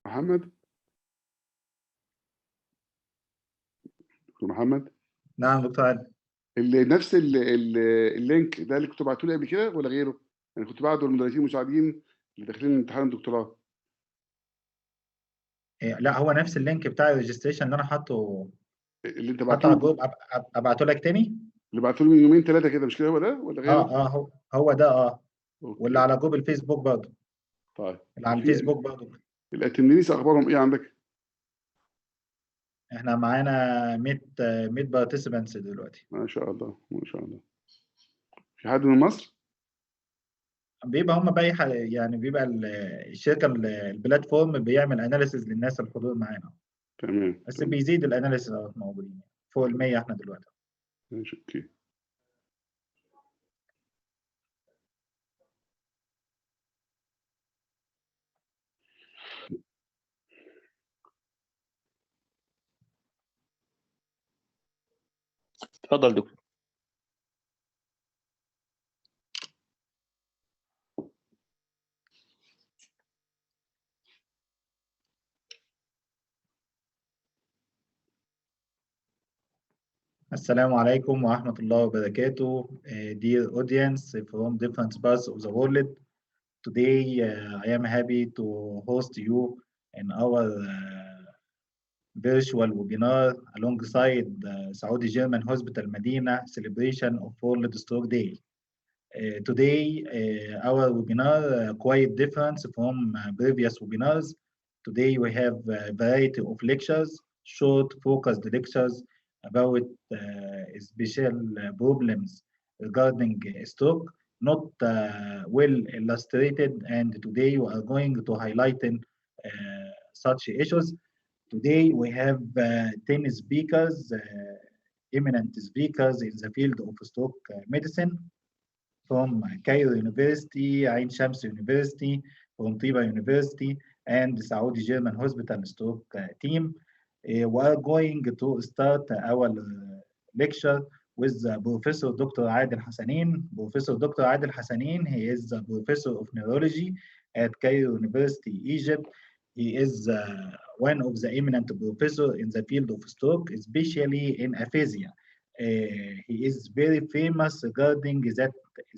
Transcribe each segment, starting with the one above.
محمد؟ دكتور محمد؟ نعم دكتور عادل. نفس اللينك ده اللي كنت بعته لي قبل كده ولا غيره؟ انا كنت بعده للمدرسين المساعدين اللي داخلين امتحان الدكتوراه. لا هو نفس اللينك بتاع الريجستريشن اللي انا حاطه اللي انت على بعته الجروب. ابعته لك تاني؟ اللي بعته لي من يومين 3 كده، مش كده؟ هو ده ولا غيره؟ هو ده. أوكي. واللي على جروب الفيسبوك برضه. طيب اللي على الفيسبوك برضه. الاتندنيس اخبارهم ايه عندك؟ احنا معانا 100 بارتيسيبانتس دلوقتي. ما شاء الله ما شاء الله. في حد من مصر؟ بيبقى هم بقى يعني بيبقى الشركه البلاتفورم بيعمل اناليسيز للناس الحضور معانا. تمام. بس بيزيد الاناليسيز موجودين فوق ال 100 احنا دلوقتي. ماشي اوكي. اتفضل دكتور. Assalamu alaikum wa rahmatullahi wa barakatuh. Dear audience from different parts of the world, today I am happy to host you in our virtual webinar alongside the Saudi German Hospital Medina celebration of World Stroke Day. Today our webinar quite different from previous webinars. Today we have a variety of lectures, short focused lectures about special problems regarding stroke, not well illustrated, and today we are going to highlight such issues. Today we have 10 speakers, eminent speakers in the field of stroke medicine from Cairo University, Ain Shams University, from Tiba University, and the Saudi German Hospital Stroke team. We are going to start our lecture with Professor Dr. Adil Hassanin. Professor Dr. Adil Hassanin, he is a professor of neurology at Cairo University, Egypt. He is one of the eminent professors in the field of stroke, especially in aphasia. He is very famous regarding that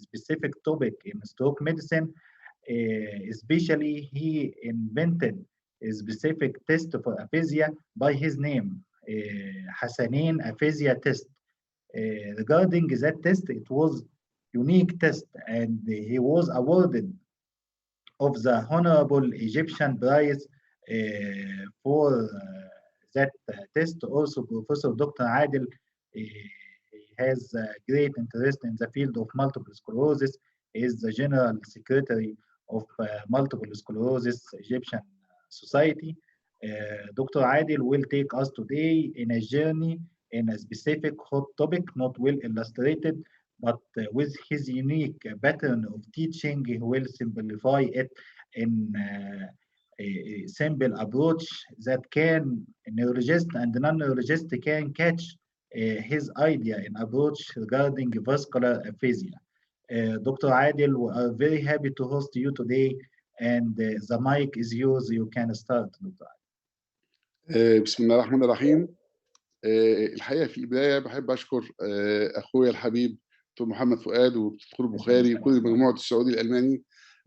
specific topic in stroke medicine. Especially he invented a specific test for aphasia by his name, Hassanin aphasia test. Regarding that test, it was unique test, and he was awarded of the Honorable Egyptian Prize for that test. Also, Professor Dr. Adil has great interest in the field of multiple sclerosis. He is the General Secretary of Multiple Sclerosis Egyptian Society. Dr. Adil will take us today in a journey in a specific hot topic, not well illustrated, but with his unique pattern of teaching, he will simplify it in a simple approach that can neurologist and non-neurologist can catch his idea in approach regarding vascular aphasia. Dr. Adil, we are very happy to host you today, and the mic is yours. You can start, Dr. Adil. بسم الله الرحمن الرحيم. الحقيقة في البداية بحب أشكر أخويا الحبيب دكتور محمد فؤاد والدكتور البخاري وكل مجموعة السعودي الألماني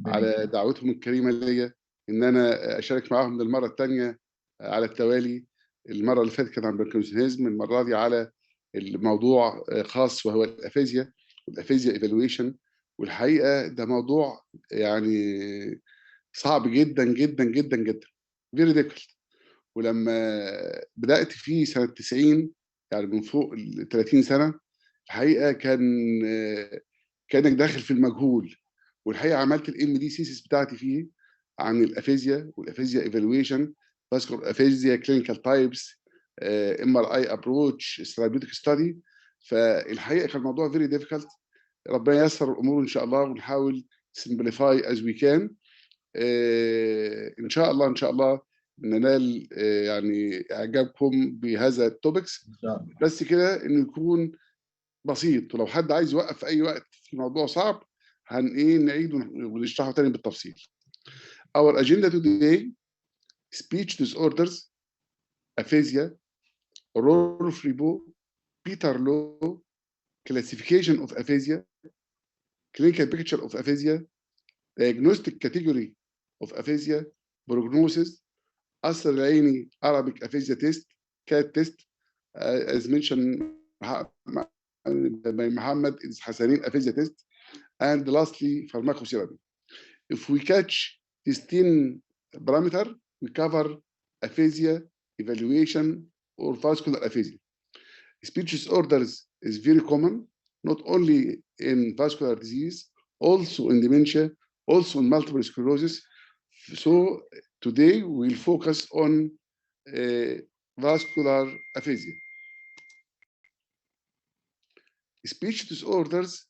على دعوتهم الكريمة ليا إن أنا أشارك معهم للمرة الثانية على التوالي. المرة اللي فاتت كانت عن الباركنسونيزم، المرة دي على الموضوع خاص وهو الأفازيا والأفازيا إيفالويشن. والحقيقة ده موضوع يعني صعب جدا جدا جدا جدا، فيري ديفيكلت. ولما بدأت فيه سنة 90 يعني من فوق ال 30 سنة، الحقيقة كانك داخل في المجهول. والحقيقة عملت الام دي سيسيس بتاعتي فيه عن الافيزيا والافيزيا ايفالويشن، بذكر افيزيا كلينيكال تايبس، ام ار اي ابروتش، ثيرابيوتيك ستادي. فالحقيقة كان الموضوع فيري ديفيكلت. ربنا ييسر الامور ان شاء الله، ونحاول سمبليفاي از وي كان. ان شاء الله ان شاء الله ننال يعني اعجابكم بهذا التوبكس. بس كده انه يكون بسيط، ولو حد عايز يوقف في اي وقت في موضوع صعب نعيد ونشرحه تاني بالتفصيل. Our agenda today speech disorders, aphasia, Rolf Ribot, Peter Low, classification of aphasia, clinical picture of aphasia, diagnostic category of aphasia, prognosis, أثر العيني Arabic aphasia test, CAT test, as mentioned by Muhammad, it's Hassanin aphasia test, and lastly, pharmacotherapy. If we catch these 10 parameters, we cover aphasia, evaluation, or vascular aphasia. Speech disorders is very common, not only in vascular disease, also in dementia, also in multiple sclerosis. So today we'll focus on vascular aphasia. Speech disorders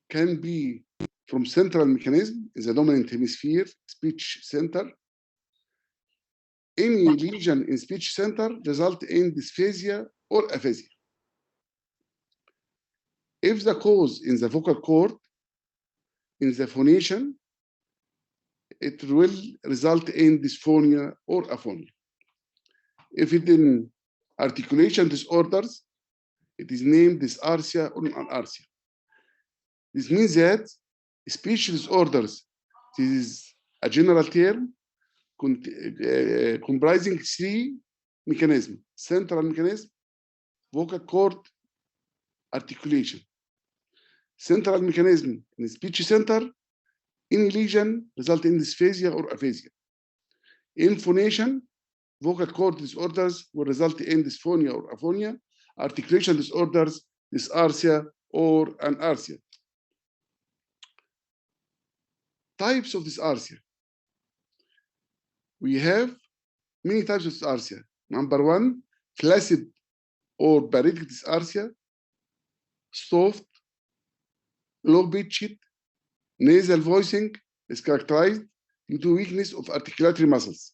can be from central mechanism in the dominant hemisphere, speech center. Any lesion in speech center result in dysphasia or aphasia. If the cause in the vocal cord, in the phonation, it will result in dysphonia or aphonia. If it in articulation disorders, it is named dysarthria or anarthria. This means that speech disorders, this is a general term comprising 3 mechanisms: central mechanism, vocal cord, articulation. Central mechanism in the speech center, any lesion result in dysphasia or aphasia. In phonation, vocal cord disorders will result in dysphonia or aphonia. Articulation disorders, dysarthria or anarthria. Types of dysarthria. We have many types of dysarthria. Number 1, flaccid or parietic dysarthria, soft, low-pitched, nasal voicing is characterized due to weakness of articulatory muscles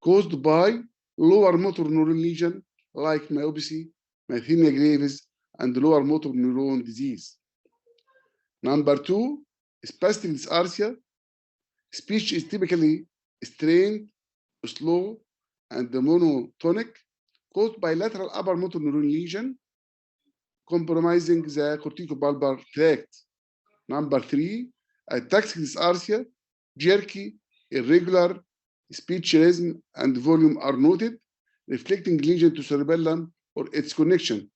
caused by lower motor neuron lesion like myopathy, myasthenia gravis, and lower motor neuron disease. Number 2, spastic dysarthria. Speech is typically strained, slow, and monotonic, caused by lateral upper motor neuron lesion, compromising the corticobulbar tract. Number 3, ataxic dysarthria, jerky, irregular, speech rhythm and volume are noted, reflecting lesion to cerebellum or its connection.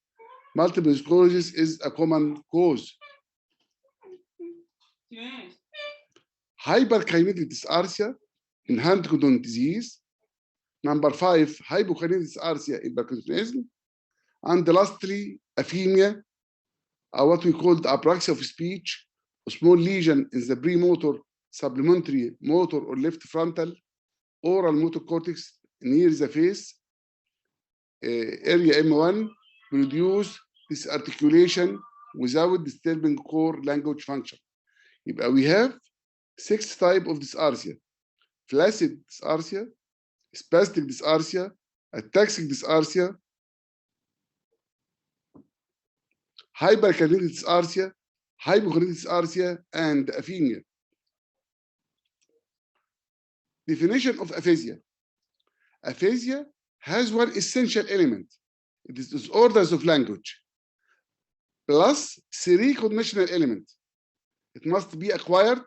Multiple sclerosis is a common cause. Hyperkinetic dysarthria in Huntington disease. Number 5, hypokinetic dysarthria in Parkinsonism. And lastly, aphemia, what we call the apraxia of speech, a small lesion in the premotor, supplementary motor or left frontal, oral motor cortex near the face, area M1, produce this articulation without disturbing core language function. We have 6 types of dysarthria: flaccid dysarthria, spastic dysarthria, ataxic dysarthria, hyperkinetic dysarthria, hypokinetic dysarthria, and aphemia. Definition of aphasia. Aphasia has one essential element. It is disorders of language, plus 3 conditional elements. It must be acquired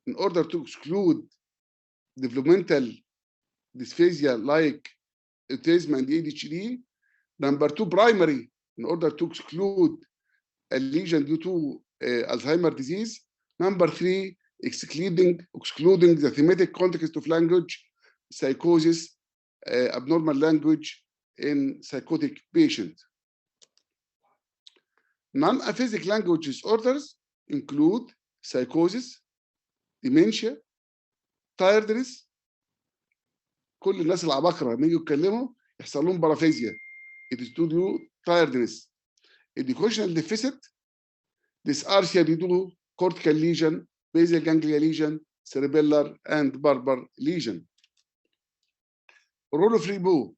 in order to exclude developmental dysphasia like autism and ADHD. Number 2, primary, in order to exclude a lesion due to Alzheimer's disease. Number 3, excluding the thematic context of language, psychosis, abnormal language in psychotic patients. Non-aphasic language disorders include psychosis, dementia, tiredness. كل الناس العباقرة لما يجوا يتكلموا يحصل لهم بارافيزيا. It is due to tiredness. Educational deficit, dysarthria due to cortical lesion, basal ganglia lesion, cerebellar and bulbar lesion. Role of Ribot.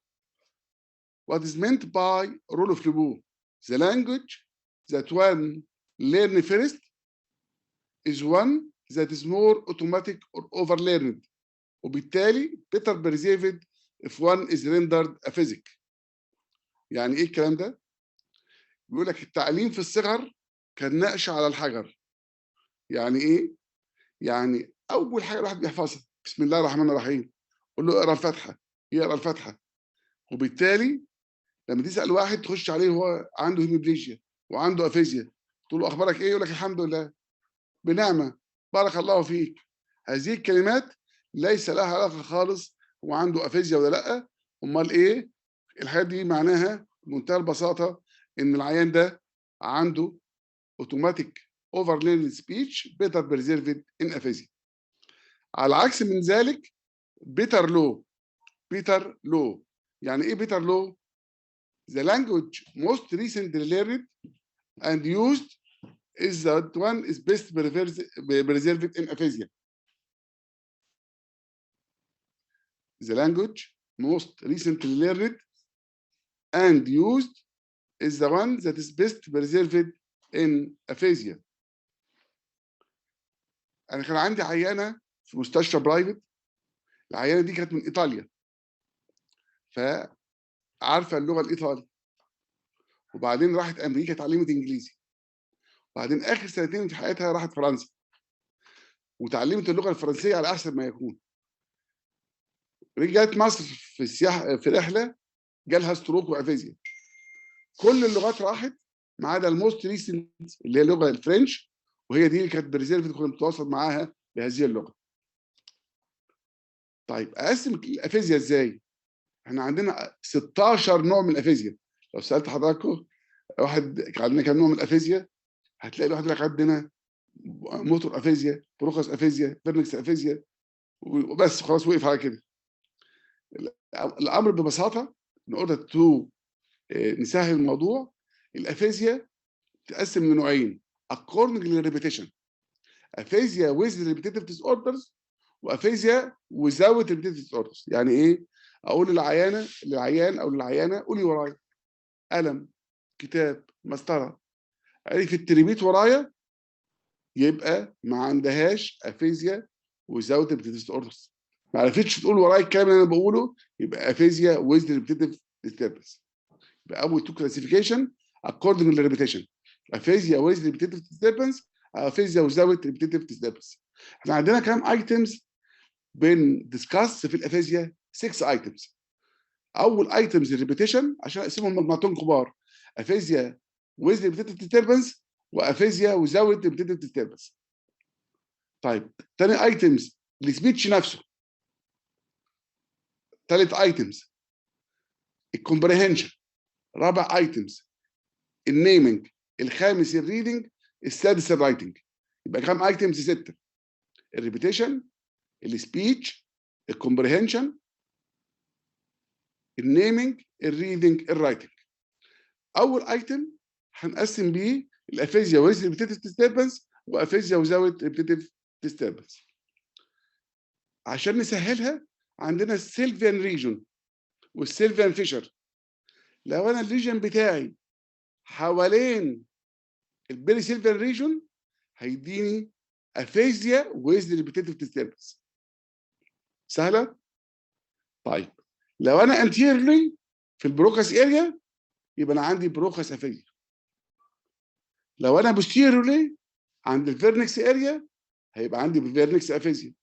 What is meant by role of Ribot? The language that one learns first is one that is more automatic or overlearned. وبالتالي better preserved if one is rendered aphasic. يعني ايه الكلام ده؟ بيقول لك التعليم في الصغر كان نقش على الحجر. يعني ايه؟ يعني اول حاجه الواحد بيحفظها بسم الله الرحمن الرحيم، قول له اقرا الفاتحه، يقرا الفاتحه. وبالتالي لما تسال واحد تخش عليه وهو عنده هيموبليجيا وعنده افيزيا، تقول له اخبارك ايه؟ يقول لك الحمد لله، بنعمه، بارك الله فيك. هذه الكلمات ليس لها علاقه خالص هو عنده افيزيا ولا لا. امال ايه؟ الحاجات دي معناها بمنتهى البساطه ان العيان ده عنده اوتوماتيك اوفر ليرند سبيتش بيتر بريزيرفد ان افيزيا. على العكس من ذلك بيتر لو. بيتر لو يعني ايه بيتر لو؟ The language most recently learned and used is that one is best preserved in aphasia. The language most recently learned and used is the one that is best preserved in aphasia. أنا كان عندي عيانة في مستشفى برايفت، العيانة دي كانت من إيطاليا، فعارفة اللغة الإيطالية، وبعدين راحت أمريكا اتعلمت إنجليزي، وبعدين آخر سنتين في حياتها راحت فرنسا وتعلمت اللغة الفرنسية على أحسن ما يكون. رجعت مصر في السياحة في رحلة، جالها ستروك وأفيزيا. كل اللغات راحت ما عدا الموست ريسنت اللي هي اللغة الفرنش، وهي دي اللي كانت بريزيرفد كنا بنتواصل معاها بهذه اللغة. طيب أقسم الأفيزيا إزاي؟ احنا عندنا 16 نوع من الأفيزيا. لو سألت حضراتكم واحد عندنا كام نوع من الأفيزيا، هتلاقي الواحد يقول لك عندنا موتور أفيزيا، بروكس أفيزيا، فيرنكس أفيزيا، وبس خلاص وقف على كده. الأمر ببساطة in order to نسهل الموضوع، الأفيزيا تقسم لنوعين according للريبيتيشن. أفيزيا with repetitive disorders وأفيزيا without repetitive disorders. يعني إيه؟ أقول للعيان أو للعيانة قولي ورايا قلم، كتاب، مسطرة، عرفت التريبيت ورايا يبقى ما عندهاش أفيزيا without repetitive disorders. ما عرفتش تقول ورايا الكلام اللي أنا بقوله يبقى أفيزيا with repetitive disturbance. يبقى أول تو كلاسيفيكيشن according to repetition. أفيزيا with repetitive disturbance أو أفيزيا without repetitive disturbance. احنا عندنا كام ايتمز بندسكاس في الأفيزيا؟ 6 ايتمز. أول ايتمز الريبيتيشن عشان أقسمهم مجموعتين كبار، أفيزيا with repetitive disturbance وأفيزيا without repetitive disturbance. طيب تاني ايتمز السبيتش نفسه. تالت ايتمز الكومبريهنشن. رابع ايتمز النيمنج. الخامس الريدنج. السادس الرايتنج. يبقى كام ايتمز؟ 6. الريبيتيشن، السبيتش، الكومبريهنشن، النيمنج، الريدنج، الرايتنج. اول ايتم هنقسم بيه الافيزيا ويز ريبيتيتيف ديستربنس وافيزيا وزاوت ريبيتيتيف ديستربنس. عشان نسهلها عندنا السيلفيان ريجون والسيلفيان فيشر. لو انا الريجن بتاعي حوالين البيري سيلفيان ريجون هيديني افيزيا ويز ريبيتيتيف ديستربنس. سهله؟ طيب لو انا انتيرلي في البروكاس اريا يبقى انا عندي بروكاس افيزيا. لو انا بوستيرولي عند الفيرنكس اريا هيبقى عندي فيرنكس افيزيا.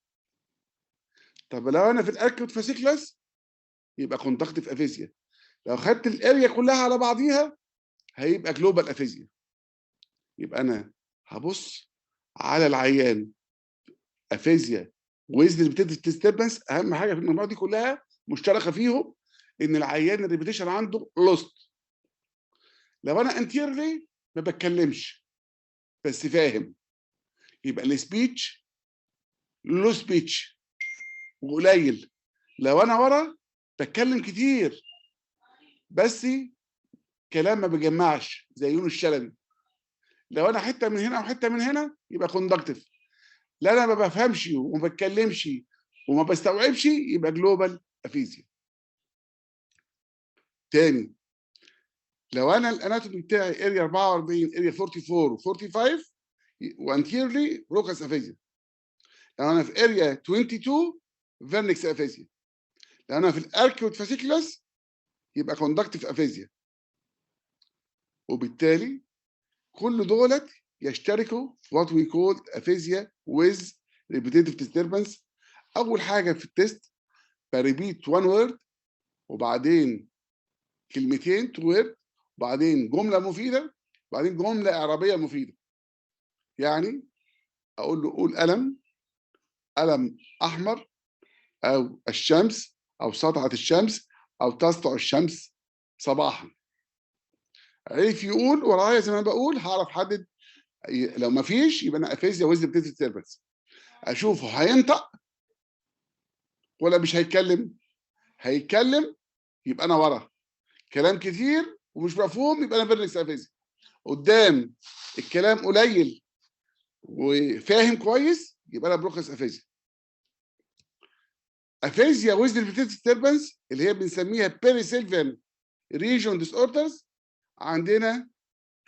طب لو انا في الاكيوت فاسيكلاس يبقى كوندكتيف افيزيا. لو خدت الاريا كلها على بعضيها هيبقى جلوبال افيزيا. يبقى انا هبص على العيان افيزيا ويز ريبيتيتيف ديستربنس. اهم حاجه في المجموعه دي كلها مشتركه فيهم ان العيان الريبيتيشن عنده لوست. لو انا انتيرلي ما بتكلمش بس فاهم يبقى السبيتش لو سبيتش وقليل. لو انا ورا بتكلم كتير بس كلام ما بيجمعش زي يونس الشلبي. لو انا حته من هنا وحته من هنا يبقى كوندكتيف. لا انا ما بفهمش وما بتكلمش وما بستوعبش يبقى جلوبال افيزيا. تاني لو انا الاناتومي بتاعي اريا 44 اريا 44 و45 وانتيرلي بروكاس افيزيا. لو انا في اريا 22 فيرنكس افيزيا. لو انا في الاركيوت فاسيكولاس يبقى كوندكتيف افيزيا. وبالتالي كل دولت يشتركوا في وات وي كول افيزيا ويز ريبيتيتيف ديستربنس. اول حاجه في التيست بريبيت وان وورد وبعدين كلمتين تو وورد وبعدين جمله مفيده وبعدين جمله اعرابيه مفيده. يعني اقول له قول قلم احمر او الشمس او سطعه الشمس او تسطع الشمس صباحا. عرف يقول ورايا زي ما بقول هعرف احدد. لو ما فيش يبقى انا افيزيا ويز ريبيتيتيف ديستربنس. اشوفه هينطق ولا مش هيتكلم. هيتكلم يبقى انا ورا. كلام كتير ومش مفهوم يبقى انا فيرنكس افيزيا. قدام الكلام قليل وفاهم كويس يبقى انا بروكس افيزيا. افيزيا ويز ريبيتيتيف ديستربنس اللي هي بنسميها بيري سيلفيان ريجون ديس اوردرز. عندنا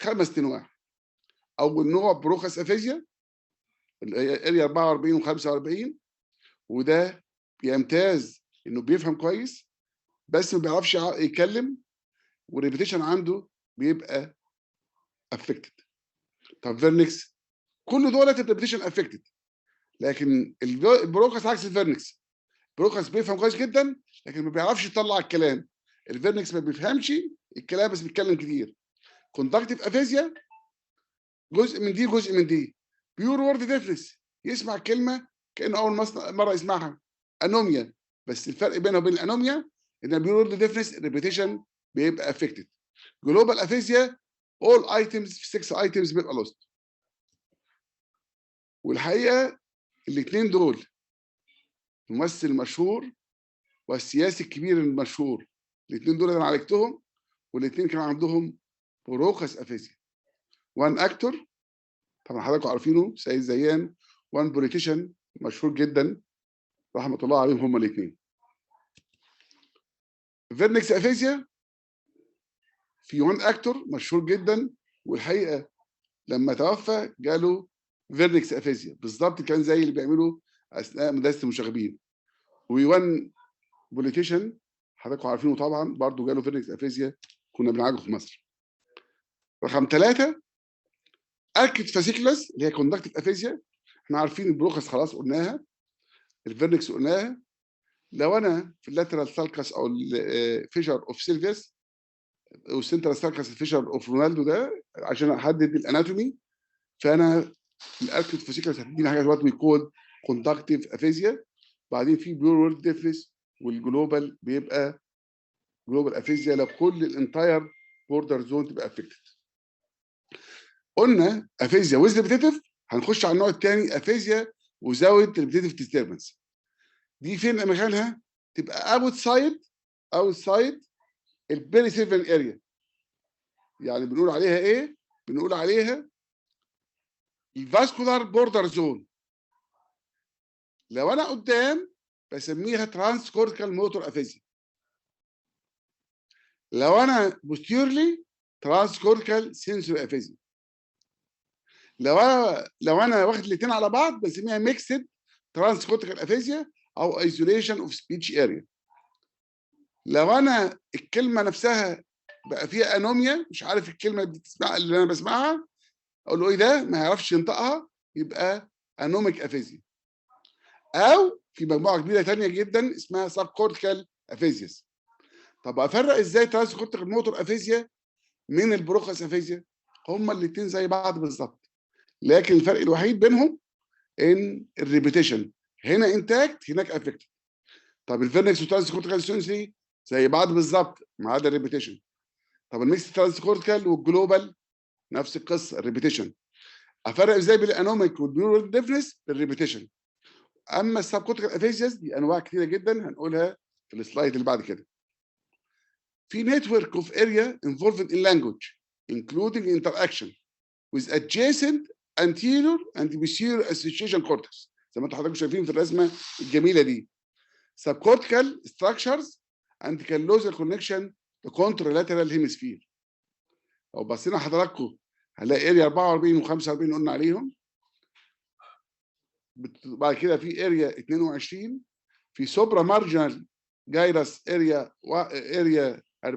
5 انواع. اول نوع بروكس افيزيا الاريا 44 و45 وده بيمتاز انه بيفهم كويس بس ما بيعرفش يتكلم والريبيتيشن عنده بيبقى افكتد. طب فيرنكس كل دولت الريبيتيشن افكتد لكن البروكس عكس الفيرنكس. البروكس بيفهم كويس جدا لكن ما بيعرفش يطلع الكلام. الفيرنكس ما بيفهمش الكلام بس بيتكلم كتير. كوندكتيف افيزيا جزء من دي جزء من دي. بيور وورد ديفرنس يسمع الكلمه كانه اول مره يسمعها. انوميا بس الفرق بينه وبين الانوميا ان البيور وورد ديفرنس الريبيتيشن بيبقى افكتد. جلوبال افيزيا اول ايتمز في 6 ايتمز بيبقى لوست. والحقيقه الاثنين دول الممثل المشهور والسياسي الكبير المشهور الاثنين دول انا عالجتهم والاثنين كان عندهم بروكس افيزيا. وان اكتور طبعا حضراتكم عارفينه سيد زيان. وان بوليتيشن مشهور جدا رحمه الله عليهم هما الاثنين. فيرنكس افيزيا في وان اكتور مشهور جدا والحقيقه لما توفى جاله فيرنكس افيزيا بالظبط كان زي اللي بيعملوا اثناء مدرسه المشاغبين. وان بوليتيشن حضراتكم عارفينه طبعا برضه جاله فيرنكس افيزيا كنا بنعالجه في مصر. رقم 3 اكيد فاسيكولاس اللي هي كوندكتيف افيزيا. احنا عارفين البروكس خلاص قلناها. الفيرنكس قلناها. لو انا في اللاترال سالكس او الفيشر اوف سيلفيس والسنترال سالكس الفيشر اوف رونالدو ده عشان احدد الاناتومي فانا الاكيد فاسيكولاس هتديني حاجه دلوقتي بيكون كوندكتيف افيزيا. بعدين في بيور وورد ديفرنس والجلوبال بيبقى جلوبال افيزيا لو كل الانتاير بوردر زون تبقى افكتد. قلنا افيزيا ويز ريبيتيتيف. هنخش على النوع الثاني افيزيا وزاويه ريبيتيتيف ديستربنس. دي فين مكانها؟ تبقى اوتسايد البيري سيلفيان اريا. يعني بنقول عليها ايه؟ بنقول عليها الفاسكولار بوردر زون. لو انا قدام بسميها ترانس كورتيكال موتور افيزيا. لو انا بوستيرلي ترانس كورتيكال سنسوري افيزيا. لو انا واخد الاثنين على بعض بسميها ميكسد ترانس كورتيكال افيزيا او ايزوليشن اوف سبيتش اريا. لو انا الكلمه نفسها بقى فيها انوميا مش عارف الكلمه بتسمع اللي انا بسمعها اقول له ايه ده ما يعرفش ينطقها يبقى انوميك افيزيا. او في مجموعه كبيره ثانيه جدا اسمها سب كورتيكال افيزياس. طب افرق ازاي ترانس كورتيكال موتور افيزيا من البروكس افيزيا؟ هما الاثنين زي بعض بالظبط لكن الفرق الوحيد بينهم ان الريبيتيشن هنا انتاكت هناك افكتد. طب الفيرنكس وترانس كورتيكال سونسري زي بعض بالظبط ما عدا الريبيتيشن. طب الميكس ترانس كورتيكال والجلوبال نفس القصه الريبيتيشن. افرق ازاي بين الانوميك والبيور ديفنس بالريبيتيشن. اما السب كورتيكال افيزياس دي انواع كثيره جدا هنقولها في السلايد اللي بعد كده. في network of area involved in language including interaction with adjacent anterior and posterior association cortex زي ما انتم حضراتكم شايفين في الرسمه الجميله دي. subcortical structures and callosal connection to contralateral hemisphere. لو بصينا حضراتكم هنلاقي اريا 44 و45 قلنا عليهم. بعد كده في اريا 22 في سوبرا مارجنال جايرس اريا 40،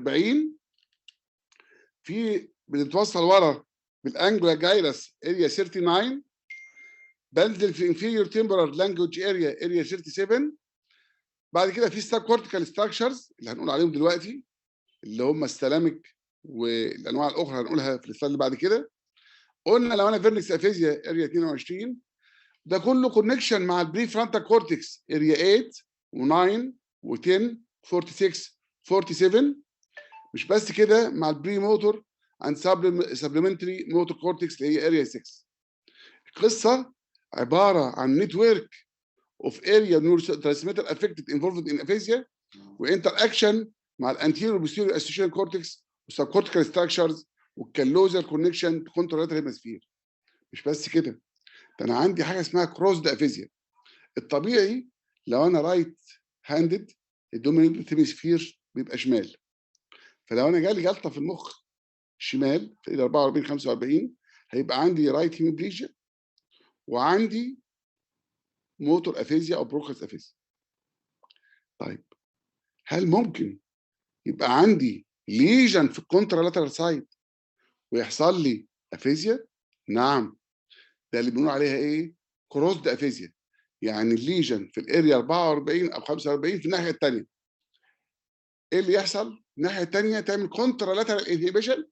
في بتتوصل ورا بالانجولا جايرس اريا 39، بنزل في انفيريور تمبرال لانجوج اريا 37. بعد كده في ستاب كورتيكال ستراكشرز اللي هنقول عليهم دلوقتي، اللي هم السلامك والانواع الاخرى هنقولها في السلايد اللي بعد كده. قلنا لو انا فيرنكس افيزيا اريا 22، ده كله كونكشن مع البري فرونتال كورتكس اريا 8 و9 و10 46 47. مش بس كده، مع البري موتور اند سبلمنتري موتور كورتكس اللي هي اريا 6. القصه عباره عن نتورك اوف اريا نيورو ترانسميتر افكتد انفولفد ان افيزيا، وانتر اكشن مع الانتيريور بوستيريور اسوشيشن كورتكس والسب كورتيكال ستراكشرز والكالوزال كونكشن كونترولاتر هيمسفير. مش بس كده، ده انا عندي حاجه اسمها كروسد افيزيا. الطبيعي لو انا رايت هاندد الدومينيت هيمسفير بيبقى شمال، فلو انا جالي جلطه في المخ شمال في ال 44 45 هيبقى عندي رايت هيموبليجيا وعندي موتور افيزيا او بروكس افيزيا. طيب هل ممكن يبقى عندي ليجن في الكونترالاترال سايد ويحصل لي افيزيا؟ نعم، ده اللي بنقول عليها ايه؟ كروسد افيزيا. يعني الليجن في الاريا 44 او 45 في الناحيه الثانيه. ايه اللي يحصل؟ الناحيه الثانيه تعمل كونترالاترال انهيبيشن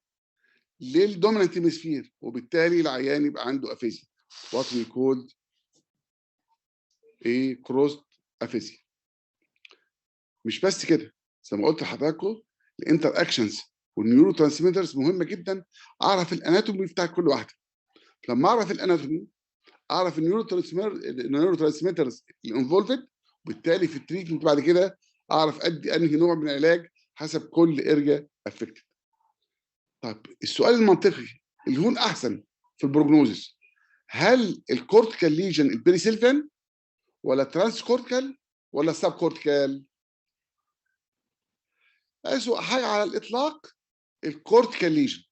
للدومينانت هيمسفير، وبالتالي العيان يبقى عنده افيزيا. وات وي كول ايه؟ كروسد افيزيا. مش بس كده، زي ما قلت لحضراتكم الانتر اكشنز والنيورو ترانسميترز مهمه جدا. اعرف الاناتومي بتاع كل واحده. لما اعرف الاناتومي اعرف النيورو ترانسميترز الانفولفد، وبالتالي في التريتمنت بعد كده اعرف ادي انهي نوع من العلاج حسب كل ارجا افكتد. طب السؤال المنطقي اللي هو الاحسن في البروجنوزس، هل الكورتيكال ليجن البيريسيلفان ولا ترانس كورتيكال ولا سب كورتيكال؟ اسوء حاجه على الاطلاق الكورتيكال ليجن،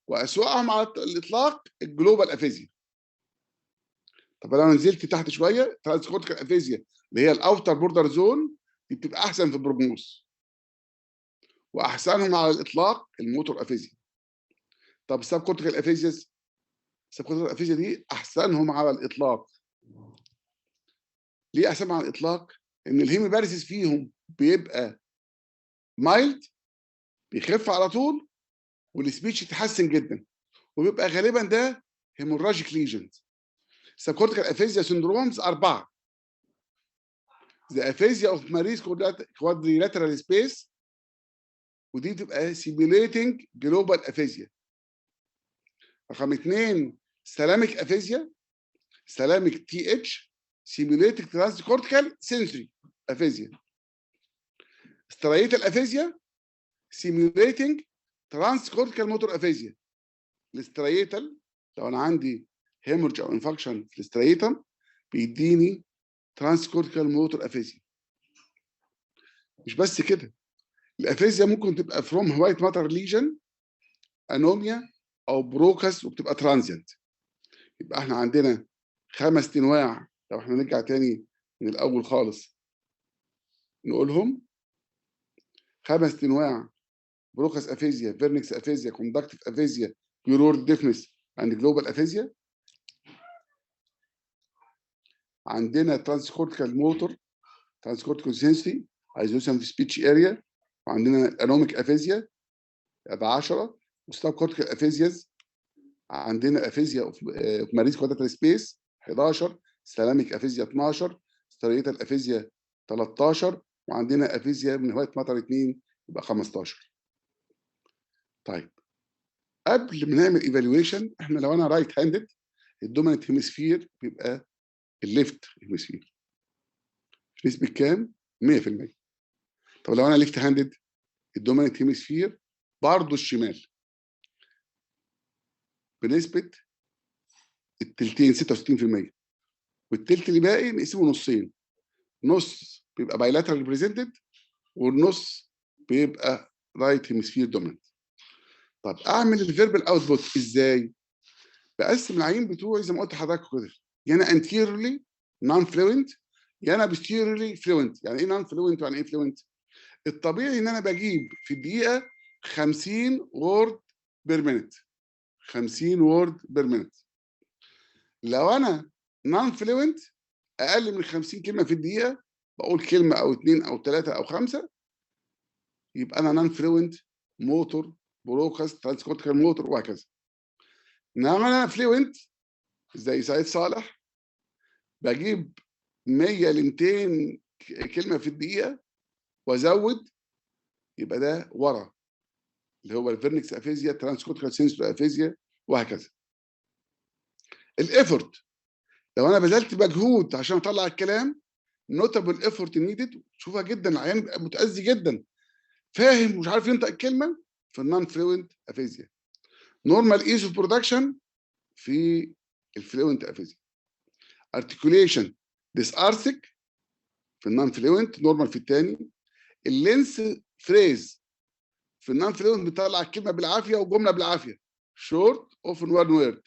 واسوأهم على الاطلاق الجلوبال افيزيا. طب لو نزلت تحت شويه ترانس كورتيكال افيزيا اللي هي الاوتر بوردر زون دي بتبقى احسن في البروجنوز، واحسنهم على الاطلاق الموتور افيزيا. طب السب كورتيكال افيزياز، السب كورتيكال افيزيا دي احسنهم على الاطلاق. ليه احسنهم على الاطلاق؟ ان الهيموباريسيس فيهم بيبقى مايلد، بيخف على طول، والسبيتش يتحسن جدا، وبيبقى غالبا ده هيموراجيك ليجنز. سبكورتيكال افيزيا سندرومز 4: the aphasia of Maris quadrilateral space، ودي بتبقى simulating global aphasia. رقم 2 سلامك افيزيا، سلامك تي اتش simulating transcortical sensory aphasia. ستريتال افيزيا simulating transcortical motor aphasia. الاستريتال لو انا عندي هيمورج او انفكشن في الاستريتم بيديني ترانسكورتيكال موتور افيزيا. مش بس كده، الافيزيا ممكن تبقى فروم وايت ماتر ليجن، انوميا، او بروكس، وبتبقى ترانزيانت. يبقى احنا عندنا 5 انواع. لو احنا نرجع تاني من الاول خالص نقولهم: 5 انواع: بروكس افيزيا، فيرنكس افيزيا، كوندكتيف افيزيا، بيورور ديفنس، عند جلوبال افيزيا. عندنا ترانسكورتيكال موتور، ترانسكورتيكال سنسري، ايزوسم في سبيتش اريا، وعندنا الانوميك افيزيا ده 10، وستاب كورتيكال افيزياز عندنا افيزيا اوف ماريس كوادراتال سبيس 11، سلاميك افيزيا 12، ستريتال افيزيا 13، وعندنا افيزيا من وايت ماتر 2 يبقى 15. طيب قبل ما نعمل ايفالويشن، احنا لو انا رايت هاندد الدوميننت هيمسفير بيبقى الليفت هيمسفير نسبة كام؟ 100%. طب لو انا ليفت هاندد الدوميننت هيمسفير برضه الشمال بنسبة التلتين 66%، والتلت اللي باقي نقسمه نصين، نص بيبقى بايلاترال ريبريزنتد والنص بيبقى رايت هيمسفير دوميننت. طب اعمل الفيربال اوتبوت ازاي؟ بقسم العيين بتوعي زي ما قلت لحضرتك كده، يا انا انتيرلي نون فلوينت، يا انا بوستيريورلي فلوينت. يعني ايه نون فلوينت ويعني ايه فلوينت؟ الطبيعي ان انا بجيب في الدقيقه 50 وورد بير مينت. 50 وورد بير مينت. لو انا نون فلوينت اقل من 50 كلمه في الدقيقه، بقول كلمه او اثنين او ثلاثه او خمسه، يبقى انا نون فلوينت موتور بروكاس ترانسكورتيكال موتور وهكذا. انما انا فلوينت زي سعيد صالح بجيب 100 ل 200 كلمه في الدقيقه وازود، يبقى ده ورا اللي هو الفيرنكس افيزيا، ترانسكورتيكال سنسور افيزيا وهكذا. الافورت، لو انا بذلت مجهود عشان اطلع الكلام، نوتابل ايفورت نيدد، تشوفها جدا، العيان متاذي جدا فاهم مش عارف ينطق الكلمه، في النون فلوينت افيزيا. نورمال ايز اوف برودكشن في الفلوينت افيزيا. ارتكوليشن ديسارثك في النون فلوينت، نورمال في الثاني. اللينس فريز في النون فلوينت بيطلع الكلمه بالعافيه وجمله بالعافيه، شورت اوفن وان وورد.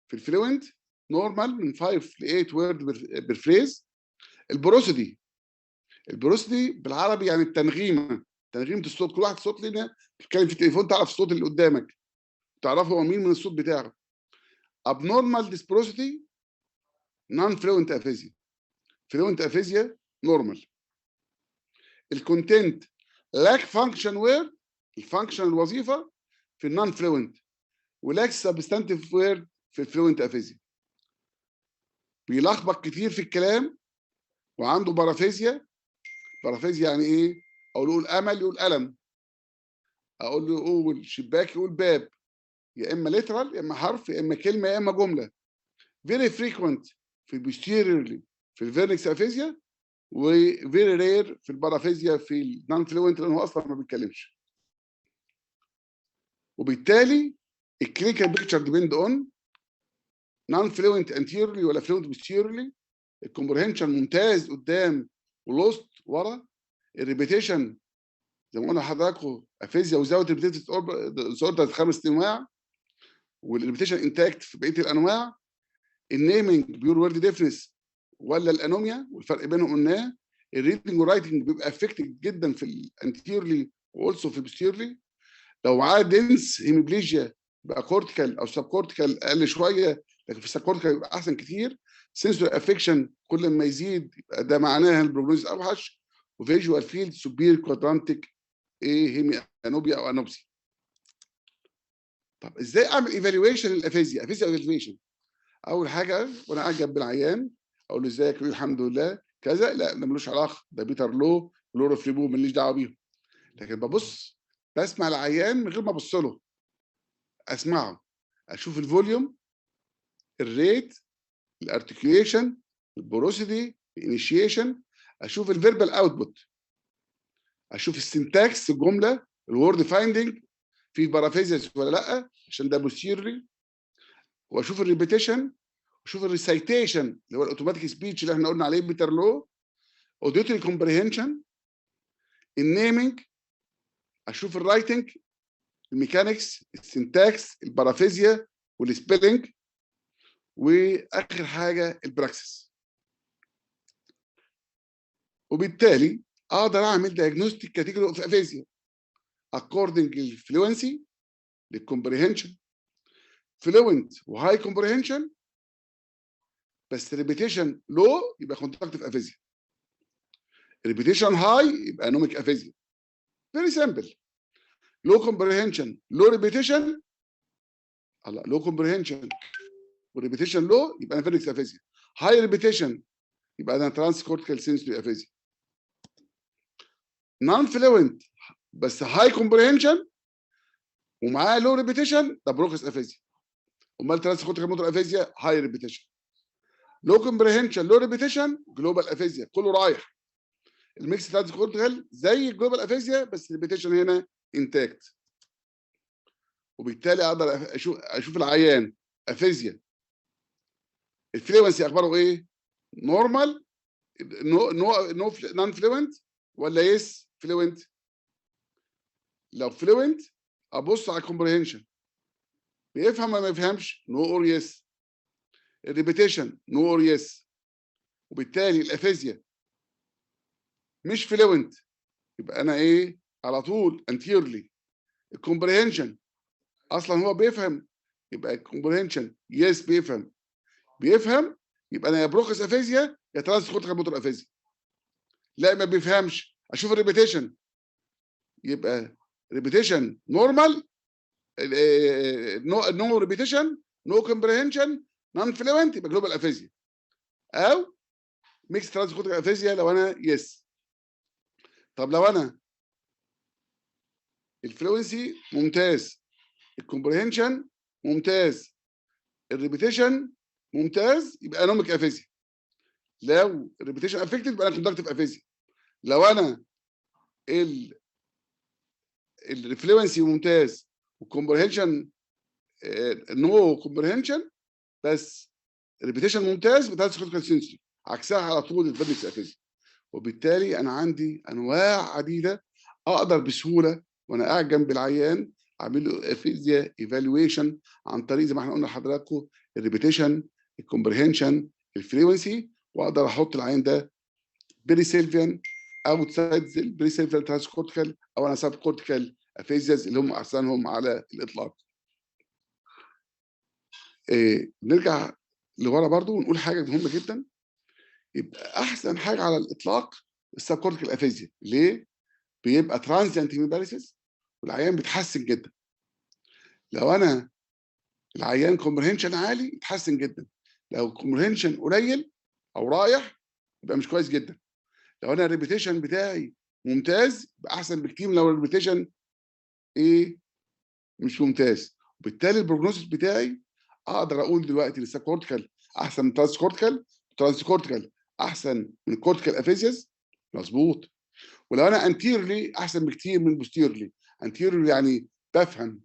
في الفلوينت نورمال من 5 ل 8 وورد بالفريز. البروسيدي، البروسيدي بالعربي يعني التنغيمه، تنغيمه الصوت. كل واحد صوت لنا بتتكلم في التليفون تعرف الصوت اللي قدامك، تعرفه هو مين من الصوت بتاعه. abnormal disprosity non fluent aphasia. fluent aphasia normal. الكونتنت lack function word، الفانكشن الوظيفه في النون فلوينت، ولاك substantive word في الفلوينت افيزيا. بيلخبط كتير في الكلام وعنده بارافيزيا. بارافيزيا يعني ايه؟ اقول له قول امل يقول الم، اقول له قول شباك يقول باب، يا اما ليترال يا اما حرف يا اما كلمه يا اما جمله. فيري فريكوينت في البوستيريورلي في الفيرنكس افيزيا، وفيري رير في البارافيزيا في النون فلوينت لانه اصلا ما بيتكلمش. وبالتالي الكلينيكال بيكتشر ديبند اون نون فلوينت انتيرلي ولا فلوينت بوستيريورلي. الكومبرهنشن ممتاز قدام ولوست ورا. الريبيتيشن زي ما قلنا لحضراتكم افيزيا وزاويه ريبيتيتد اوردر 5 انواع، والريبيتيشن انتاكت في بقيه الانواع. النيمنج بيور وورد ديفنس ولا الانوميا، والفرق بينهم قلناه. الريدنج والرايتنج بيبقى افكتد جدا في الانتيرلي واولسو في البوستيرلي. لو معاه دنس هيميبليجيا بقى كورتيكال او سب كورتيكال اقل شويه، لكن في السب كورتيكال يبقى احسن كتير. سنسور افكشن كل ما يزيد يبقى ده معناها البروجنوز اوحش. وفيجوال فيلد سوبير كوادرانتيك ايه هيمي انوبيا او انوبسي. طب ازاي اعمل ايفالويشن للافيزيا؟ افيزيا ايفالويشن، اول حاجه وانا قاعد جنب العيان اقول له ازيك؟ يقول الحمد لله كذا. لا ده ملوش علاقه، ده بيتر لو كلوروفليبو ماليش دعوه بيهم. لكن ببص بسمع العيان من غير ما ابص له، اسمعه، اشوف الفوليوم، الريت، الارتكيوليشن، البروسيدي، الانيشيشن، اشوف الفيربال اوتبوت، اشوف السنتاكس الجمله، الوورد فايندنج في بارافيزيس ولا لا عشان ده بوستيرلي، واشوف الريبيتيشن، واشوف الريسايتيشن اللي هو الاوتوماتيك سبيتش اللي احنا قلنا عليه بيتر لو، اوديتوري كومبريهنشن، النيمنج، اشوف الرايتنج، الميكانكس، السنتاكس، البارافيزيا والسبيلنج، واخر حاجه البراكسس. وبالتالي اقدر اعمل دايجنوستيك كاتيجوري اوف افيزيا اكوردنج للفلوينسي، للكومبريهنشن. فلوينت وهاي كومبريهنشن بس ريبيتيشن لو يبقى كونتراكتيف افيزيا، ريبيتيشن هاي يبقى انوميك افيزيا. فيري سمبل. لو كومبريهنشن لو ريبيتيشن، الله، لو كومبريهنشن وريبيتيشن لو يبقى انا فيرنكس افيزيا. هاي ريبيتيشن يبقى انا ترانس كورتيكال سنسوري افيزيا. نون فلوينت بس هاي كومبريهنشن ومعاه لو ريبيتيشن ده بروكس افيزيا. امال ترانس كورتيكال موتور افيزيا هاي ريبيتيشن. لو كومبريهنشن لو ريبيتيشن جلوبال افيزيا، كله رايح. الميكس ترانس كورتيكال زي الجلوبال افيزيا بس الريبيتيشن هنا انتاكت. وبالتالي اقدر اشوف العيان افيزيا الفلوينسي اخباره ايه؟ نورمال، نون فلوينت، ولا يس فلوينت. لو فلوينت ابص على الكومبريهنشن، بيفهم ولا ما يفهمش؟ نو اور يس. الريبيتيشن نو اور يس. وبالتالي الافيزيا مش فلوينت، يبقى انا ايه على طول انتيرلي. الكومبريهنشن اصلا هو بيفهم، يبقى الكومبريهنشن يس بيفهم، يبقى انا يا بروكس افيزيا يا ترانس كورتيكال موتور افيزيا. لا ما بيفهمش، اشوف الريبيتيشن، يبقى ريبيتيشن نورمال، نو ريبيتيشن، نو كومبريهنشن، نون فلوينت، يبقى جلوبال افيزيا. او ميكس ترانس كورتيكال افيزيا لو انا يس. طب لو انا الفلوينسي ممتاز، الكومبريهنشن ممتاز، الريبيتيشن ممتاز، يبقى انوميك افيزيا. لو الريبيتيشن افكتد يبقى انا كوندكتيف افيزيا. لو انا الفلوينسي ممتاز والكومبريهنشن نو كومبريهنشن بس الريبيتيشن ممتاز، بتاعت كورتيكال سنسوري، عكسها على طول الفيرنكس افيزيا. وبالتالي انا عندي انواع عديده اقدر بسهوله وانا قاعد جنب العيان اعمل له افيزيا ايفالويشن عن طريق زي ما احنا قلنا لحضراتكم الريبيتيشن، الكومبريهنشن، الفريكونسي، واقدر احط العيان ده بيري سيلفيان اوتسايد البري سيلفيان ترانس كورتيكال او انا سب كورتيكال افيزياز اللي هم احسنهم على الاطلاق. نرجع لورا برضو ونقول حاجه مهمه جدا. يبقى احسن حاجه على الاطلاق السب كورتيكال افيزيا. ليه؟ بيبقى ترانزيانت هيموباريسيس والعيان بيتحسن جدا. لو انا العيان كومبريهنشن عالي يتحسن جدا، لو كومبريهنشن قليل او رايح يبقى مش كويس جدا. لو انا الريبيتيشن بتاعي ممتاز يبقى احسن بكتير من لو الريبيتيشن ايه مش ممتاز. وبالتالي البروجنوسيس بتاعي اقدر اقول دلوقتي السب كورتيكال احسن من ترانس كورتيكال، ترانس كورتيكال احسن من كورتيكال افيزياز، مظبوط. ولو انا انتيرلي احسن بكتير من بوستيرلي. انتيرلي يعني بفهم.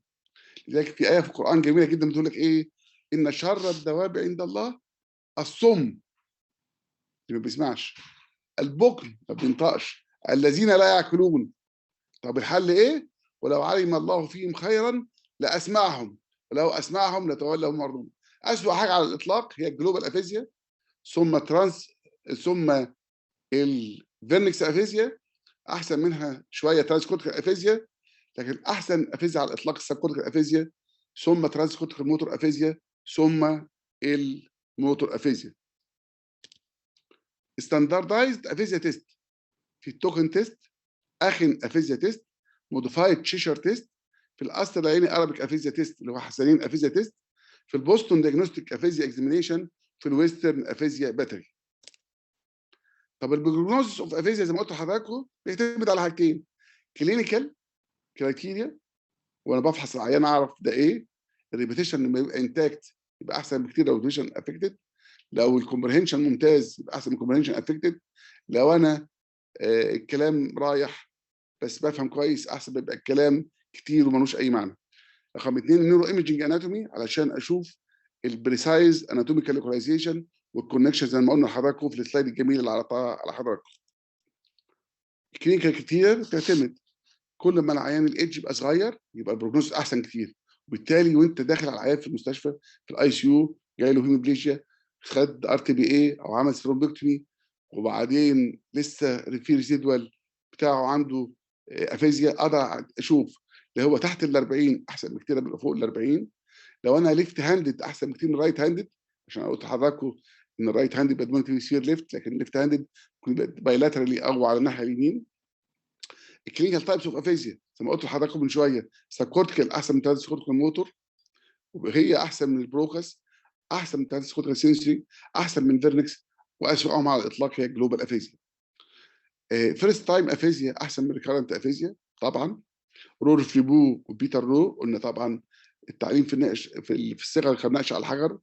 لذلك في ايه في القران جميله جدا بتقول لك ايه؟ ان شر الدواب عند الله الصم اللي ما بيسمعش، البكم ما بينطقش، الذين لا يعقلون. طب الحل ايه؟ ولو علم الله فيهم خيرا لاسمعهم ولو اسمعهم لتولوا معرضون. اسوأ حاجه على الاطلاق هي الجلوبال افيزيا، ثم ثم الفيرنكس افيزيا، احسن منها شويه ترانس كورتيكال افيزيا، لكن احسن افيزيا على الاطلاق السب كورتيكال افيزيا، ثم ترانس كورتيكال موتور افيزيا، ثم الموتور افيزيا. ستاندردايزد افيزيا تيست في التوكن تيست، اخن افيزيا تيست، موديفايد تشيشر تيست، في القصر العيني ارابيك افيزيا تيست اللي هو حسنين افيزيا تيست، في البوستون دياجنوستيك افيزيا اكزامينيشن، في الويسترن افيزيا باتري. طب البروجنوزس اوف افيزيا زي ما قلت لحضراتكم بيعتمد على حاجتين: كلينيكال كرايتيريا وانا بفحص العيان اعرف ده ايه، الريبيتيشن لما يبقى انتاكت يبقى احسن بكتير لو الريبيتيشن افكتد، لو الكومبريهنشن ممتاز يبقى احسن من الكومبريهنشن افكتد، لو انا الكلام رايح بس بفهم كويس احسن بيبقى الكلام كتير وملوش اي معنى. رقم اثنين النيورو ايمجنج اناتومي علشان اشوف البريسايز اناتوميكال لوكاليزيشن والكونكشن زي ما قلنا لحضراتكم في السلايد الجميل اللي عرضتها على حضراتكم. الكلينيكال كتير بتعتمد كل ما العيان الايدج يبقى صغير يبقى البروجنوز احسن كتير، وبالتالي وانت داخل على العيان في المستشفى في الاي سي يو جاي له هيموبليجيا، خد ار تي بي اي او عمل ثرومبكتومي، وبعدين لسه في ريزيدوال بتاعه عنده افيزيا، اقدر اشوف اللي هو تحت ال 40 احسن بكتير من فوق ال 40. لو انا ليفت هاندد احسن بكتير من رايت هاندد، عشان قلت لحضراتكم ان الرايت هاندد بيبقى يصير ليفت، لكن الليفت هاندد بايلاترالي او على الناحيه اليمين. الكلينيكال تايبس اوف افيزيا زي ما قلت لحضراتكم من شويه، سبكورتيكال احسن من ترانس كورتيكال موتور، وهي احسن من البروكس، احسن من ترانس كورتيكال سنسوري، احسن من فيرنكس، واسوأهم على الاطلاق هي الجلوبال افيزيا. فيرست تايم افيزيا احسن من ريكارنت افيزيا طبعا. رور فريبو وبيتر رو قلنا طبعا التعليم في النقش في الصغر كان نقش على الحجر،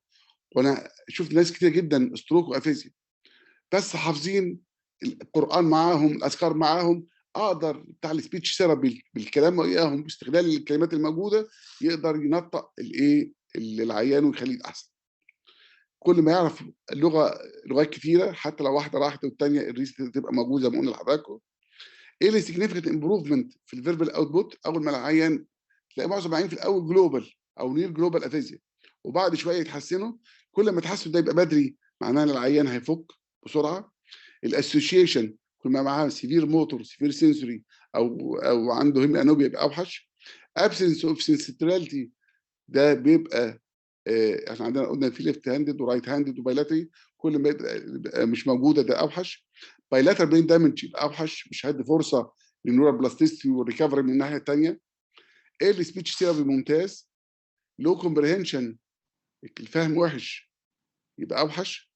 وانا شفت ناس كتير جدا ستروك وافيزيا بس حافظين القران معاهم، الاذكار معاهم، اقدر بتاع السبيتش ثيرابي بالكلام وياهم باستغلال الكلمات الموجوده يقدر ينطق الايه العيان ويخليه احسن. كل ما يعرف لغات كثيره حتى لو واحده راحت والثانيه الريست تبقى موجوده زي ما قلنا لحضراتكم. ايه اللي سيجنفيكت امبروفمنت في الفيربال اوتبوت؟ اول ما العيان تلاقي معظم العيان في الاول جلوبال او نير جلوبال افيزيا، وبعد شويه يتحسنوا. كل ما التحسن ده يبقى بدري معناه ان العيان هيفك بسرعه. الاسوشيشن كل ما معاه سيفير موتور سيفير سنسوري او عنده هيمي انوبيا يبقى اوحش. ابسنس اوف سنسيتيفيتي ده بيبقى احنا عندنا قلنا في ليفت هاندد ورايت هاندد وبايلاتري، كل ما يبقى مش موجوده ده اوحش. بايلاتر برين دامج يبقى اوحش، مش هدي فرصه للنورال بلاستيستي والريكفري من الناحيه الثانيه. ايرلي سبيتش ثيرابي ممتاز. لو كومبريهنشن الفهم وحش يبقى اوحش.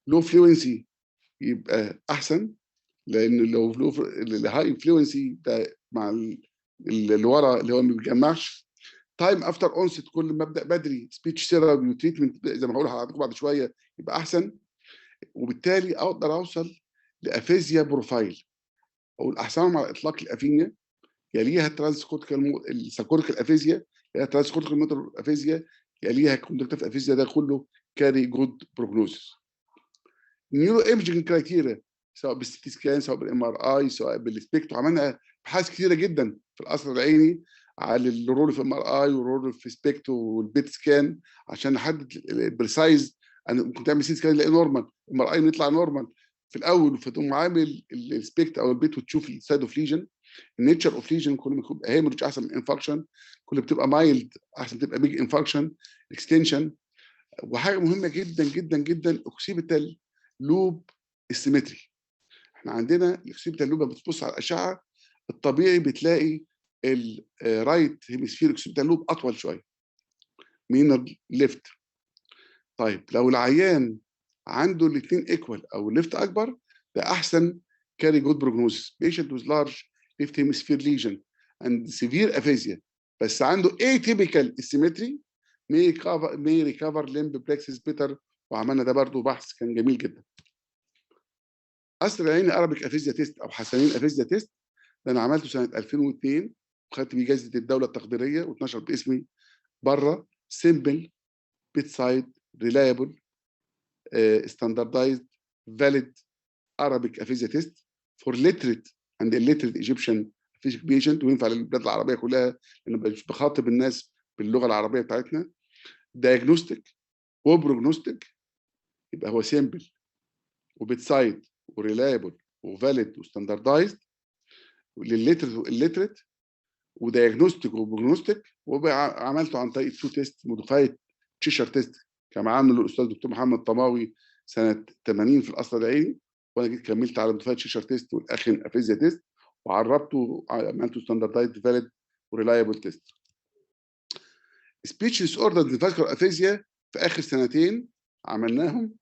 لو فلوينسي يبقى احسن، لان لو الهاي انفلونسي ده مع اللي ورا اللي هو ما بيجمعش. تايم افتر اونست كل ما ابدا بدري سبيتش ثيرابي وتريتمنت زي ما هقول لحضراتكم بعد شويه يبقى احسن، وبالتالي اقدر اوصل لافيزيا بروفايل. او الاحسن على اطلاق الافينيا يليها الترانسكورتيكال الساكورتيكال افيزيا، يليها الترانسكورتيكال موتور افيزيا، يليها كوندكتيف افيزيا. ده كله كاري جود بروجنوسيس. نيورو ايمجنج كرايتيريا سواء بالسيتي سكان سواء بالام ار اي سواء بالسبيكتو، عملنا ابحاث كثيره جدا في القصر العيني على الرول في ام ار اي والرول في سبيكتو والبيت سكان عشان نحدد البريسايز. انا ممكن تعمل سيتي سكان يلاقي نورمال، ام ار اي يطلع نورمال في الاول، فتقوم عامل السبيكت او البيت وتشوف السايد اوف ليجن. النيتشر اوف ليجن كل ما يبقى هيموريدج احسن من انفاركشن، كل ما بتبقى مايلد احسن تبقى بيج انفاركشن اكستنشن. وحاجه مهمه جدا جدا جدا اوكسيبيتال لوب السيمتري. احنا عندنا الاوكسيبيتال لوب لما بتبص على الاشعه الطبيعي بتلاقي الرايت هيمسفير اوكسيبيتال لوب اطول شويه من الليفت. طيب لو العيان عنده الاثنين ايكوال او الليفت اكبر ده احسن كاري جود بروجنوسيس. بيشنت ويز لارج ليفت هيمسفير ليجن اند سيفير افيزيا بس عنده atypical symmetry may recover limb plexus better. وعملنا ده برضه بحث كان جميل جدا. قصر العيني ارابيك افيزيا تيست او حسنين افيزيا تيست ده انا عملته سنه 2002 وخدت بيه جائزه الدوله التقديريه واتنشر باسمي بره. سيمبل بيت سايد ريلايبل ستاندردايزد فاليد ارابيك افيزيا تيست فور ليتريت اند illiterate ايجيبشن فيزيك بيشنت، وينفع للبلاد العربيه كلها لانه بخاطب الناس باللغه العربيه بتاعتنا. دايجنوستيك وبروجنوستيك يبقى هو سيمبل وبيت سايد وريلايبل وفاليد وستاندردايزد للليتريت ودايجنوستيك وبروجنوستيك. وعملته عن طريق تو تيست موديفايد تشيشر تيست كان عامله الاستاذ دكتور محمد طماوي سنه 80 في القصر العيني، وانا جيت كملت على موديفايد تشيشر تيست والاخن افيزيا تيست وعربته عملته ستاندردايزد فاليد وريلايبل تيست. سبيتش ديس اوردر فاسكولار افيزيا في اخر سنتين عملناهم.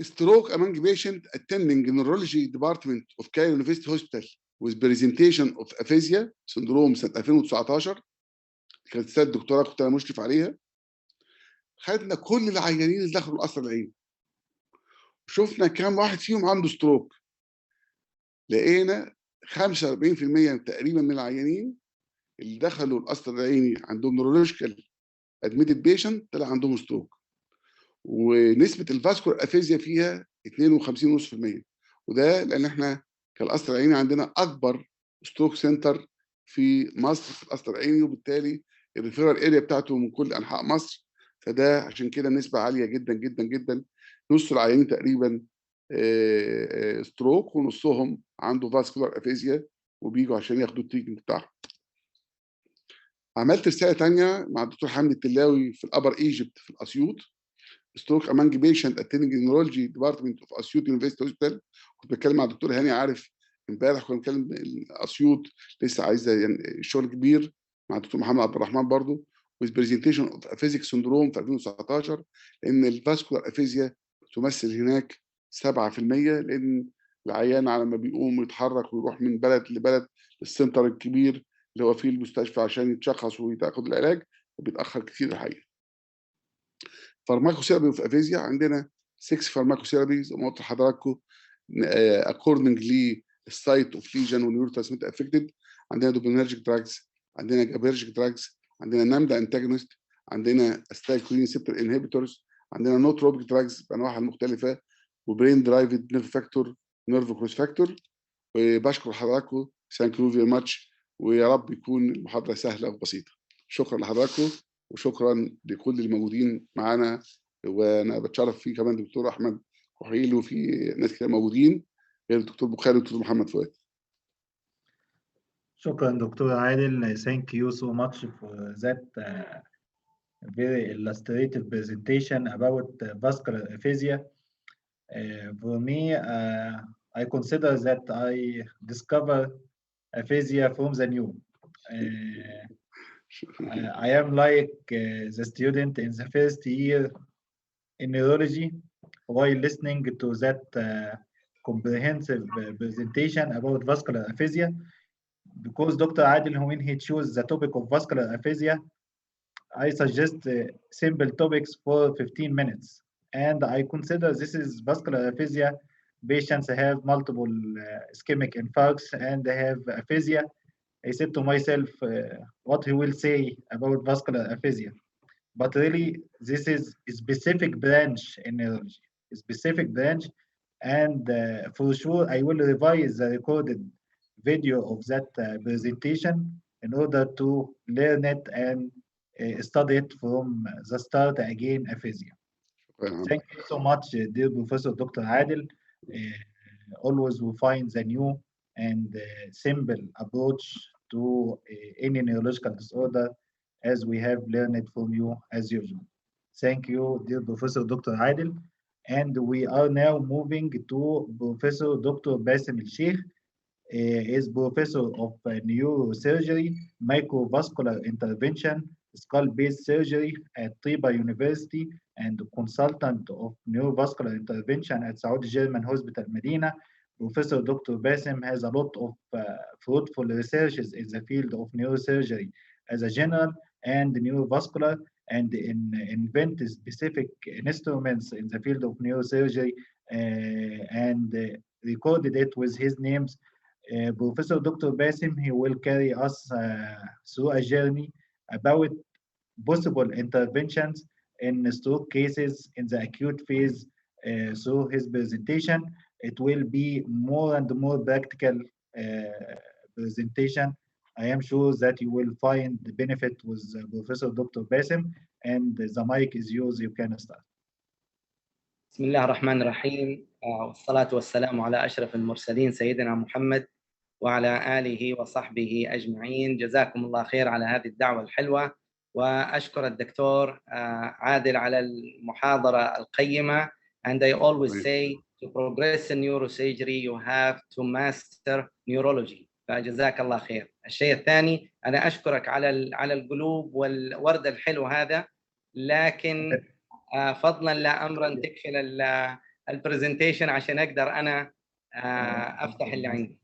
stroke among patient attending neurology department of Cairo University Hospital with presentation of aphasia syndrome سنة 2019 كانت رسالة الدكتوراه كنت أنا مشرف عليها. خدنا كل العيانين اللي دخلوا القصر العيني شفنا كام واحد فيهم عنده ستروك. لقينا 45% تقريبا من العيانين اللي دخلوا القصر العيني عندهم نيورولوجيكال ادميتد بيشنت طلع عندهم ستروك، ونسبه الفاسكولار افيزيا فيها 52.5%. وده لان احنا كالقصر العيني عندنا اكبر ستروك سنتر في مصر في القصر العيني، وبالتالي الريفيرال اريا بتاعته من كل انحاء مصر، فده عشان كده نسبه عاليه جدا جدا جدا. نص العيانين تقريبا ستروك ونصهم عنده فاسكولار افيزيا وبيجوا عشان ياخدوا التريتمنت بتاعهم. عملت رساله ثانيه مع الدكتور حمدي التلاوي في الابر ايجيبت في الاسيوط ستروك امانج بيشنت اتندنج نيورولوجي ديبارتمنت اوف اسيوط يونيفرستي هوسبيتال. كنت بتكلم مع الدكتور هاني عارف امبارح، كنا بنتكلم اسيوط لسه عايزه يعني شغل كبير مع الدكتور محمد عبد الرحمن برضه with presentation of aphasia syndrome في 2019 لان الفاسكولار افيزيا تمثل هناك 7%، لان العيان على ما بيقوم ويتحرك ويروح من بلد لبلد للسنتر الكبير اللي هو فيه المستشفى عشان يتشخص وياخد العلاج بيتاخر كتير الحقيقه. فارماكو ثيرابي في افيزيا عندنا 6 فارماكو ثيرابي زي ما قلت لحضراتكم اكوردنج للسايت اوف ليجن ونيورو ترانسميتر افكتد. عندنا دوبينرجيك دراجز، عندنا جابيرجيك دراجز، عندنا نامدا انتاجونست، عندنا استايكولين ريسبتور انهبيتورز، عندنا نوتروبيك دراجز بانواعها المختلفه، وبرين درايفد نيرف فاكتور نيرف كروس فاكتور. وبشكر حضراتكم ثانك يو فيري ماتش، ويا رب يكون المحاضره سهله وبسيطه. شكرا لحضراتكم وشكرا لكل الموجودين معانا وانا بتشرف فيه كمان دكتور احمد وحيل، وفي ناس كتير موجودين غير الدكتور بخاري والدكتور محمد فؤاد. شكرا دكتور عادل. Thank you so much for that very illustrative presentation about vascular aphasia. For me, I consider that I discover aphasia from the new. I am like the student in the first year in neurology while listening to that comprehensive presentation about vascular aphasia, because Dr. Adil, when he chose the topic of vascular aphasia, I suggest simple topics for 15 minutes. And I consider this is vascular aphasia. Patients have multiple ischemic infarcts and they have aphasia. I said to myself, what he will say about vascular aphasia. But really, this is a specific branch in neurology, a specific branch. And for sure, I will revise the recorded video of that presentation in order to learn it and study it from the start again, aphasia. Thank you so much, dear Professor Dr. Adil. Always we find the new and simple approach to any neurological disorder as we have learned from you as usual. Thank you, dear Professor Dr. Adil. And we are now moving to Professor Dr. Basim El-Sheikh. Is Professor of Neurosurgery, Microvascular Intervention, Skull-Based Surgery at Tiba University, and consultant of Neurovascular Intervention at Saudi German Hospital, Medina. Professor Dr. Basim has a lot of fruitful researches in the field of neurosurgery as a general and neurovascular, and invent specific instruments in the field of neurosurgery and recorded it with his names. Professor Dr. Basim, he will carry us through a journey about possible interventions in stroke cases in the acute phase. Through his presentation, it will be more and more practical presentation. I am sure that you will find the benefit with Professor Dr. Basim, and the mic is yours. You can start. بسم الله الرحمن الرحيم، والصلاة والسلام على أشرف المرسلين سيدنا محمد وعلى آله وصحبه أجمعين. جزاكم الله خير على هذه الدعوة الحلوة، وأشكر الدكتور عادل على المحاضرة القيمة. And I always say to progress in neurosurgery you have to master neurology. فجزاك الله خير. الشيء الثاني، أنا أشكرك على القلوب والورد الحلو هذا، لكن فضلا لا أمرا تقفل البرزنتيشن عشان أقدر أنا أفتح اللي عندي.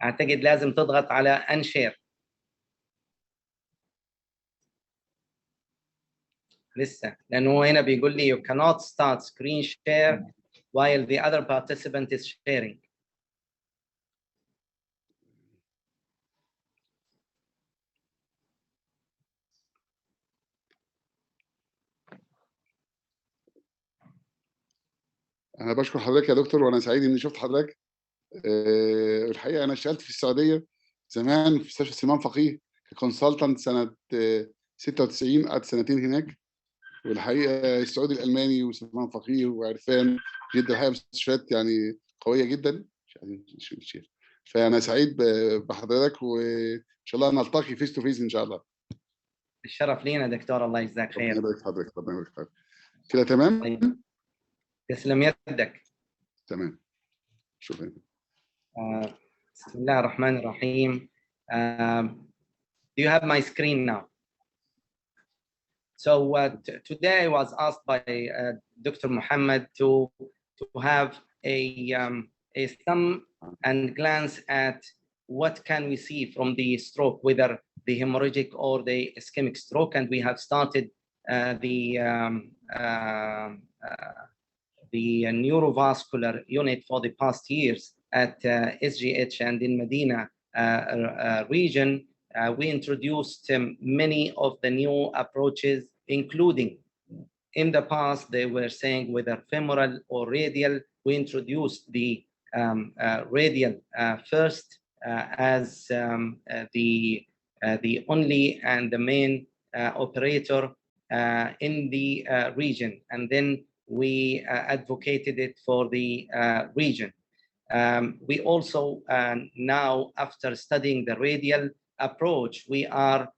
أعتقد لازم تضغط على unshare. لسه، لأنه هنا بيقول لي you cannot start screen share while the other participant is sharing. أنا بشكر حضرتك يا دكتور، وأنا سعيد إني شفت حضرتك. الحقيقة أنا اشتغلت في السعودية زمان في مستشفى سليمان فقيه ككونسلتنت سنة 96، قعدت سنتين هناك. والحقيقة السعودي الالماني وسليمان فقيه وعرفان جدا، الحقيقة مستشفيات يعني قوية جدا. فأنا سعيد بحضرتك، وإن شاء الله نلتقي فيس تو فيس إن شاء الله. الشرف لينا دكتور، الله يجزاك خير. ربنا يبارك في حضرتك، ربنا يبارك في حضرتك. كده تمام؟ طيب. تسلم يدك. تمام، شكرا. بسم الله الرحمن الرحيم. Do you have my screen now? So today I was asked by Dr. Muhammad to have a thumb and glance at what can we see from the stroke, whether the hemorrhagic or the ischemic stroke, and we have started the neurovascular unit for the past years at SGH and in Medina region. We introduced many of the new approaches, including in the past, they were saying whether femoral or radial. We introduced the radial first as the only and the main operator in the region, and then we advocated it for the region. We also now, after studying the radial approach, we are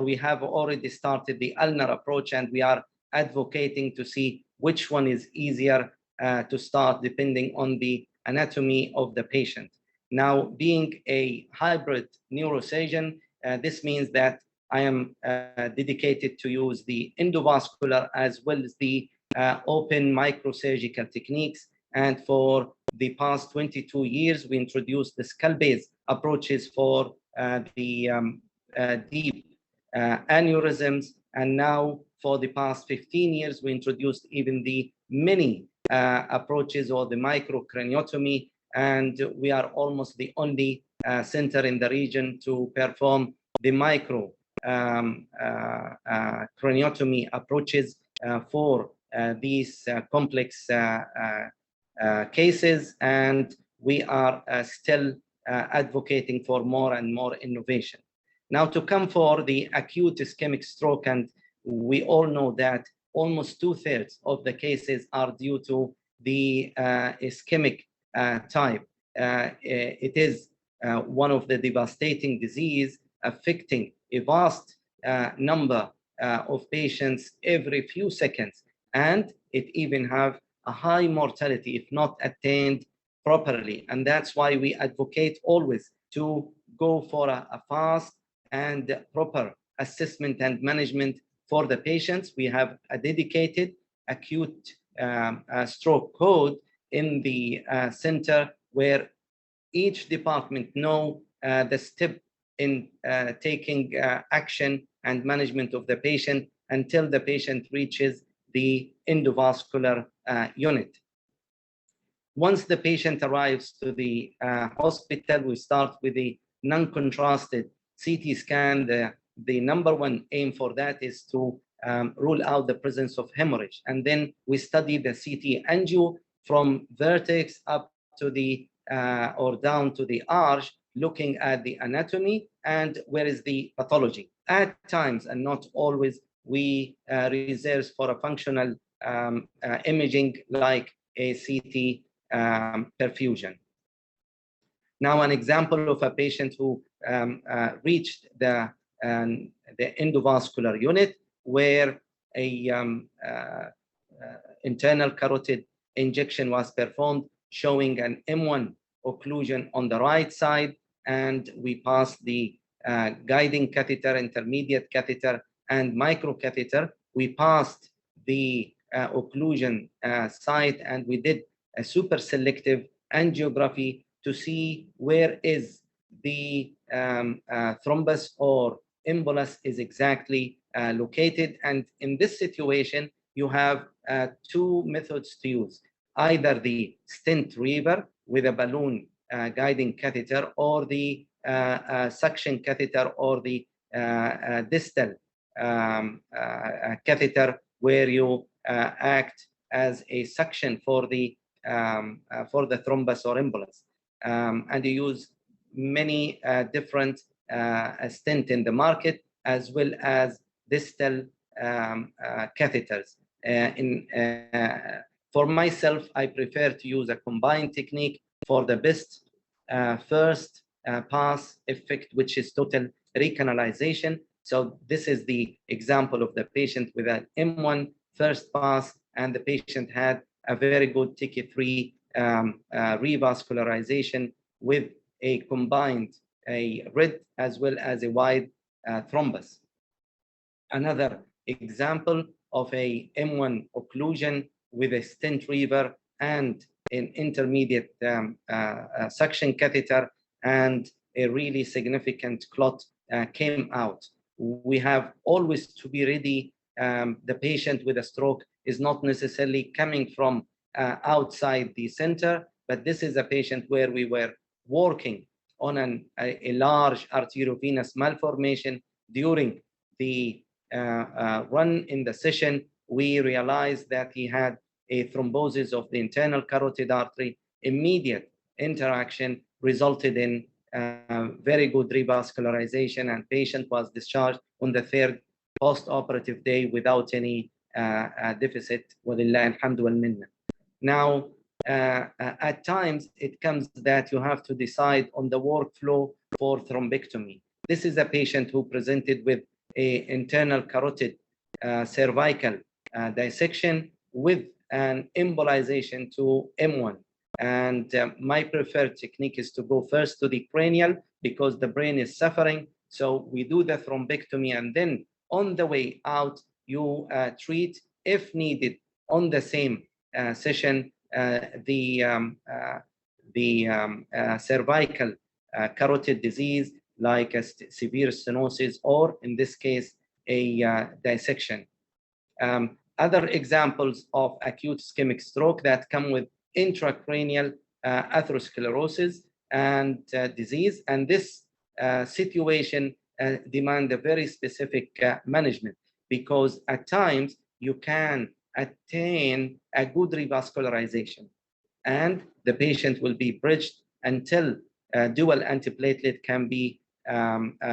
we have already started the ulnar approach, and we are advocating to see which one is easier to start depending on the anatomy of the patient. Now, being a hybrid neurosurgeon, this means that I am dedicated to use the endovascular as well as the open microsurgical techniques. And for the past 22 years, we introduced the skull-based approaches for the deep aneurysms. And now for the past 15 years, we introduced even the mini approaches or the microcraniotomy. And we are almost the only center in the region to perform the micro craniotomy approaches for these complex cases, and we are still advocating for more and more innovation. Now, to come for the acute ischemic stroke, and we all know that almost 2/3 of the cases are due to the ischemic type. It is one of the devastating disease affecting a vast number of patients every few seconds, and it even have a high mortality if not attained properly. And that's why we advocate always to go for a fast and proper assessment and management for the patients. We have a dedicated acute stroke code in the center where each department know the step in taking action and management of the patient until the patient reaches the endovascular unit. Once the patient arrives to the hospital, we start with the non-contrasted CT scan. The number one aim for that is to rule out the presence of hemorrhage. And then we study the CT angio from vertex up to the or down to the arch, looking at the anatomy and where is the pathology. At times, and not always, we reserve for a functional imaging like a CT perfusion. Now, an example of a patient who reached the endovascular unit where a internal carotid injection was performed, showing an M1 occlusion on the right side, and we passed the guiding catheter, intermediate catheter, and micro catheter. We passed the occlusion site, and we did a super selective angiography to see where is the thrombus or embolus is exactly located. And in this situation, you have two methods to use: either the stent reaver with a balloon guiding catheter, or the suction catheter, or the distal catheter, where you act as a suction for the thrombus or embolus. And you use many different stent in the market, as well as distal catheters. For myself, I prefer to use a combined technique for the best first pass effect, which is total recanalization. So this is the example of the patient with an M1 first pass, and the patient had a very good TK3 revascularization with a combined red as well as a wide thrombus. Another example of a M1 occlusion with a stent reaver and an intermediate suction catheter, and a really significant clot came out. We have always to be ready. The patient with a stroke is not necessarily coming from outside the center, but this is a patient where we were working on a large arteriovenous malformation. During the run in the session, we realized that he had a thrombosis of the internal carotid artery. Immediate interaction resulted in very good revascularization, and patient was discharged on the 3rd post-operative day without any deficit. Walillah alhamdu wal minna. Now, at times it comes that you have to decide on the workflow for thrombectomy. This is a patient who presented with an internal carotid cervical dissection with an embolization to M1. And my preferred technique is to go first to the cranial because the brain is suffering. So we do the thrombectomy, and then on the way out, you treat, if needed, on the same session, the cervical carotid disease, like a severe stenosis, or in this case, a dissection. Other examples of acute ischemic stroke that come with intracranial atherosclerosis and disease, and this situation demand a very specific management, because at times you can attain a good revascularization and the patient will be bridged until dual antiplatelet can be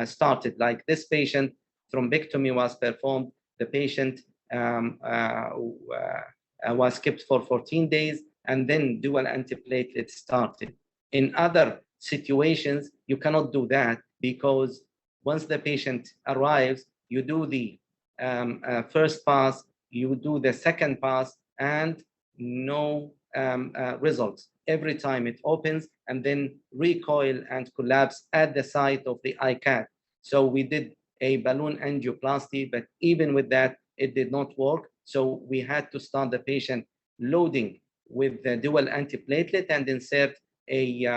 started. Like this patient, thrombectomy was performed, the patient was kept for 14 days, and then dual antiplatelet started. In other situations, you cannot do that, because once the patient arrives, you do the first pass, you do the second pass, and no results. Every time it opens and then recoil and collapse at the site of the ICAT. So we did a balloon angioplasty, but even with that, it did not work. So we had to start the patient loading with the dual antiplatelet and insert a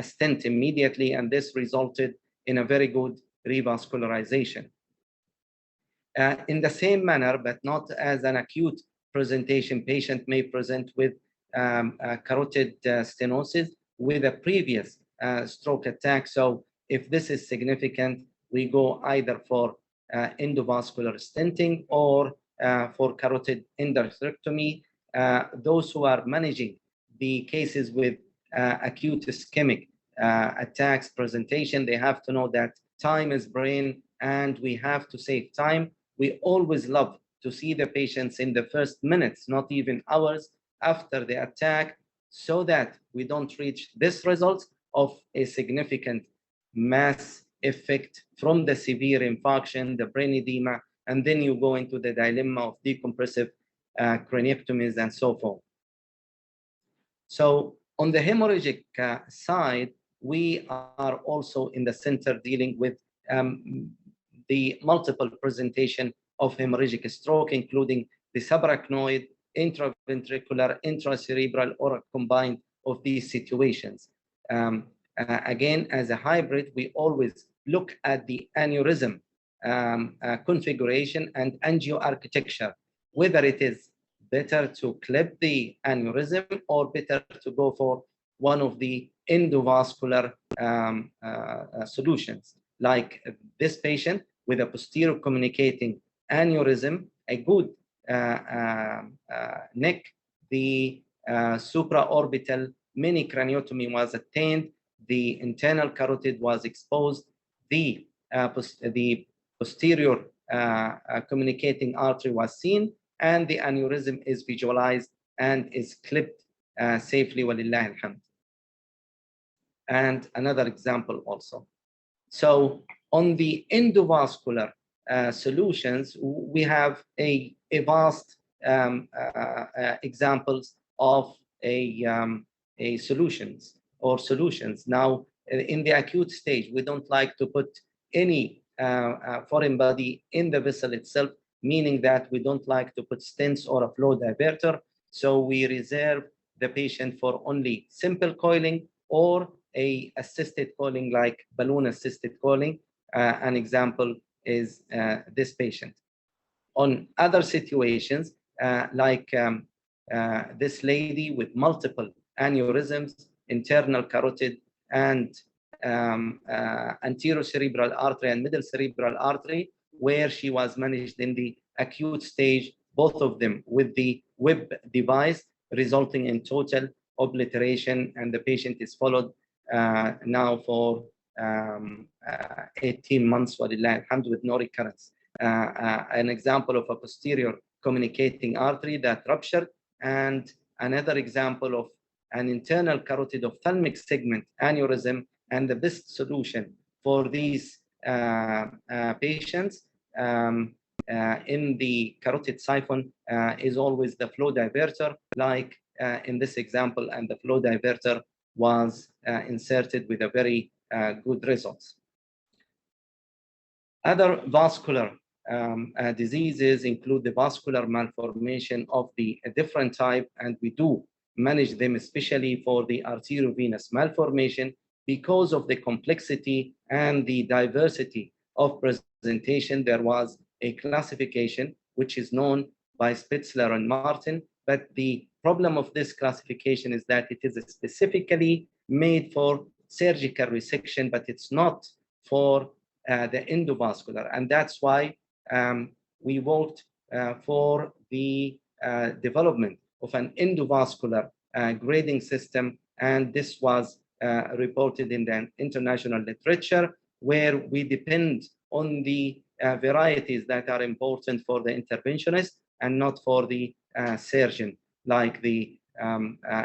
stent immediately, and this resulted in a very good revascularization. In the same manner, but not as an acute presentation, patient may present with carotid stenosis with a previous stroke attack. So if this is significant, we go either for endovascular stenting or for carotid endarterectomy. Those who are managing the cases with acute ischemic attacks presentation, they have to know that time is brain and we have to save time. We always love to see the patients in the first minutes, not even hours after the attack, so that we don't reach this result of a significant mass effect from the severe infarction, the brain edema, and then you go into the dilemma of decompressive craniectomies and so forth. So on the hemorrhagic side, we are also in the center dealing with the multiple presentation of hemorrhagic stroke, including the subarachnoid, intraventricular, intracerebral, or combined of these situations. Again, as a hybrid, we always look at the aneurysm configuration and angioarchitecture, whether it is better to clip the aneurysm or better to go for one of the endovascular solutions. Like this patient with a posterior communicating aneurysm, a good neck, the supraorbital mini craniotomy was attained, the internal carotid was exposed, the posterior communicating artery was seen, and the aneurysm is visualized and is clipped safely, walillah alhamd. And another example also. So on the endovascular solutions, we have a vast examples of solutions. Now, in the acute stage, we don't like to put any foreign body in the vessel itself, meaning that we don't like to put stents or a flow diverter. So we reserve the patient for only simple coiling or a assisted coiling, like balloon assisted coiling. An example is this patient. On other situations, like this lady with multiple aneurysms, internal carotid and anterior cerebral artery and middle cerebral artery, where she was managed in the acute stage both of them with the WIB device, resulting in total obliteration, and the patient is followed now for 18 months, walillah alhamd, with no recurrence. An example of a posterior communicating artery that ruptured, and another example of an internal carotid ophthalmic segment aneurysm. And the best solution for these patients in the carotid siphon is always the flow diverter, like in this example, and the flow diverter was inserted with a very good results. Other vascular diseases include the vascular malformation of the different type, and we do manage them, especially for the arteriovenous malformation, because of the complexity and the diversity of presentation. There was a classification which is known by Spitzler and Martin, but the problem of this classification is that it is specifically made for surgical resection, but it's not for the endovascular, and that's why we worked for the development of an endovascular grading system, and this was reported in the international literature, where we depend on the varieties that are important for the interventionist and not for the surgeon, like the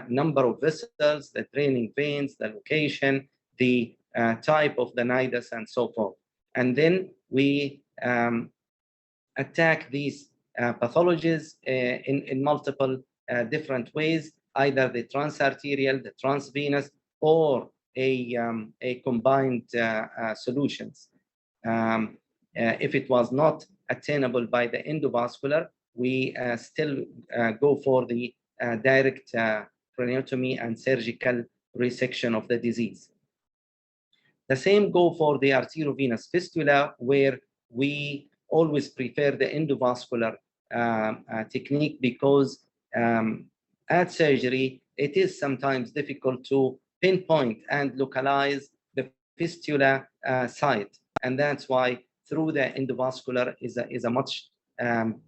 number of vessels, the draining veins, the location, the type of the nidus, and so forth. And then we attack these pathologies in multiple different ways, either the transarterial, the transvenous, or a combined solutions. If it was not attainable by the endovascular, we still go for the direct craniotomy and surgical resection of the disease. The same go for the arteriovenous fistula, where we always prefer the endovascular technique, because at surgery, it is sometimes difficult to pinpoint and localize the fistula site. And that's why through the endovascular is a much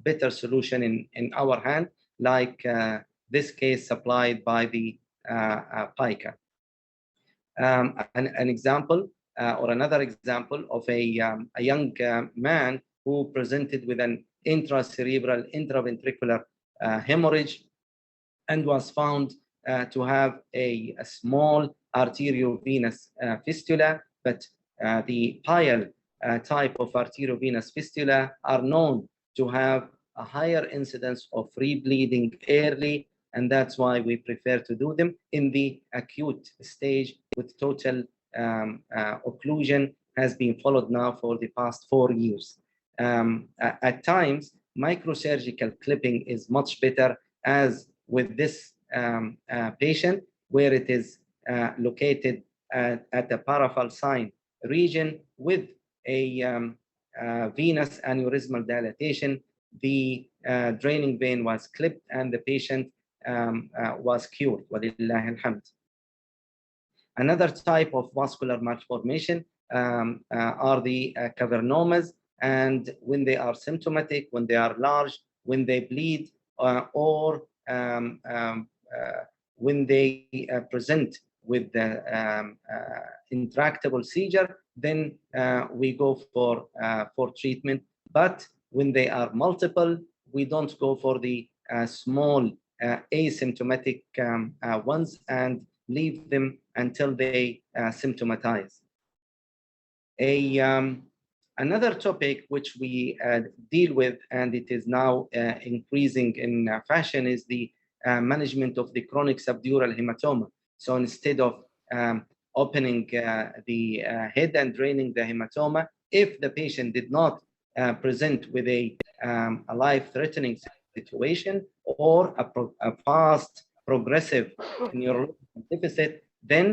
better solution in our hand, like this case supplied by the PICA. An example or another example of a young man who presented with an intracerebral intraventricular hemorrhage, and was found to have a small arteriovenous fistula, but the pile type of arteriovenous fistula are known to have a higher incidence of rebleeding early, and that's why we prefer to do them in the acute stage with total occlusion, has been followed now for the past 4 years. At times, microsurgical clipping is much better, as with this patient, where it is located at the parafalcine region with a venous aneurysmal dilatation. The draining vein was clipped and the patient was cured. Walillahi alhamd. Another type of vascular malformation are the cavernomas, and when they are symptomatic, when they are large, when they bleed, or when they present with the intractable seizure, then we go for treatment. But when they are multiple, we don't go for the small asymptomatic ones and leave them until they symptomatize. Another topic which we deal with, and it is now increasing in fashion, is the management of the chronic subdural hematoma. So instead of opening the head and draining the hematoma, if the patient did not present with a life-threatening situation or a fast progressive neurological deficit, then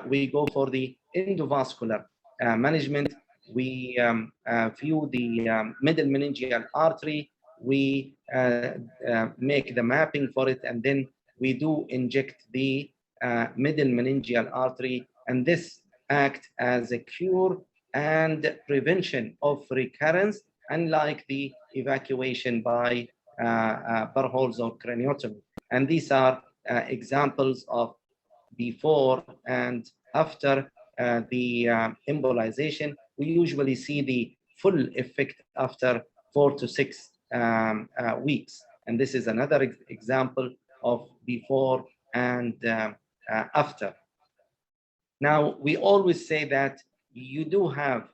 we go for the endovascular management. We view the middle meningeal artery, we make the mapping for it, and then we do inject the middle meningeal artery, and this acts as a cure and prevention of recurrence, unlike the evacuation by burr holes or craniotomy. And these are examples of before and after the embolization. We usually see the full effect after 4 to 6 weeks. And this is another example of before and after. Now, we always say that you do have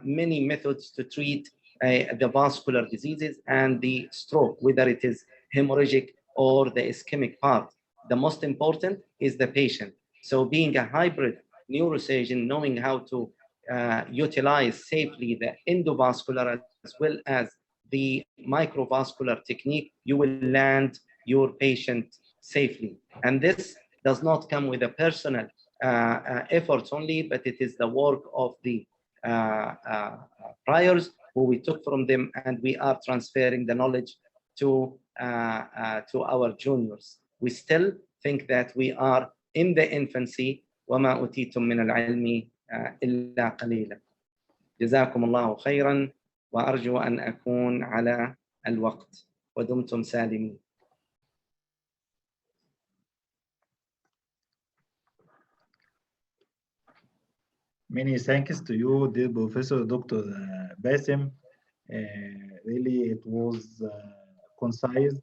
many methods to treat the vascular diseases and the stroke, whether it is hemorrhagic or the ischemic part. The most important is the patient. So being a hybrid neurosurgeon, knowing how to utilize safely the endovascular as well as the microvascular technique, you will land your patient safely. And this does not come with a personal efforts only, but it is the work of the priors who we took from them, and we are transferring the knowledge to our juniors. We still think that we are in the infancy. وما أوتيتم من العلم إلا قليلا. جزاكم الله خيرا وأرجو أن أكون على الوقت ودمتم سالمين. Many thanks to you, dear Professor Dr. Basim. Really, it was concise,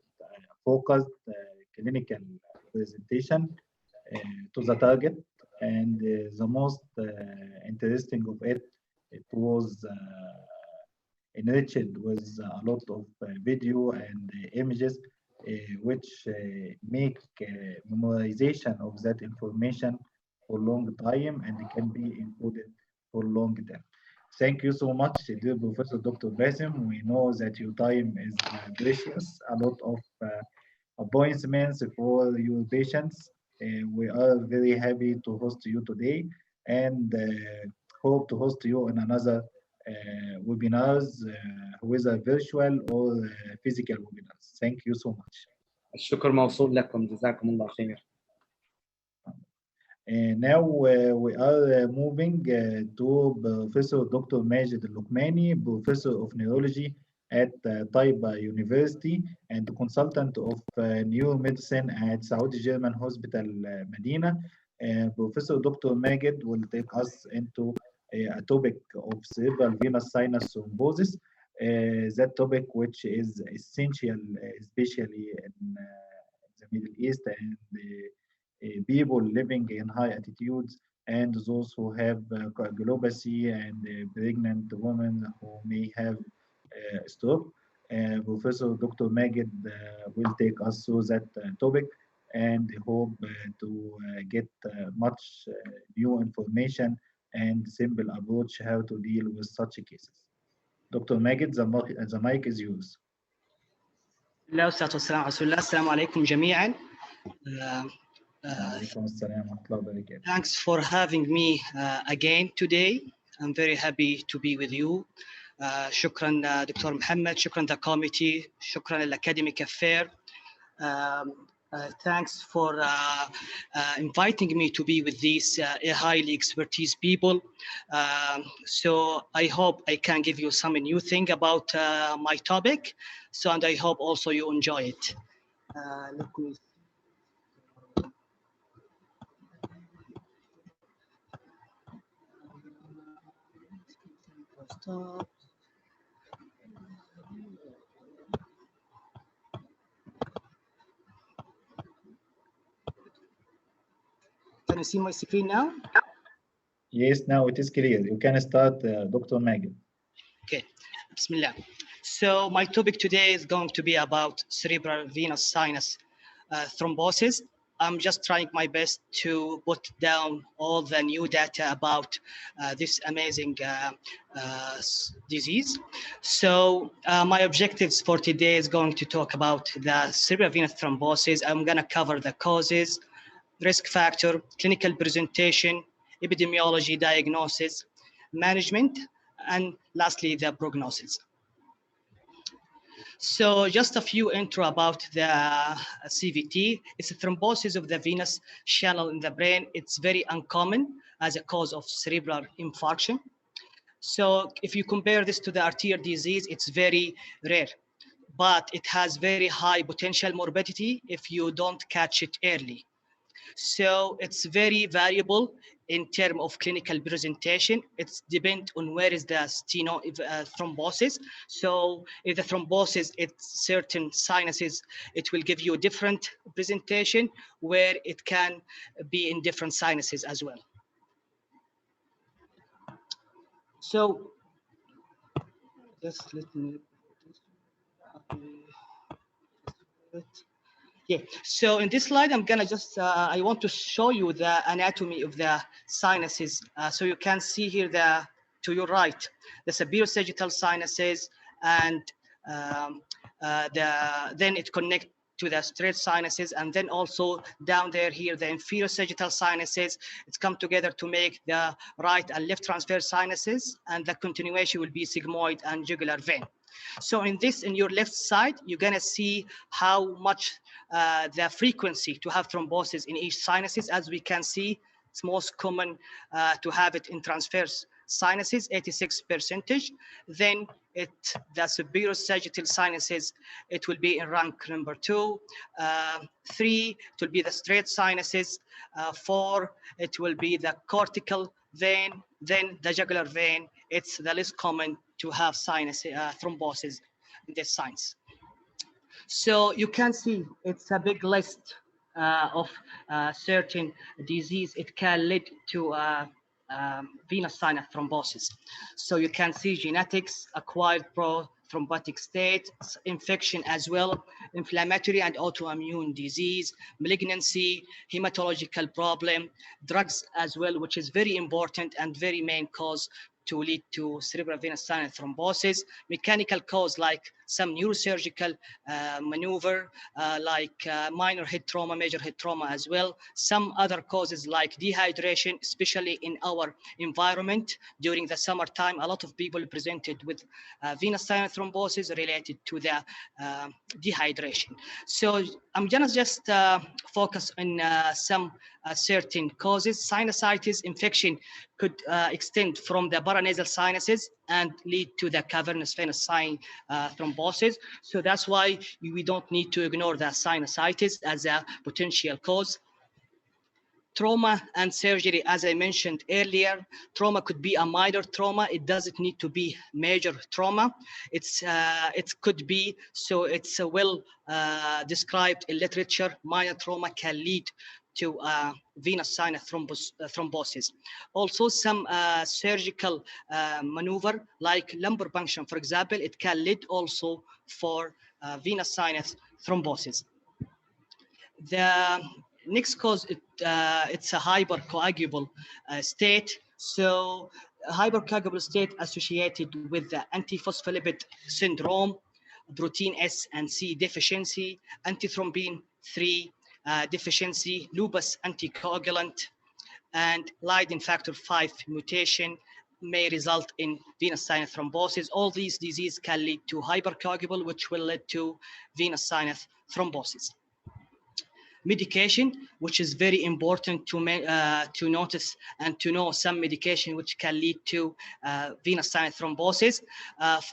focused, clinical presentation to the target. And the most interesting of it, it was enriched with a lot of video and images, which make memorization of that information for long time and can be encoded for long term. Thank you so much, dear Professor Dr. Basim. We know that your time is precious, a lot of appointments for your patients. We are very happy to host you today and hope to host you on another webinars, whether virtual or physical webinars. Thank you so much. الشكر موصول لكم. جزاكم الله خير. Now we are moving to Professor Dr. Majid Al-Luqmani, Professor of Neurology at Taiba University and consultant of neuromedicine at Saudi German Hospital Medina. Professor Dr. Majid will take us into a topic of cerebral venous sinus thrombosis, that topic which is essential, especially in the Middle East and people living in high altitudes and those who have coagulopathy and pregnant women who may have stroke. Professor Dr. Majid will take us through that topic and hope to get much new information and simple approach how to deal with such cases. Dr. Majid, the mic is yours. الله والصلاة والسلام على رسول الله. السلام عليكم جميعا. Thanks for having me again today. I'm very happy to be with you. شكرا دكتور محمد، شكرا the committee، شكرا الacademic affair. Thanks for inviting me to be with these highly expertise people. So I hope I can give you some new thing about my topic. So, and I hope also you enjoy it. Let me stop. Can you see my screen now? Yes, now it is clear. You can start, Dr. Majid. Okay, Bismillah. So my topic today is going to be about cerebral venous sinus thrombosis. I'm just trying my best to put down all the new data about this amazing disease. So my objectives for today is going to talk about the cerebral venous thrombosis. I'm going to cover the causes, risk factor, clinical presentation, epidemiology, diagnosis, management, and lastly, the prognosis. So just a few intro about the CVT. It's a thrombosis of the venous channel in the brain. It's very uncommon as a cause of cerebral infarction. So if you compare this to the arterial disease, it's very rare. but it has very high potential morbidity if you don't catch it early. So it's very variable in terms of clinical presentation. It's depend on where is the thrombosis. So if the thrombosis it's certain sinuses, it will give you a different presentation, where it can be in different sinuses as well. So just let me. Yeah, so in this slide, I'm gonna just, I want to show you the anatomy of the sinuses. So you can see here to your right, the superior-sagittal sinuses, and then it connects to the straight sinuses, and then also down there here, the inferior sagittal sinuses, it's come together to make the right and left transverse sinuses, and the continuation will be sigmoid and jugular vein. So in your left side, you're gonna see how much the frequency to have thrombosis in each sinuses. As we can see, it's most common to have it in transverse sinuses, 86%. Then the superior sagittal sinuses, it will be in rank number 2. 3, it will be the straight sinuses. 4, it will be the cortical vein. Then the jugular vein, it's the least common to have sinus thrombosis in this sinus. So you can see it's a big list of certain disease. It can lead to venous sinus thrombosis. So you can see genetics, acquired thrombotic state, infection as well, inflammatory and autoimmune disease, malignancy, hematological problem, drugs as well, which is very important and very main cause to lead to cerebral venous sinus thrombosis, mechanical cause like some neurosurgical maneuver, like minor head trauma, major head trauma as well. Some other causes like dehydration, especially in our environment during the summertime. A lot of people presented with venous sinus thrombosis related to the dehydration. So I'm gonna just focus on some certain causes. Sinusitis infection could extend from the paranasal sinuses and lead to the cavernous venous sinus thrombosis. So that's why we don't need to ignore the sinusitis as a potential cause. Trauma and surgery, as I mentioned earlier, trauma could be a minor trauma. It doesn't need to be major trauma. It could be, so it's well described in literature. Minor trauma can lead to venous sinus thrombosis. Also, some surgical maneuver like lumbar puncture, for example, it can lead also for venous sinus thrombosis. The next cause, it's a hypercoagulable state. So hypercoagulable state associated with the antiphospholipid syndrome, protein S and C deficiency, antithrombin 3 deficiency, lupus anticoagulant, and Leiden factor 5 mutation may result in venous sinus thrombosis. All these diseases can lead to hypercoagulable, which will lead to venous sinus thrombosis. Medication, which is very important to notice and to know some medication which can lead to venous sinus thrombosis.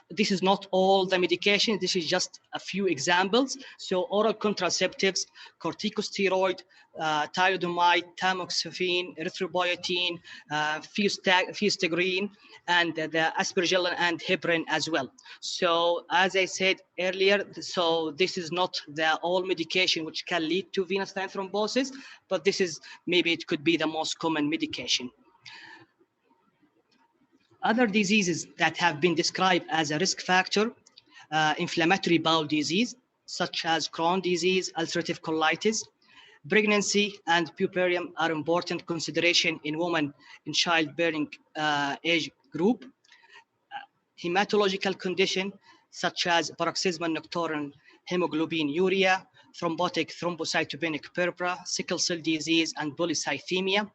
This is not all the medication. This is just a few examples. So oral contraceptives, corticosteroid, thalidomide, tamoxifen, erythropoietin, phenytoin, and the aspergillin and heparin as well. So as I said earlier, so this is not the all medication which can lead to venous sinus thrombosis, but this is maybe it could be the most common medication. Other diseases that have been described as a risk factor, inflammatory bowel disease, such as Crohn's disease, ulcerative colitis. Pregnancy and puerperium are important consideration in women in childbearing age group. Hematological condition such as paroxysmal nocturnal hemoglobinuria, thrombotic thrombocytopenic purpura, sickle cell disease, and polycythemia.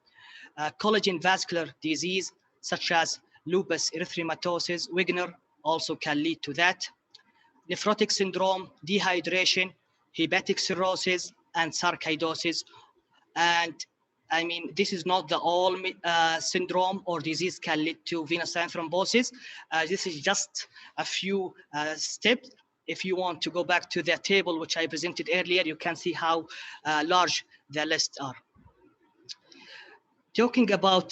Collagen vascular disease such as lupus erythematosus, Wegener also can lead to that. Nephrotic syndrome, dehydration, hepatic cirrhosis, and sarcoidosis. And I mean, this is not the all syndrome or disease can lead to venous sinus thrombosis. This is just a few steps if you want to go back to the table which I presented earlier, you can see how large the lists are. Talking about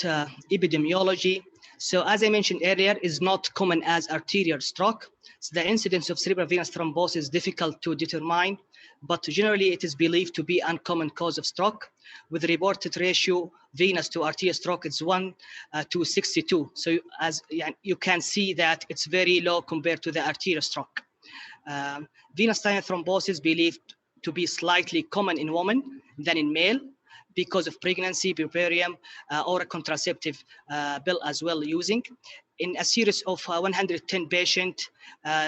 epidemiology, so as I mentioned earlier, is not common as arterial stroke. So the incidence of cerebral venous thrombosis is difficult to determine, but generally it is believed to be uncommon cause of stroke. With the reported ratio venous to arterial stroke, it's 1 to 62. So as you can see that it's very low compared to the arterial stroke. Venous sinus thrombosis believed to be slightly common in women than in male because of pregnancy, puerperium, or a contraceptive pill as well using. In a series of 110 patients,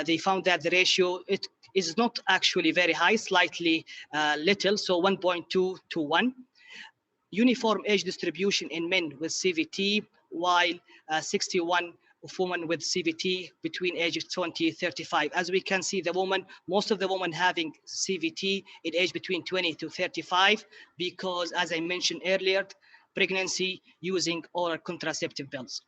they found that the ratio it is not actually very high, slightly little, so 1.2 to 1. Uniform age distribution in men with CVT, while 61 of women with CVT between ages 20 and 35. As we can see, most of the women having CVT in age between 20 to 35, because as I mentioned earlier, pregnancy using oral contraceptive pills.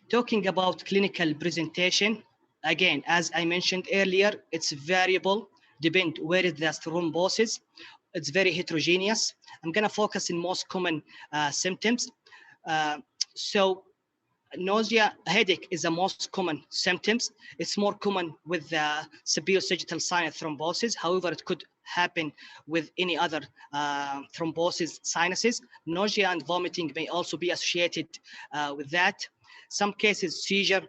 Talking about clinical presentation, again, as I mentioned earlier, it's variable, depend where is the thrombosis. It's very heterogeneous. I'm gonna focus in most common symptoms. So nausea, headache is the most common symptoms. It's more common with the severe sagittal sinus thrombosis. However, it could happen with any other thrombosis sinuses. Nausea and vomiting may also be associated with that. Some cases, seizure,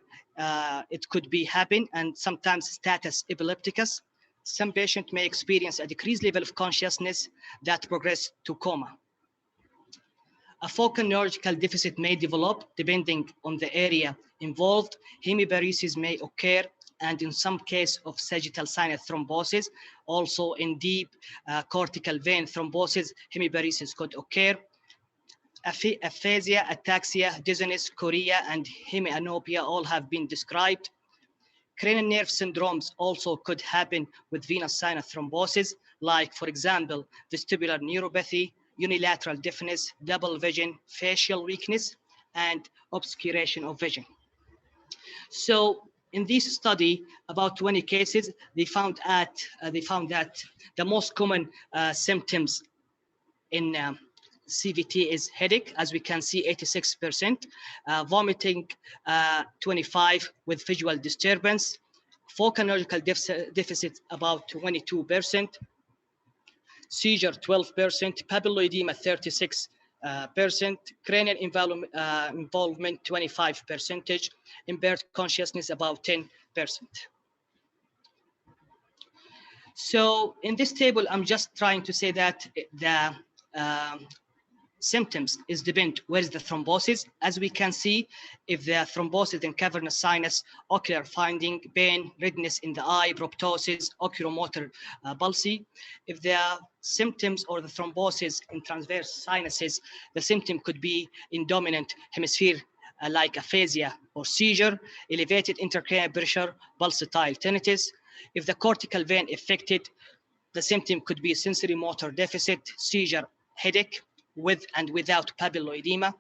it could be happen, and sometimes status epilepticus. Some patients may experience a decreased level of consciousness that progress to coma. A focal neurological deficit may develop depending on the area involved. Hemiparesis may occur, and in some case of sagittal sinus thrombosis, also in deep cortical vein thrombosis, hemiparesis could occur. Aphasia, ataxia, dizziness, chorea, and hemianopia all have been described. Cranial nerve syndromes also could happen with venous sinus thrombosis, like, for example, vestibular neuropathy, unilateral deafness, double vision, facial weakness, and obscuration of vision. So in this study, about 20 cases, they found that the most common symptoms in CVT is headache, as we can see, 86%, vomiting, 25% with visual disturbance, focal neurological deficit, about 22%, seizure, 12%, papilloedema, 36%, cranial involvement, 25%, impaired consciousness, about 10%. So in this table, I'm just trying to say that the symptoms is depend where is the thrombosis. As we can see, if the thrombosis in cavernous sinus, ocular finding, pain, redness in the eye, proptosis, oculomotor palsy. If the symptoms or the thrombosis in transverse sinuses, the symptom could be in dominant hemisphere, like aphasia or seizure, elevated intracranial pressure, pulsatile tinnitus. If the cortical vein affected, the symptom could be sensory motor deficit, seizure, headache, with and without papilloedema.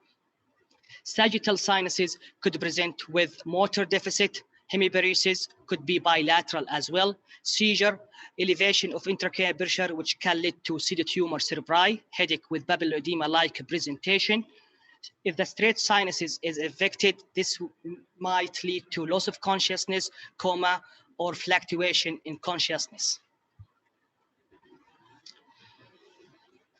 Sagittal sinuses could present with motor deficit. Hemiparesis could be bilateral as well. Seizure, elevation of intracranial pressure, which can lead to pseudotumor cerebri, headache with papilloedema-like presentation. If the straight sinuses is affected, this might lead to loss of consciousness, coma, or fluctuation in consciousness.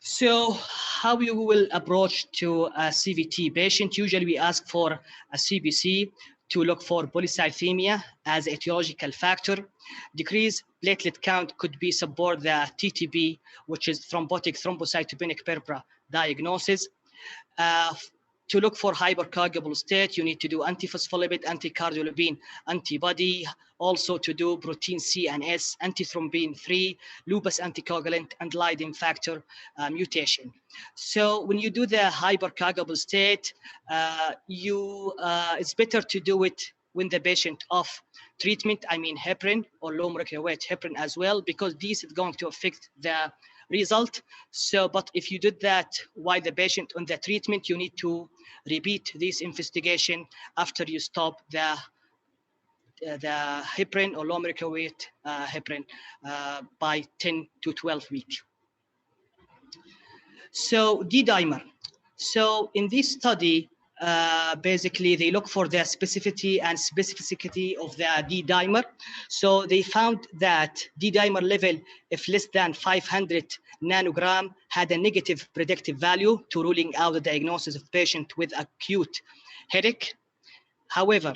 So how you will approach to a CVT patient? Usually we ask for a CBC to look for polycythemia as etiological factor. Decreased platelet count could be support the TTP, which is thrombotic thrombocytopenic purpura diagnosis. To look for hypercoagulable state, you need to do antiphospholipid, anticardiolipine antibody, also to do protein C and S, antithrombin 3, lupus anticoagulant, and Leiden factor mutation. So when you do the hypercoagulable state, it's better to do it when the patient off treatment, I mean heparin or low molecular weight heparin as well, because this is going to affect the result. So, but if you did that while the patient on the treatment, you need to repeat this investigation after you stop the the heparin or low molecular weight heparin by 10 to 12 weeks. So D-dimer. So in this study, basically they look for the specificity and specificity of the D-dimer. So they found that D-dimer level, if less than 500 nanogram, had a negative predictive value to ruling out the diagnosis of patient with acute headache. However,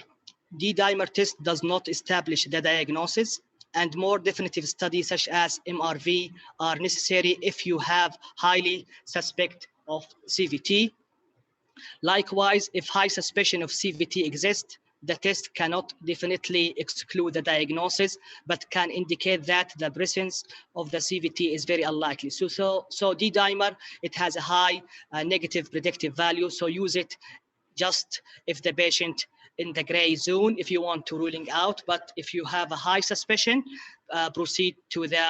D-dimer test does not establish the diagnosis, and more definitive studies such as MRV are necessary if you have highly suspect of CVT. Likewise, if high suspicion of CVT exists, the test cannot definitely exclude the diagnosis, but can indicate that the presence of the CVT is very unlikely. So D-dimer, it has a high negative predictive value, so use it just if the patient in the gray zone, if you want to ruling out, but if you have a high suspicion, proceed to the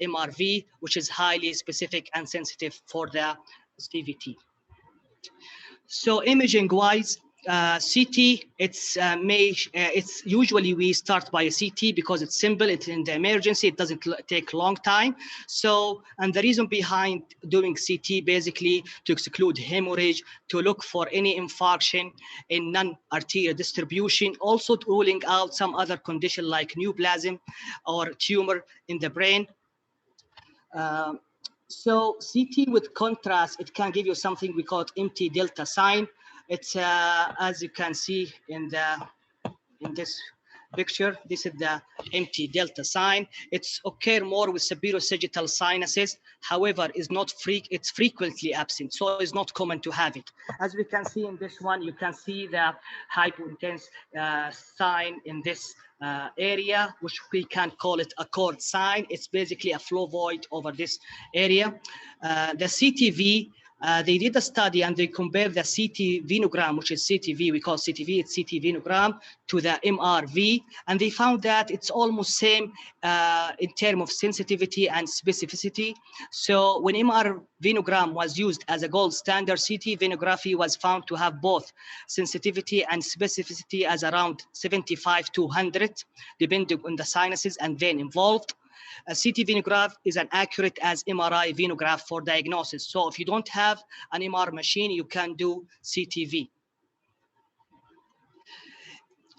MRV, which is highly specific and sensitive for the CVT. So imaging-wise, CT, it's usually we start by a CT because it's simple, it's in the emergency, it doesn't take a long time. So, and the reason behind doing CT basically to exclude hemorrhage, to look for any infarction in non-arterial distribution, also to ruling out some other condition like neoplasm or tumor in the brain. So CT with contrast, it can give you something we call it empty delta sign. It's as you can see in this picture, this is the empty delta sign. It's occur more with superior-sagittal sinuses. However, it's frequently absent, so it's not common to have it. As we can see in this one, you can see the hypointense sign in this area, which we can call it a cord sign. It's basically a flow void over this area. The CTV, they did a study and they compared the CT venogram, which is CTV, we call CTV, it's CT venogram, to the MRV, and they found that it's almost same in terms of sensitivity and specificity. So when MR venogram was used as a gold standard, CT venography was found to have both sensitivity and specificity as around 75 to 100, depending on the sinuses and vein involved. A CT venograph is as accurate as MRI venograph for diagnosis. So if you don't have an MR machine, you can do CTV.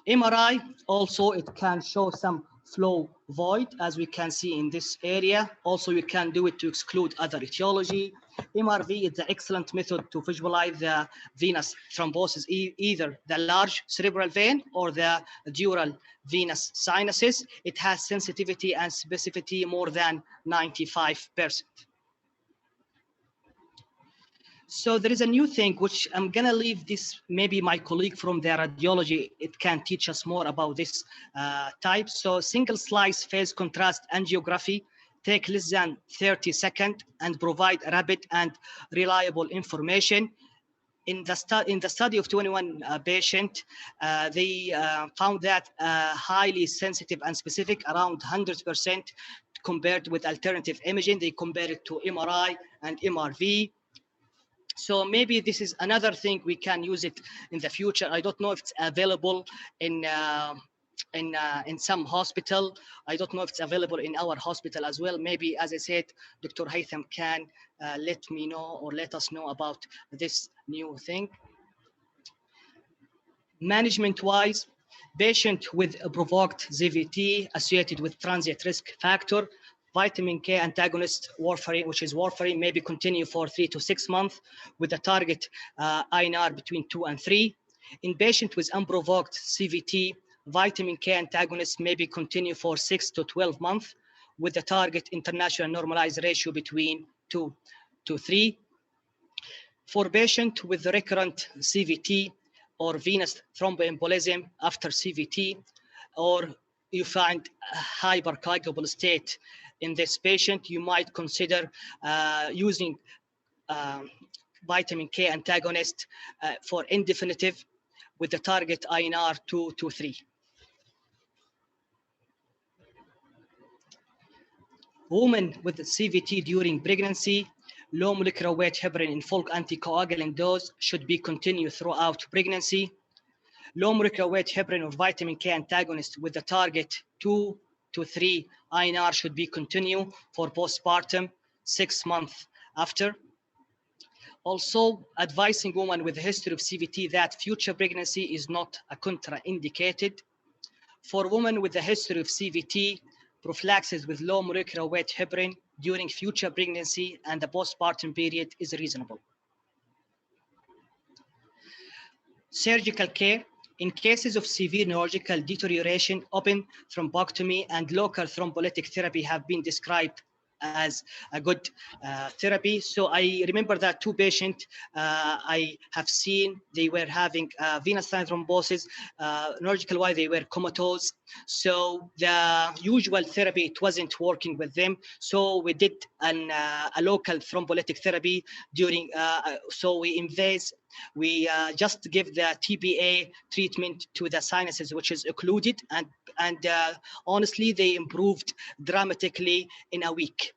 MRI also, it can show some flow void, as we can see in this area. Also, you can do it to exclude other etiology. MRV is an excellent method to visualize the venous thrombosis, either the large cerebral vein or the dural venous sinuses. It has sensitivity and specificity more than 95%. So there is a new thing, which I'm gonna leave this, maybe my colleague from the radiology, it can teach us more about this type. So single slice phase contrast angiography, take less than 30 seconds and provide rapid and reliable information. In the study of 21 patients, they found that highly sensitive and specific, around 100% compared with alternative imaging. They compared it to MRI and MRV. So maybe this is another thing we can use it in the future. I don't know if it's available in some hospital. I don't know if it's available in our hospital as well. Maybe, as I said, Dr. Haytham can let me know or let us know about this new thing. Management-wise, patient with provoked CVT associated with transient risk factor, vitamin K antagonist warfarin, which is warfarin, maybe continue for 3 to 6 months with a target INR between 2 and 3. In patient with unprovoked CVT, vitamin K antagonist maybe continue for 6 to 12 months with the target international normalized ratio between 2 to 3. For patient with recurrent CVT or venous thromboembolism after CVT, or you find a hypercoagulable state in this patient, you might consider using vitamin K antagonist for indefinitive with the target INR 2 to 3. Women with CVT during pregnancy, low molecular weight heparin in full anticoagulant dose should be continued throughout pregnancy. low molecular weight heparin or vitamin K antagonist with the target 2 to 3 INR should be continued for postpartum 6 months after. Also, advising women with a history of CVT that future pregnancy is not a contraindicated. For women with a history of CVT, prophylaxis with low molecular weight heparin during future pregnancy and the postpartum period is reasonable. Surgical care. In cases of severe neurological deterioration, open thrombectomy and local thrombolytic therapy have been described as a good therapy. So I remember that 2 patients I have seen, they were having venous line thrombosis, neurological wise they were comatose. So the usual therapy, it wasn't working with them. So we did a local thrombolytic therapy during, so we just give the TBA treatment to the sinuses, which is occluded, and honestly, they improved dramatically in a week.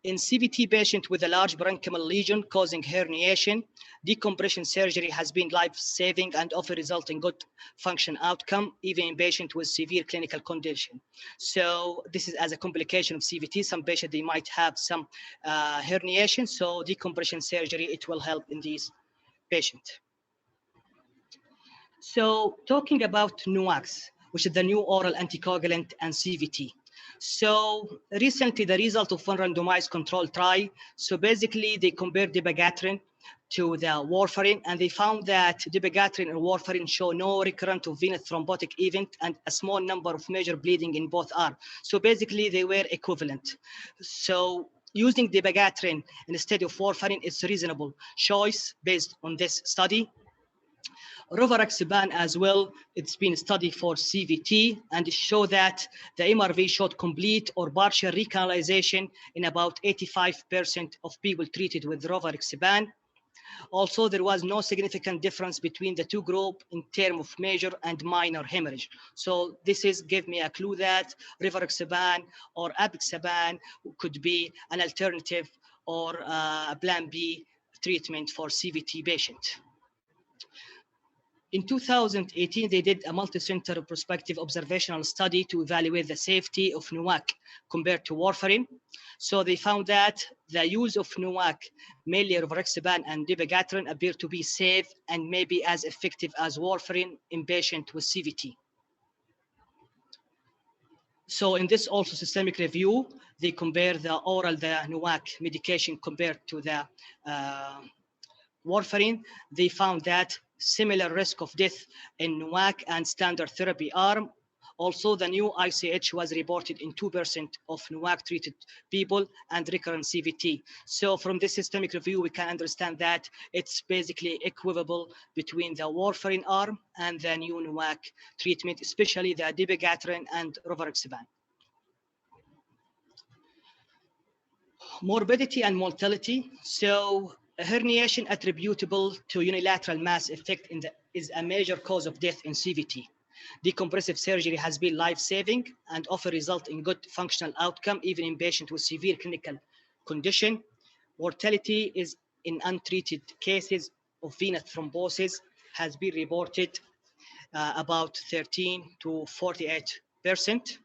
In CVT patient with a large parenchymal lesion causing herniation, decompression surgery has been life-saving and often results in good function outcome, even in patient with severe clinical condition. So this is as a complication of CVT. Some patients, they might have some herniation, so decompression surgery, it will help in these patients. So talking about NUAX, which is the new oral anticoagulant and CVT. So recently, the result of one randomized control trial. So basically, they compared dabigatran to the warfarin, and they found that dabigatran and warfarin show no recurrent of venous thrombotic event and a small number of major bleeding in both arms. So basically, they were equivalent. So using dabigatran instead of warfarin is a reasonable choice based on this study. Rivaroxaban as well, it's been studied for CVT, and it showed that the MRV showed complete or partial recanalization in about 85% of people treated with rivaroxaban. Also, there was no significant difference between the 2 groups in terms of major and minor hemorrhage. So this is give me a clue that rivaroxaban or apixaban could be an alternative or a plan B treatment for CVT patient. In 2018, they did a multi-center prospective observational study to evaluate the safety of NUAC compared to warfarin. So they found that the use of NUAC, mainly rivaroxaban and dabigatran, appear to be safe and maybe as effective as warfarin in patients with CVT. So in this also systemic review, they compare the NUAC medication compared to the warfarin. They found that similar risk of death in NUAC and standard therapy arm. Also, the new ICH was reported in 2% of NUAC treated people and recurrent CVT. So from this systemic review, we can understand that it's basically equivalent between the warfarin arm and the new NUAC treatment, especially the dabigatran and rivaroxaban. Morbidity and mortality. So herniation attributable to unilateral mass effect is a major cause of death in CVT. Decompressive surgery has been life-saving and often result in good functional outcome, even in patients with severe clinical condition. Mortality is in untreated cases of venous thrombosis has been reported about 13 to 48%.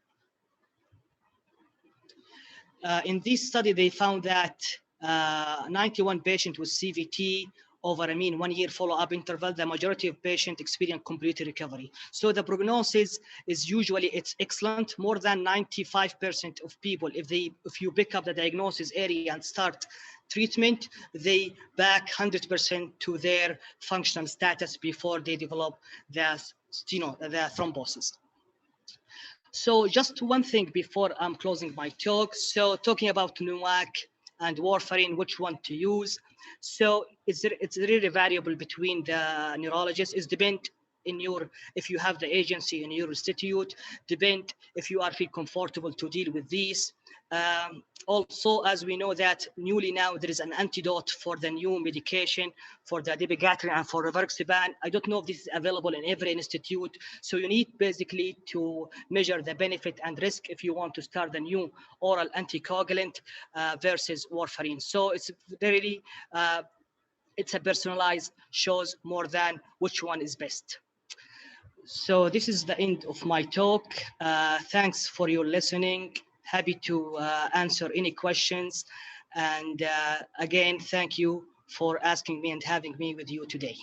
In this study, they found that 91 patients with CVT over a mean 1 year follow-up interval, the majority of patients experience complete recovery. So the prognosis is usually it's excellent. More than 95% of people, if you pick up the diagnosis area and start treatment, they back 100% to their functional status before they develop the thrombosis. So just one thing before I'm closing my talk. So talking about NUAC and warfarin, which one to use. So it's really variable between the neurologists. It depends if you have the agency in your institute, depend if you feel comfortable to deal with these. Also, as we know that newly now there is an antidote for the new medication for the dabigatran and for rivaroxaban. I don't know if this is available in every institute. So you need basically to measure the benefit and risk if you want to start the new oral anticoagulant versus warfarin. So it's really it's a personalized shows more than which one is best. So this is the end of my talk. Thanks for your listening. Happy to answer any questions. And again, thank you for asking me and having me with you today.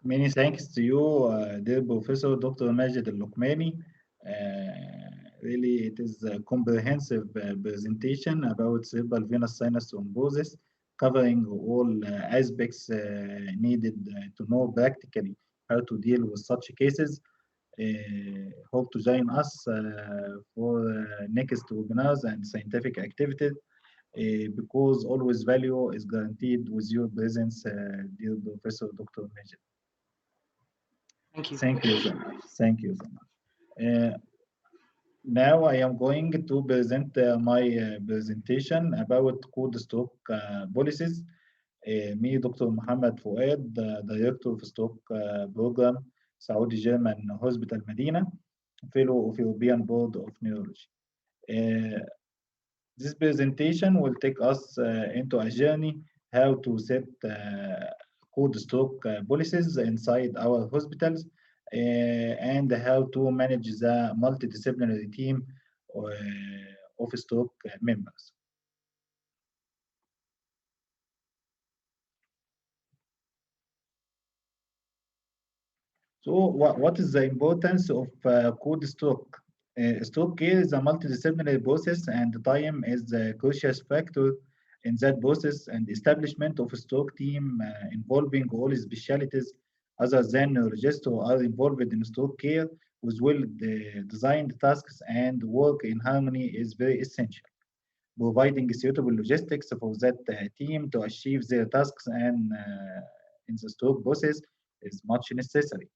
Many thanks to you, dear Professor Dr. Majid Al-Luqmani. Really, it is a comprehensive presentation about cerebral venous sinus thrombosis, covering all aspects needed to know practically how to deal with such cases. Hope to join us for next webinars and scientific activities, because always value is guaranteed with your presence, dear Professor Dr. Majid. Thank you. Thank you so much. Thank you so much. Now I am going to present my presentation about code stroke policies. Me, Dr. Muhammad Fuad, Director of Stroke Program, Saudi German Hospital Medina, Fellow of European Board of Neurology. This presentation will take us into a journey how to set code stroke policies inside our hospitals, and how to manage the multidisciplinary team of stroke members. So what is the importance of code stroke? Stroke care is a multidisciplinary process, and time is a crucial factor in that process, and establishment of a stroke team involving all specialties other than neurologists who are involved in stroke care with well-designed tasks and work in harmony is very essential. Providing suitable logistics for that team to achieve their tasks and in the stroke process is much necessary.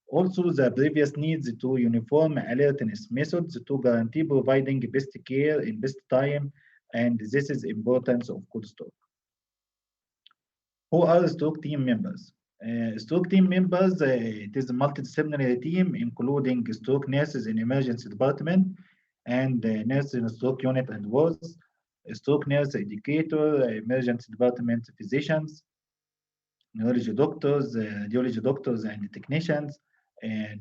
Also, the previous needs to uniform alertness methods to guarantee providing best care in best time, and this is importance of code stroke. Who are stroke team members? Stroke team members, it is a multidisciplinary team including stroke nurses in emergency department and nurses in stroke unit and wards, stroke nurse educator, emergency department physicians, neurology doctors, radiology doctors and technicians,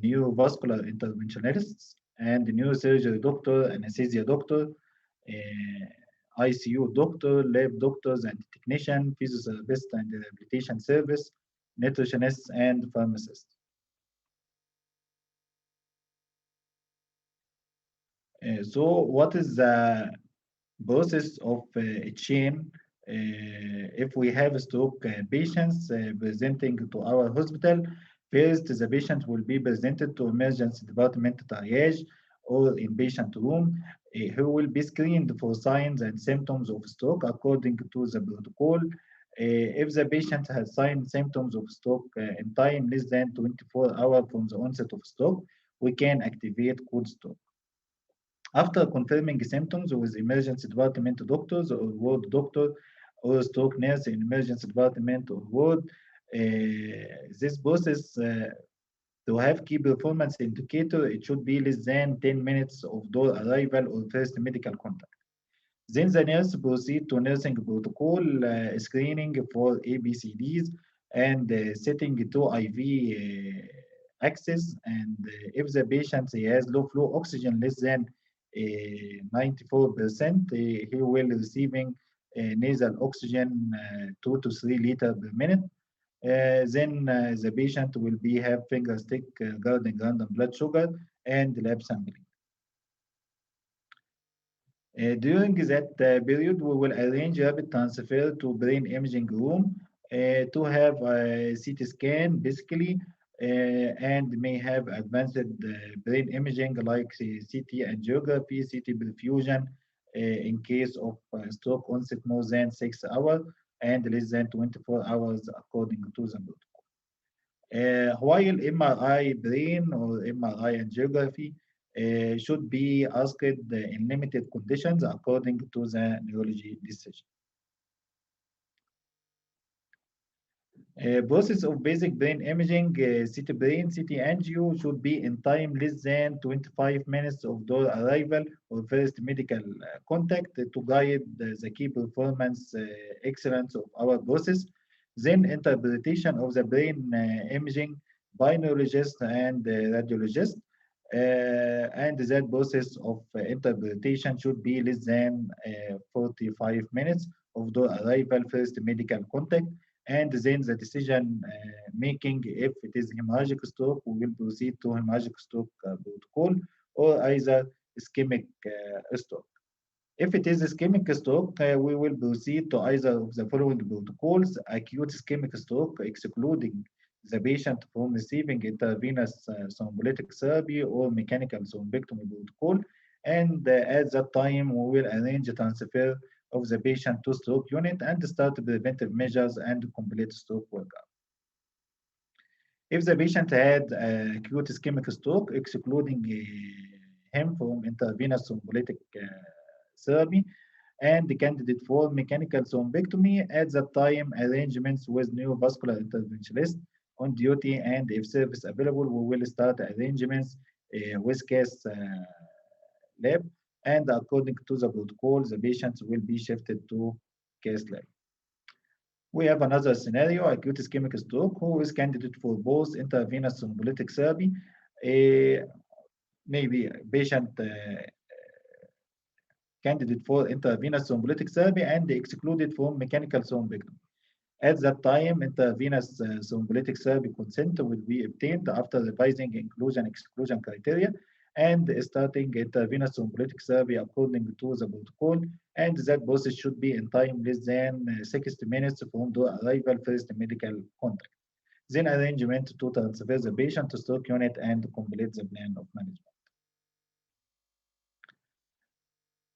neurovascular interventionalists, and neurosurgery doctor, anesthesia doctor, ICU doctor, lab doctors and technician, physiotherapist and rehabilitation service, nutritionists, and pharmacists. So what is the process of a chain if we have stroke patients presenting to our hospital? First, the patient will be presented to emergency department triage or inpatient room, who will be screened for signs and symptoms of stroke according to the protocol. If the patient has signs and symptoms of stroke in time less than 24 hours from the onset of stroke, we can activate code stroke. After confirming symptoms with emergency department doctors or ward doctor or stroke nurse in emergency department or ward, this process to have key performance indicator, it should be less than 10 minutes of door arrival or first medical contact. Then the nurse proceed to nursing protocol, screening for ABCDs, and setting to IV access. And if the patient has low flow oxygen less than 94%, he will receiving nasal oxygen 2 to 3 liters per minute. Then the patient will be have finger stick guarding random blood sugar and lab sampling. During that period, we will arrange rapid transfer to brain imaging room to have a CT scan basically, and may have advanced brain imaging like CT angiography, CT perfusion in case of stroke onset more than 6 hours and less than 24 hours according to the protocol. While MRI brain or MRI angiography should be asked in limited conditions according to the neurology decision. Process of basic brain imaging, CT brain, CT angio should be in time less than 25 minutes of door arrival or first medical contact to guide the key performance excellence of our process. Then interpretation of the brain imaging by neurologist and radiologist. And that process of interpretation should be less than 45 minutes of door arrival, first medical contact. And then the decision making, if it is hemorrhagic stroke, we will proceed to hemorrhagic stroke protocol or either ischemic stroke. If it is ischemic stroke, we will proceed to either of the following protocols: acute ischemic stroke, excluding the patient from receiving intravenous thrombolytic therapy or mechanical thrombectomy protocol. And at that time, we will arrange a transfer of the patient to stroke unit and start preventive measures and complete stroke workup. If the patient had acute ischemic stroke, excluding him from intravenous thrombolytic therapy and the candidate for mechanical thrombectomy, at that time, arrangements with neurovascular interventionist on duty, and if service available, we will start arrangements with case lab, and according to the protocol, the patients will be shifted to case lab. We have another scenario: acute ischemic stroke, who is candidate for both intravenous thrombolytic therapy. Maybe patient candidate for intravenous thrombolytic therapy and excluded from mechanical thrombectomy. At that time, intravenous thrombolytic therapy consent will be obtained after revising inclusion-exclusion criteria and starting intravenous thrombolytic therapy according to the protocol, and that process should be in time less than 60 minutes from door arrival, first medical contact. Then arrangement to transfer the patient to stroke unit and complete the plan of management.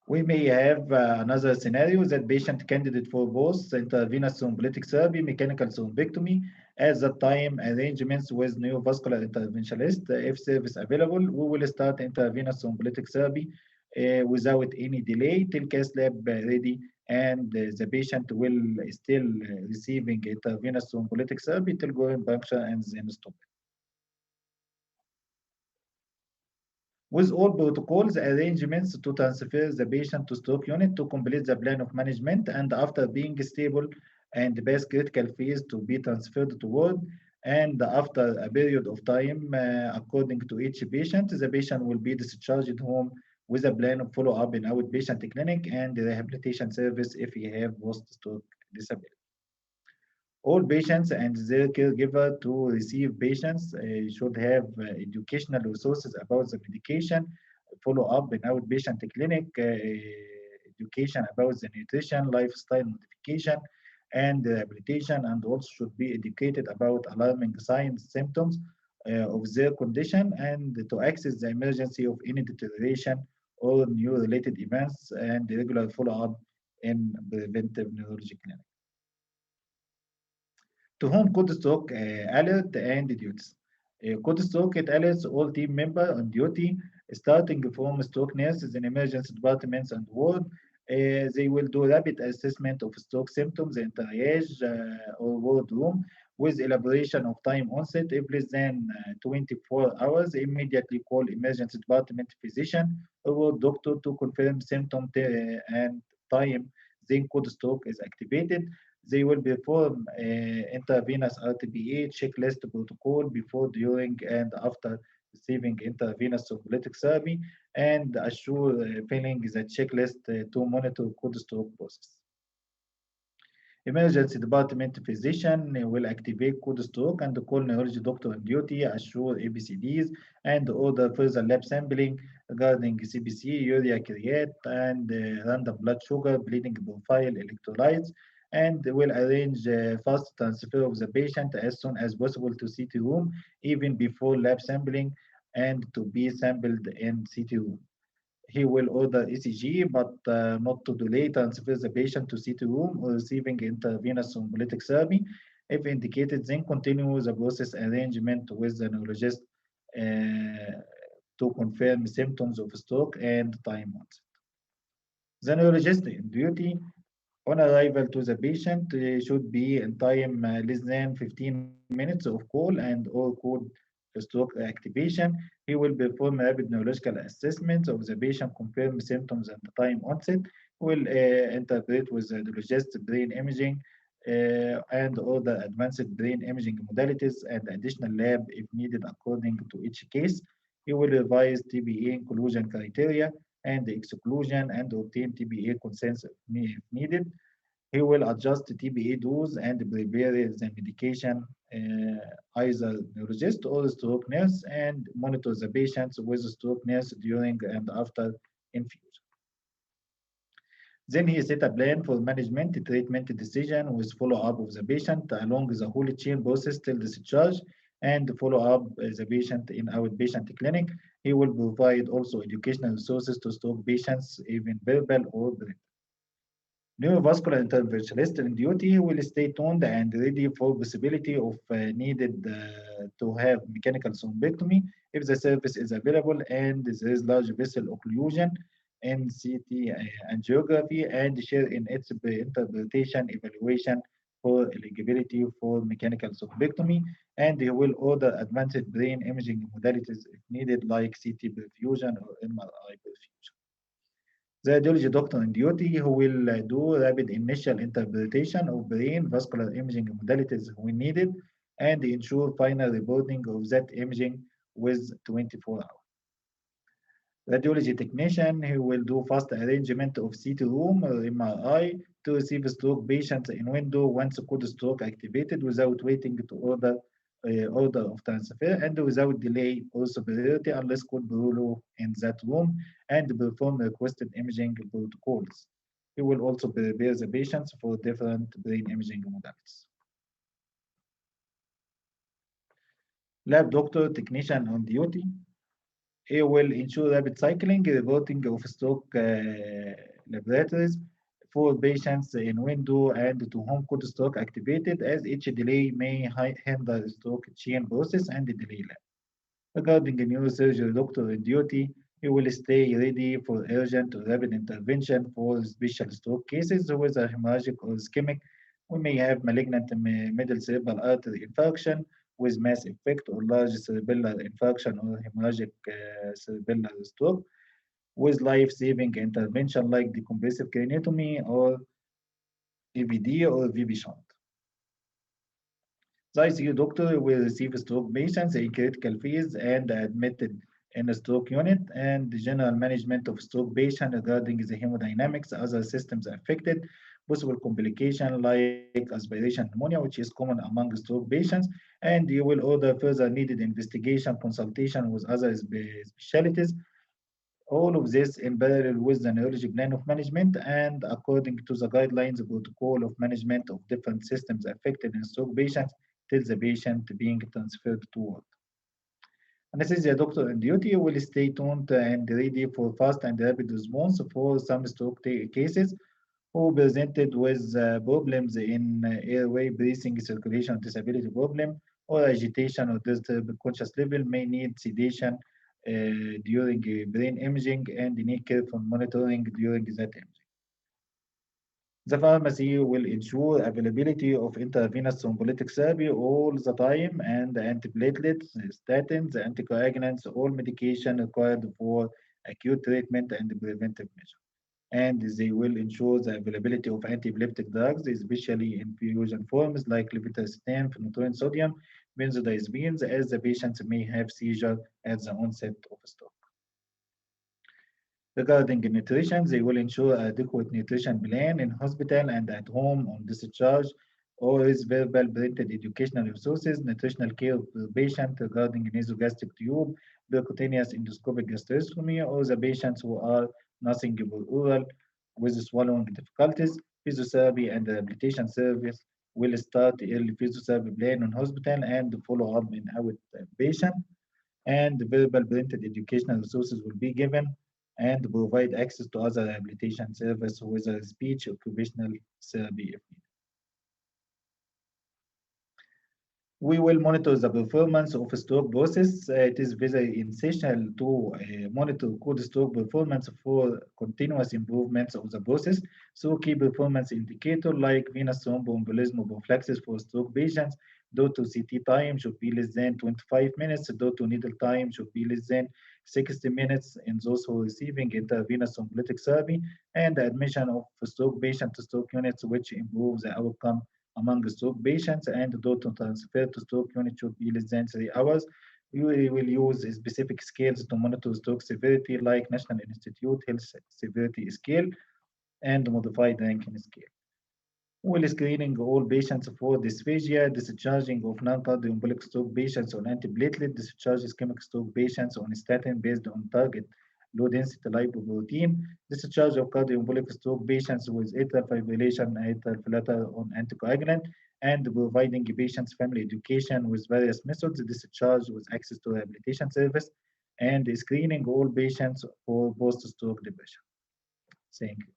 We may have another scenario that patient candidate for both intravenous thrombolytic therapy, mechanical thrombectomy. At that time, arrangements with neurovascular interventionist. If service available, we will start intravenous thrombolytic therapy without any delay till case lab ready, and the patient will still receiving intravenous thrombolytic therapy till going puncture and then stop. With all protocols, arrangements to transfer the patient to stroke unit to complete the plan of management, and after being stable and past critical phase to be transferred to ward, and after a period of time according to each patient, the patient will be discharged home with a plan of follow-up in outpatient clinic and rehabilitation service if he have post-stroke disability. All patients and their caregiver to receive patients should have educational resources about the medication, follow-up in outpatient clinic, education about the nutrition, lifestyle modification, and rehabilitation, and also should be educated about alarming signs, symptoms of their condition, and to access the emergency of any deterioration or new related events, and regular follow-up in preventive neurology clinic. To whom could stroke alert and duties? Could stroke it alerts all team members on duty, starting from stroke nurses in emergency departments and ward. They will do rapid assessment of stroke symptoms in triage or ward room with elaboration of time onset. If less than 24 hours, immediately call emergency department physician or doctor to confirm symptom and time. Then code stroke is activated. They will perform intravenous RTBA checklist protocol before, during, and after receiving intravenous thrombolytic therapy, and assure filling the checklist to monitor code stroke process. Emergency department physician will activate code stroke and call neurology doctor on duty, assure ABCDs, and order further lab sampling regarding CBC, urea create, and random blood sugar, bleeding profile, electrolytes, and will arrange fast transfer of the patient as soon as possible to CT room, even before lab sampling, and to be sampled in CT room. He will order ECG, but not to delay transfer the patient to CT room or receiving intravenous thrombolytic therapy. If indicated, then continue the process arrangement with the neurologist to confirm symptoms of stroke and time onset. The neurologist in duty On arrival to the patient, should be in time less than 15 minutes of call and or code stroke activation. He will perform rapid neurological assessment of the patient, confirm symptoms and time onset, will interpret with the neurologist brain imaging and order advanced brain imaging modalities and additional lab if needed according to each case. He will revise TBA inclusion criteria and exclusion and obtain TBA consent if needed. He will adjust the TBA dose and prepare the medication, either neurologist or stroke nurse, and monitor the patients with stroke nurse during and after infusion. Then he set a plan for management treatment decision with follow-up of the patient along the whole chain process till discharge and follow up the patient in outpatient clinic. He will provide also educational resources to stroke patients, even verbal or written. Neurovascular interventionist in duty will stay tuned and ready for possibility of needed to have mechanical thrombectomy if the service is available and there is large vessel occlusion in CT angiography and share in its interpretation evaluation for eligibility for mechanical thrombectomy, and he will order advanced brain imaging modalities if needed like CT perfusion or MRI perfusion. The radiology doctor on duty who will do rapid initial interpretation of brain vascular imaging modalities when needed and ensure final reporting of that imaging with 24 hours. Radiology technician who will do fast arrangement of CT room or MRI to receive stroke patients in window once code stroke activated without waiting to order of transfer and without delay or superiority unless code below in that room and perform requested imaging protocols. He will also prepare the patients for different brain imaging modalities. Lab doctor technician on duty. He will ensure rapid cycling, reporting of stroke laboratories for patients in window and to whom code stroke activated, as each delay may hinder stroke chain process and delay lab. Regarding a neurosurgery doctor in duty, he will stay ready for urgent or rapid intervention for special stroke cases, whether hemorrhagic or ischemic. We may have malignant middle cerebral artery infarction with mass effect or large cerebellar infarction or hemorrhagic cerebellar stroke with life-saving intervention like decompressive craniotomy or EVD or VB shunt. The ICU doctor will receive stroke patients in critical phase and admitted in a stroke unit, and the general management of stroke patient regarding the hemodynamics, other systems affected, possible complication like aspiration pneumonia, which is common among stroke patients, and you will order further needed investigation, consultation with other specialties. All of this in parallel with the neurology plan of management and according to the guidelines protocol of management of different systems affected in stroke patients till the patient being transferred to ward. Anesthesia doctor on duty will stay tuned and ready for fast and rapid response for some stroke cases who presented with problems in airway, breathing, circulation, disability problem, or agitation or disturbed conscious level may need sedation during brain imaging and need careful monitoring during that imaging. The pharmacy will ensure availability of intravenous thrombolytic therapy all the time and antiplatelets, statins, anticoagulants, all medication required for acute treatment and preventive measures. And they will ensure the availability of antiepileptic drugs, especially infusion forms like levetiracetam, phenytoin sodium, benzodiazepines, as the patients may have seizure at the onset of stroke. Regarding nutrition, they will ensure adequate nutrition plan in hospital and at home on discharge, or is verbal printed educational resources, nutritional care of the patient regarding nasogastric tube, percutaneous endoscopic gastrostomy, or the patients who are nothing but oral with swallowing difficulties. Physiotherapy and rehabilitation service will start early physiotherapy plan in hospital and follow up in outpatient. And verbal printed educational resources will be given and provide access to other rehabilitation service, whether speech, occupational therapy if needed. We will monitor the performance of stroke process. It is very essential to monitor code stroke performance for continuous improvements of the process. So key performance indicator like venous thromboembolism prophylaxis for stroke patients, door to CT time should be less than 25 minutes, door to needle time should be less than 60 minutes in those who are receiving intravenous thrombolytic therapy, and the admission of stroke patient to stroke units, which improves the outcome among stroke patients, and the door to transfer to stroke unit should be less than 3 hours. We will use specific scales to monitor stroke severity like National Institute Health Severity Scale and Modified Rankin Scale. While screening all patients for dysphagia, discharging of non-cardioembolic stroke patients on antiplatelet, discharge ischemic stroke patients on statin based on target low-density lipoprotein, discharge of cardioembolic stroke patients with atrial fibrillation, atrial flutter on anticoagulant, and providing patients family education with various methods, discharge with access to rehabilitation service, and screening all patients for post-stroke depression. Thank you.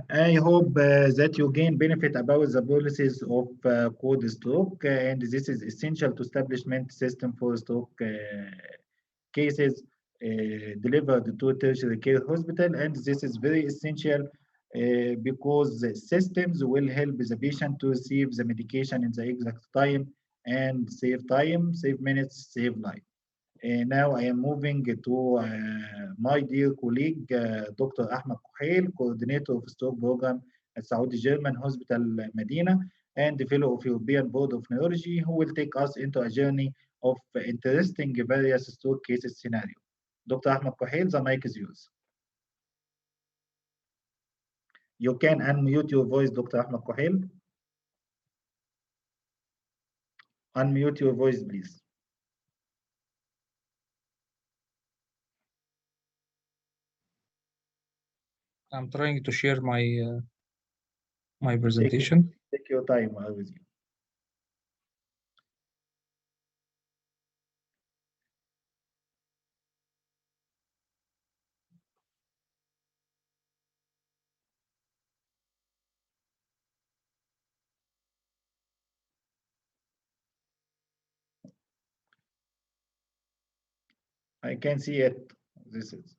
I hope that you gain benefit about the policies of code stroke, and this is essential to establishment system for stroke cases delivered to tertiary care hospital, and this is very essential because the systems will help the patient to receive the medication in the exact time and save time, save minutes, save life. Now I am moving to my dear colleague, Dr. Ahmed Kuhail, coordinator of stroke program at Saudi German Hospital Medina and fellow of European Board of Neurology, who will take us into a journey of interesting various stroke cases scenario. Dr. Ahmed Kuhail, the mic is yours. You can unmute your voice, Dr. Ahmed Kuhail. Unmute your voice, please. I'm trying to share my my presentation. Take your time, I with you. I can see it. This is.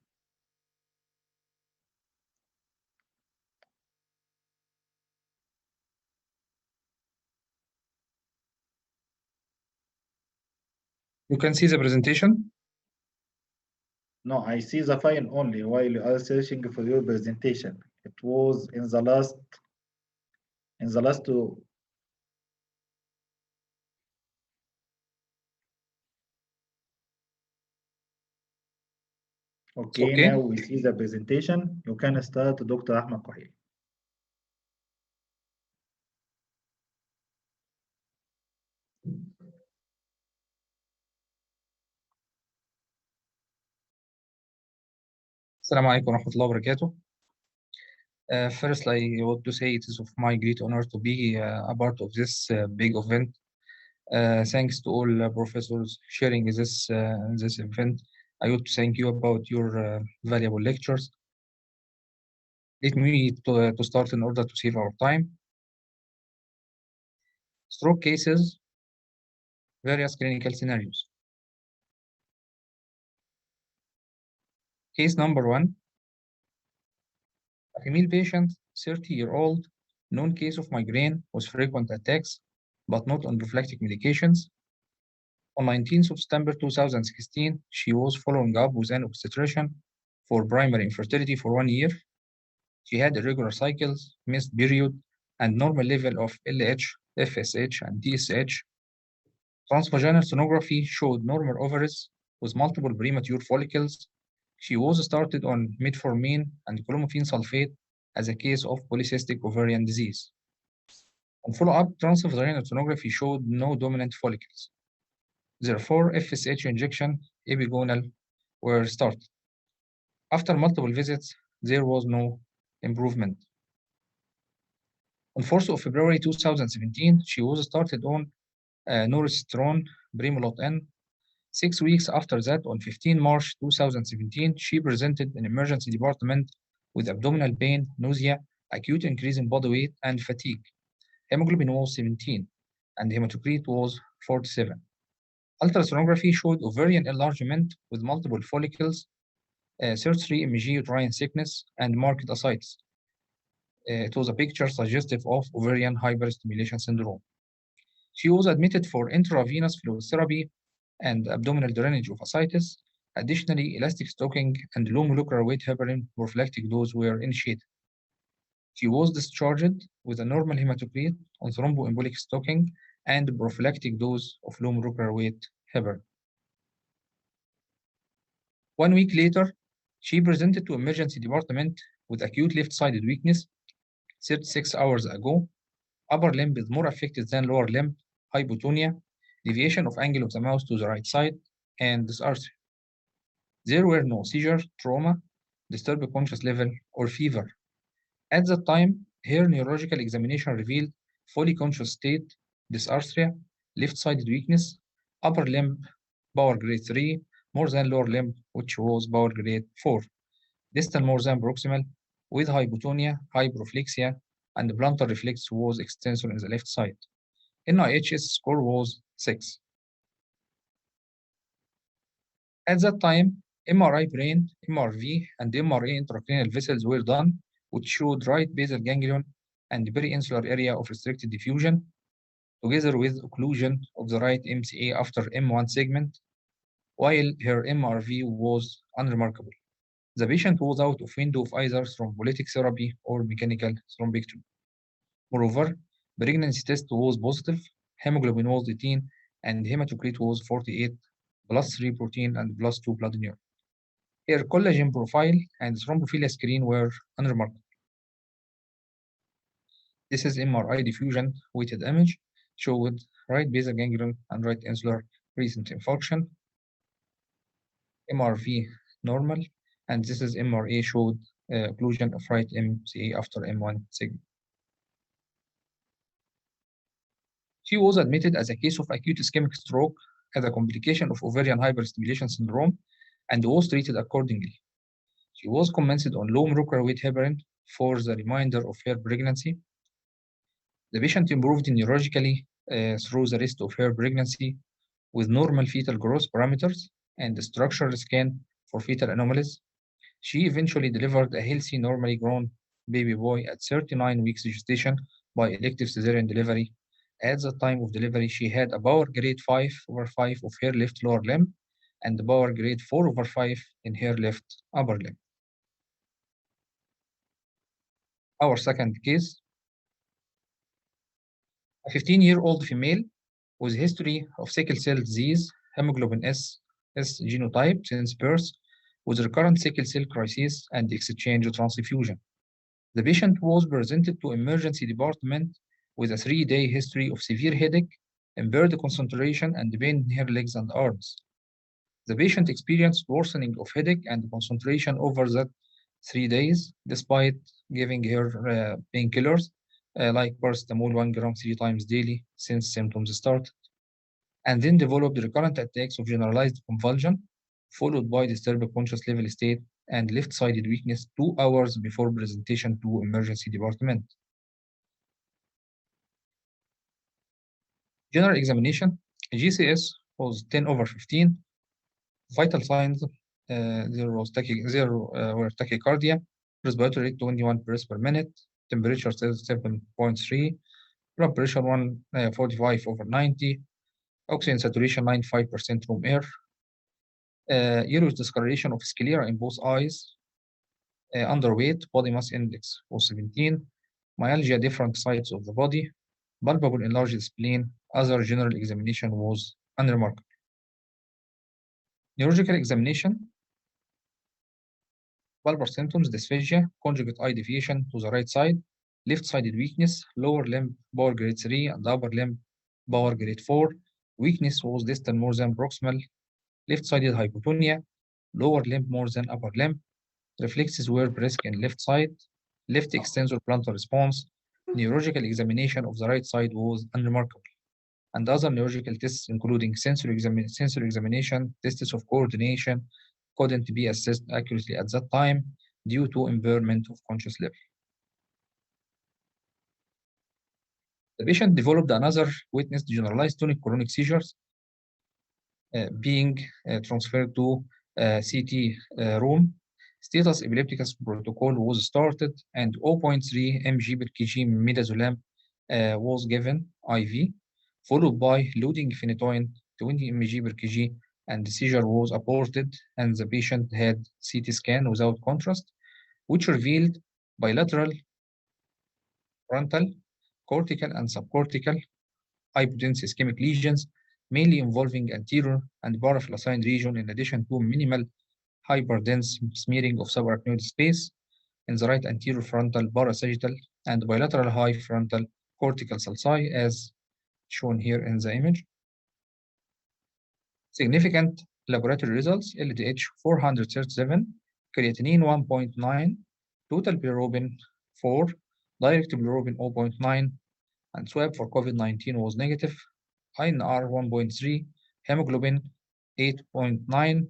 You can see the presentation? No, I see the file only while you are searching for your presentation. It was in the last two. Okay, now we see the presentation. You can start, Dr. Ahmed Kuhail. Assalamu alaikum wa rahmatullahi wa barakatuh. First, I want to say it is of my great honor to be a part of this big event. Thanks to all professors sharing this event. I want to thank you about your valuable lectures. Let me to start in order to save our time. Stroke cases, various clinical scenarios. Case number 1. A female patient, 30-year-old, known case of migraine with frequent attacks, but not on prophylactic medications. On 19th of September 2016, she was following up with an obstetrician for primary infertility for 1 year. She had irregular cycles, missed period, and normal level of LH, FSH, and TSH. Transvaginal sonography showed normal ovaries with multiple premature follicles. She was started on metformin and clomiphene sulfate as a case of polycystic ovarian disease. On follow-up, transvaginal sonography showed no dominant follicles. Therefore, FSH injection epigonal were started. After multiple visits, there was no improvement. On 4th of February 2017, she was started on norestron Brimolot N. 6 weeks after that, on 15 March 2017, she presented in emergency department with abdominal pain, nausea, acute increase in body weight, and fatigue. Hemoglobin was 17, and hematocrit was 47. Ultrasonography showed ovarian enlargement with multiple follicles, 33 mg uterine thickness, and marked ascites. It was a picture suggestive of ovarian hyperstimulation syndrome. She was admitted for intravenous fluid therapy and abdominal drainage of ascites. Additionally, elastic stocking and low molecular weight heparin prophylactic dose were initiated. She was discharged with a normal hematocrit on thromboembolic stocking and prophylactic dose of low molecular weight heparin. 1 week later, she presented to emergency department with acute left-sided weakness 36 hours ago. Upper limb is more affected than lower limb, hypotonia, deviation of angle of the mouth to the right side, and dysarthria. There were no seizures, trauma, disturbed conscious level, or fever. At that time, her neurological examination revealed fully conscious state, dysarthria, left-sided weakness, upper limb power grade 3, more than lower limb, which was power grade 4, distal more than proximal, with hypotonia, hyperreflexia, and the plantar reflex was extensor in the left side. NIH's score was 6. At that time, MRI brain, MRV, and MRA intracranial vessels were done, which showed right basal ganglion and peri-insular area of restricted diffusion, together with occlusion of the right MCA after M1 segment, while her MRV was unremarkable. The patient was out of window of either thrombolytic therapy or mechanical thrombectomy. Moreover, pregnancy test was positive, hemoglobin was 18, and hematocrit was 48, +3 protein and +2 blood in urine. Her collagen profile and thrombophilia screen were unremarkable. This is MRI diffusion weighted image, showed right basal ganglion and right insular recent infarction. MRV normal, and this is MRA showed occlusion of right MCA after M1 segment. She was admitted as a case of acute ischemic stroke as a complication of ovarian hyperstimulation syndrome and was treated accordingly. She was commenced on low molecular weight heparin for the remainder of her pregnancy. The patient improved neurologically through the rest of her pregnancy with normal fetal growth parameters and the structural scan for fetal anomalies. She eventually delivered a healthy, normally grown baby boy at 39 weeks gestation by elective cesarean delivery. At the time of delivery, she had a power grade 5/5 of her left lower limb and the power grade 4/5 in her left upper limb. Our second case, a 15-year-old female with history of sickle cell disease, hemoglobin S genotype since birth, with recurrent sickle cell crisis and exchange transfusion. The patient was presented to emergency department with a 3-day history of severe headache, impaired concentration, and pain in her legs and arms. The patient experienced worsening of headache and concentration over that 3 days, despite giving her painkillers like paracetamol 1 gram 3 times daily since symptoms started, and then developed recurrent attacks of generalized convulsion, followed by disturbed conscious level state and left-sided weakness 2 hours before presentation to emergency department. General examination, GCS was 10/15. Vital signs, there were tachycardia, respiratory rate 21 breaths per minute, temperature 7.3, blood pressure 145/90, oxygen saturation 95% room air, yellowish discoloration of sclera in both eyes, underweight, body mass index was 17, myalgia different sides of the body, palpable enlarged spleen. Other general examination was unremarkable. Neurological examination, bulbar symptoms, dysphagia, conjugate eye deviation to the right side, left-sided weakness, lower limb power grade 3 and upper limb power grade 4. Weakness was distal more than proximal, left-sided hypotonia, lower limb more than upper limb. Reflexes were brisk in left side, left extensor plantar response. Neurological examination of the right side was unremarkable. And other neurological tests, including sensory examination, tests of coordination, couldn't be assessed accurately at that time. due to impairment of conscious level. The patient developed another witnessed generalized tonic-clonic seizures being transferred to CT room. Status epilepticus protocol was started and 0.3 mg per kg midazolam was given IV, followed by loading phenytoin 20 mg per kg, and the seizure was aborted, and the patient had CT scan without contrast, which revealed bilateral, frontal, cortical, and subcortical hypotensive ischemic lesions, mainly involving anterior and paraflossine region, in addition to minimal hyperdense smearing of subarachnoid space in the right anterior frontal parasagittal and bilateral high frontal cortical sulci, as shown here in the image. Significant laboratory results: LDH 437, creatinine 1.9, total bilirubin 4, direct bilirubin 0.9, and swab for COVID-19 was negative. INR 1.3, hemoglobin 8.9,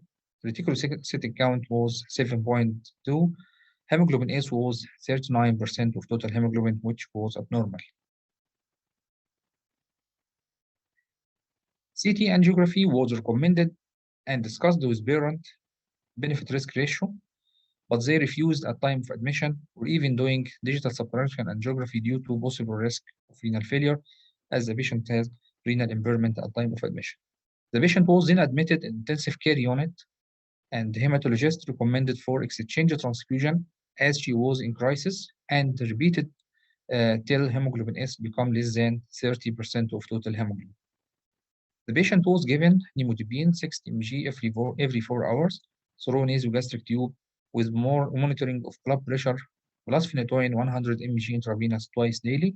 reticulocytic count was 7.2, hemoglobin S was 39% of total hemoglobin, which was abnormal. CT angiography was recommended and discussed with parent benefit risk ratio, but they refused at time of admission or even doing digital subtraction angiography due to possible risk of renal failure, as the patient has renal impairment at time of admission. The patient was then admitted in intensive care unit, and the hematologist recommended for exchange transfusion as she was in crisis, and repeated till hemoglobin S become less than 30% of total hemoglobin. The patient was given nimodipine 60 mg every 4 hours through nasogastric tube with more monitoring of blood pressure, plus phenytoin 100 mg intravenous twice daily,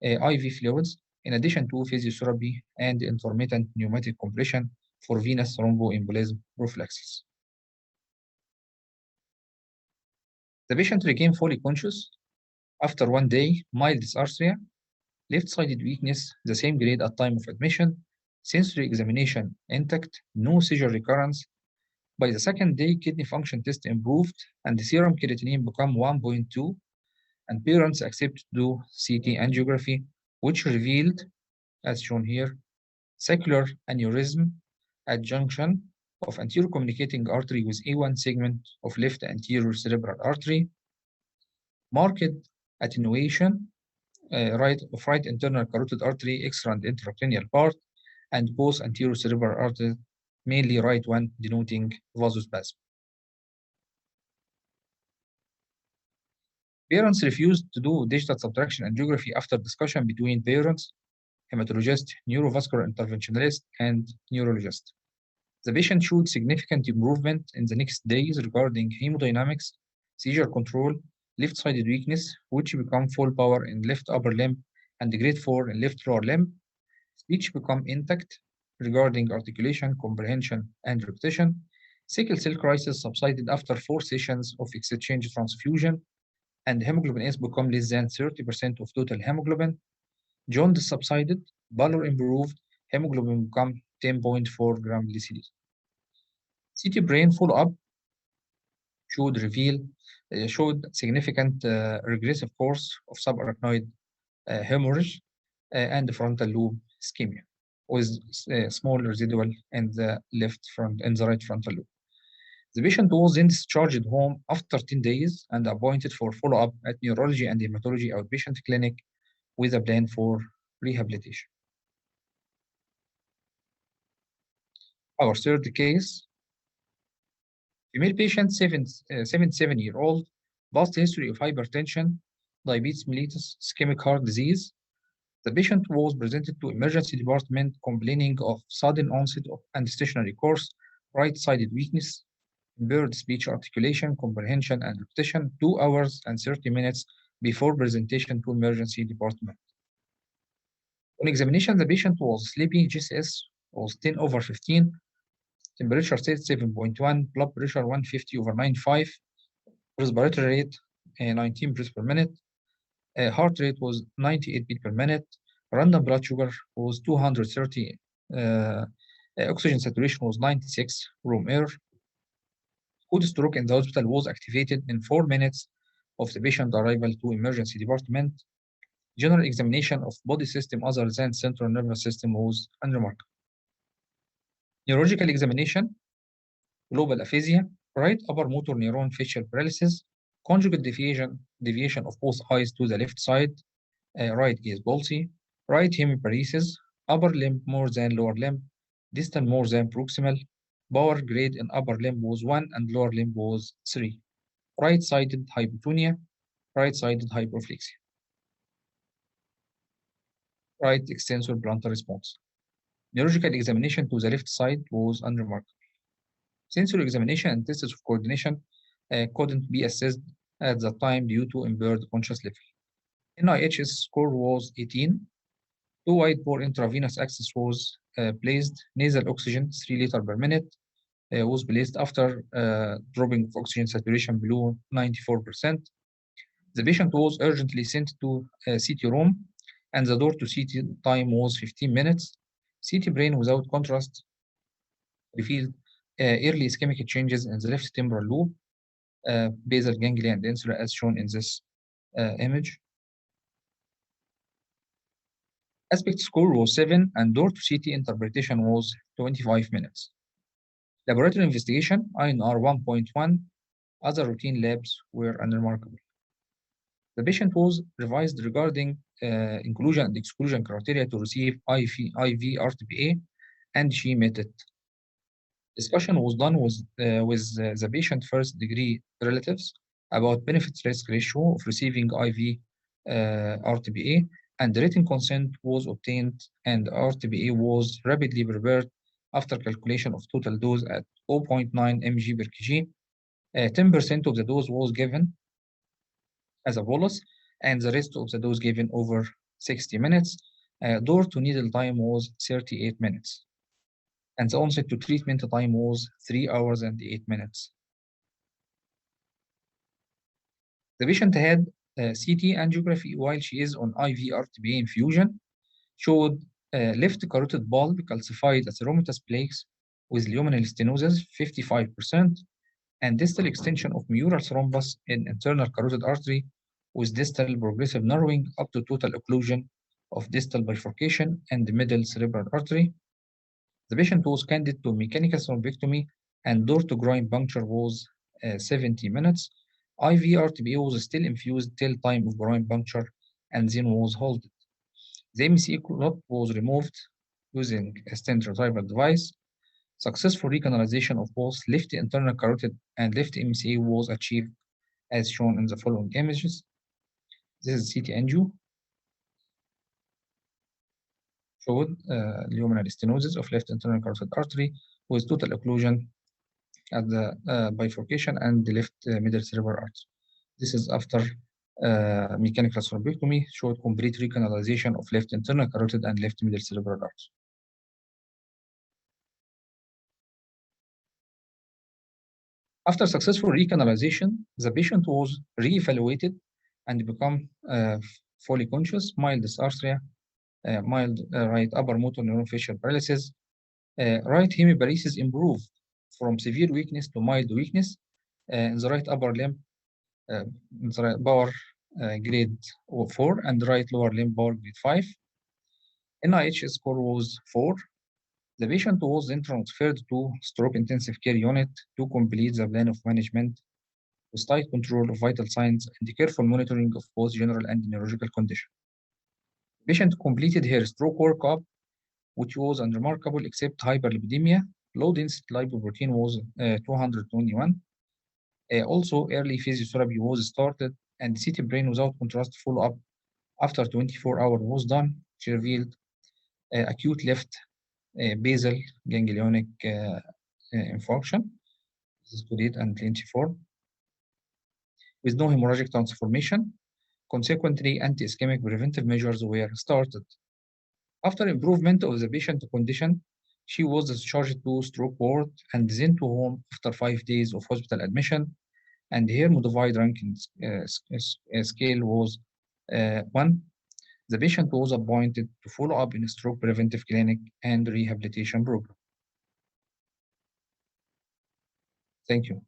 IV fluids, in addition to physiotherapy and intermittent pneumatic compression for venous thromboembolism prophylaxis. The patient became fully conscious after 1 day, mild dysarthria, left-sided weakness, the same grade at time of admission, sensory examination intact, no seizure recurrence. By the 2nd day, kidney function test improved, and the serum creatinine became 1.2, and parents accepted to do CT angiography, which revealed, as shown here, saccular aneurysm at junction of anterior communicating artery with A1 segment of left anterior cerebral artery, marked attenuation right internal carotid artery, extra and intracranial part, and both anterior cerebral arteries, mainly right one, denoting vasospasm. Parents refused to do digital subtraction angiography after discussion between parents, hematologist, neurovascular interventionalist, and neurologist. The patient showed significant improvement in the next days regarding hemodynamics, seizure control, left-sided weakness, which become full power in left upper limb, and grade 4 in left lower limb. Speech become intact regarding articulation, comprehension, and repetition. Sickle cell crisis subsided after 4 sessions of exchange transfusion, and hemoglobin S become less than 30% of total hemoglobin. Jaundice subsided, pallor improved, hemoglobin become 10.4 gram LCD. CT brain follow-up showed significant regressive course of subarachnoid hemorrhage and frontal lobe ischemia, with small residual in the right frontal lobe. The patient was then discharged home after 10 days and appointed for follow-up at neurology and hematology outpatient clinic with a plan for rehabilitation. Our third case, female patient, 77-year-old, past history of hypertension, diabetes mellitus, ischemic heart disease. The patient was presented to emergency department complaining of sudden onset of and stationary course, right-sided weakness, impaired speech articulation, comprehension, and repetition 2 hours and 30 minutes before presentation to emergency department. On examination, the patient was sleepy, GCS was 10/15, temperature stayed 7.1, blood pressure 150/95, respiratory rate 19 breaths per minute, heart rate was 98 beats per minute, random blood sugar was 230, oxygen saturation was 96, room air. Code stroke in the hospital was activated in 4 minutes of the patient arrival to emergency department. General examination of body system other than central nervous system was unremarkable. Neurological examination, global aphasia, right upper motor neuron facial paralysis, conjugate deviation of both eyes to the left side, right gaze palsy, right hemiparesis, upper limb more than lower limb, distal more than proximal, power grade in upper limb was 1 and lower limb was 3, right-sided hypotonia, right-sided hyperflexia, right extensor plantar response. Neurological examination to the left side was unremarkable. Sensory examination and tests of coordination couldn't be assessed at the time due to impaired conscious level. NIH's score was 18. 2 wide bore intravenous access was placed. Nasal oxygen 3 liters per minute was placed after dropping of oxygen saturation below 94%. The patient was urgently sent to CT room, and the door to CT time was 15 minutes. CT brain without contrast revealed early ischemic changes in the left temporal lobe, basal ganglia and insula as shown in this image. Aspect score was 7 and door to CT interpretation was 25 minutes. Laboratory investigation, INR 1.1, other routine labs were unremarkable. The patient was revised regarding inclusion and exclusion criteria to receive IV RTPA, and she met it. Discussion was done with the patient first degree relatives about benefit-risk ratio of receiving IV RTPA, and written consent was obtained, and RTPA was rapidly prepared after calculation of total dose at 0.9 mg per kg. 10% of the dose was given as a bolus, and the rest of the dose given over 60 minutes. Door to needle time was 38 minutes. And the onset to treatment time was 3 hours and 8 minutes. The patient had CT angiography while she is on IV RTPA infusion, showed left carotid bulb calcified atheromatous plaques with luminal stenosis 55%, and distal extension of mural thrombus in internal carotid artery with distal progressive narrowing up to total occlusion of distal bifurcation and middle cerebral artery. The patient was candid to mechanical thrombectomy, and door to groin puncture was 70 minutes. IV RTPA was still infused till time of groin puncture and then was halted. The MCA clot was removed using a stent retrieval device. Successful recanalization of both left internal carotid and left MCA was achieved as shown in the following images. This is CT angio. Showed luminal stenosis of left internal carotid artery with total occlusion at the bifurcation and the left middle cerebral artery. This is after mechanical thrombectomy, showed complete recanalization of left internal carotid and left middle cerebral artery. After successful recanalization, the patient was re-evaluated and become fully conscious, mild dysarthria, mild right upper motor neuron facial paralysis, right hemiparesis improved from severe weakness to mild weakness in the right upper limb, the right power grade 4 and right lower limb power grade 5. NIH score was 4. The patient was then transferred to stroke intensive care unit to complete the plan of management with tight control of vital signs and careful monitoring of both general and neurological condition. The patient completed her stroke workup, which was unremarkable except hyperlipidemia. Low density lipoprotein was 221. Also, early physiotherapy was started, and CT brain without contrast follow-up after 24 hours was done. She revealed acute left basal ganglionic infarction. This is to date and 24, with no hemorrhagic transformation. Consequently, anti-ischemic preventive measures were started. After improvement of the patient condition, she was discharged to stroke ward and then to home after 5 days of hospital admission, and her modified ranking scale was 1. The patient was appointed to follow up in a stroke preventive clinic and rehabilitation program. Thank you.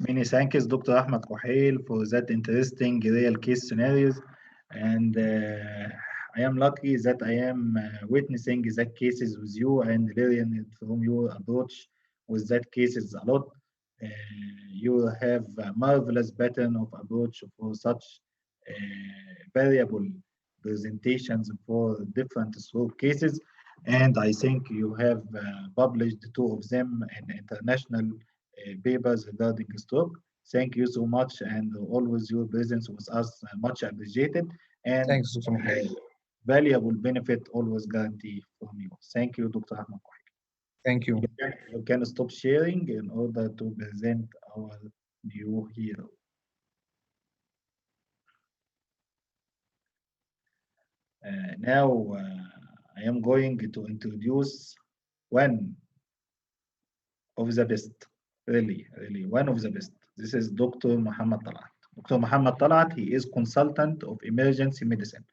Many thanks, Dr. Ahmed Kohel, for that interesting real case scenarios. And I am lucky that I am witnessing that cases with you and learning from your approach with that cases a lot. You have a marvelous pattern of approach for such variable presentations for different stroke cases. And I think you have published 2 of them in international papers regarding stroke. Thank you so much, and always your presence with us much appreciated. And Thanks, Dr. Mohammed. valuable benefit always guarantee from you. Thank you, Dr. Ahmed. Thank you. You can stop sharing in order to present our new hero. Now I am going to introduce one of the best, really one of the best. This is Dr. Muhammad Talat. Dr. Muhammad Talat, he is consultant of emergency medicine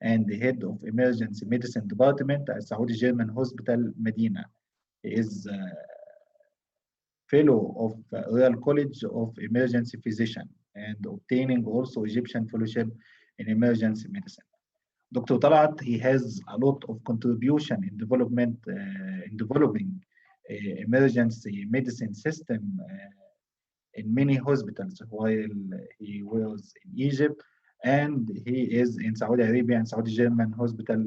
and the head of emergency medicine department at Saudi German Hospital, Medina. He is fellow of Royal College of Emergency Physician and obtaining also Egyptian fellowship in emergency medicine. Dr. Talat, he has a lot of contribution in developing emergency medicine system in many hospitals while he was in Egypt, and he is in Saudi Arabia and Saudi German Hospital,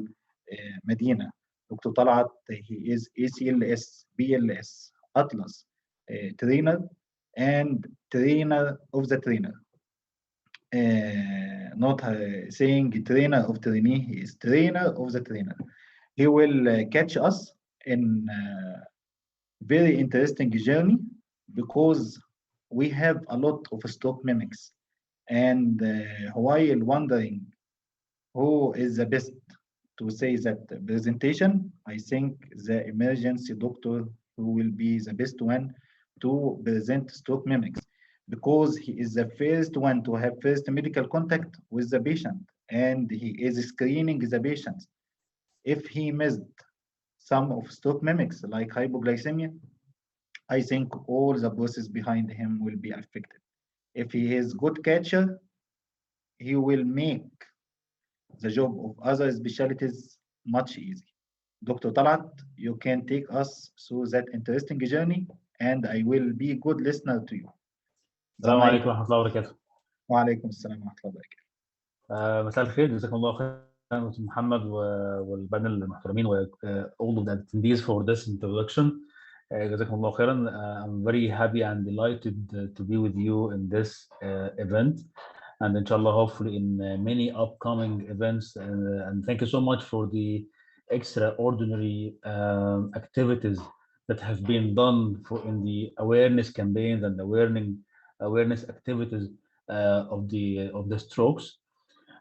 Medina. Dr. Talat, he is ACLS, BLS, Atlas trainer and trainer of the trainer. Not saying trainer of trainee, he is trainer of the trainer. He will catch us in very interesting journey because we have a lot of stroke mimics, and while wondering who is the best to say that presentation, I think the emergency doctor who will be the best one to present stroke mimics, because he is the first one to have first medical contact with the patient, and he is screening the patients. If he missed some of stroke mimics like hypoglycemia, I think all the process behind him will be affected. If he is good catcher, he will make the job of other specialties much easy. Dr. Talat, you can take us through that interesting journey, and I will be a good listener to you. السلام عليكم ورحمة الله وبركاته. وعليكم السلام ورحمة الله وبركاته. مساء الخير، جزاكم الله خيرا دكتور محمد والبانل المحترمين و all of the attendees for this introduction. جزاكم الله خيرا. I'm very happy and delighted to be with you in this event, and inshallah hopefully in many upcoming events, and thank you so much for the extraordinary activities that have been done in the awareness campaigns and awareness activities of the strokes.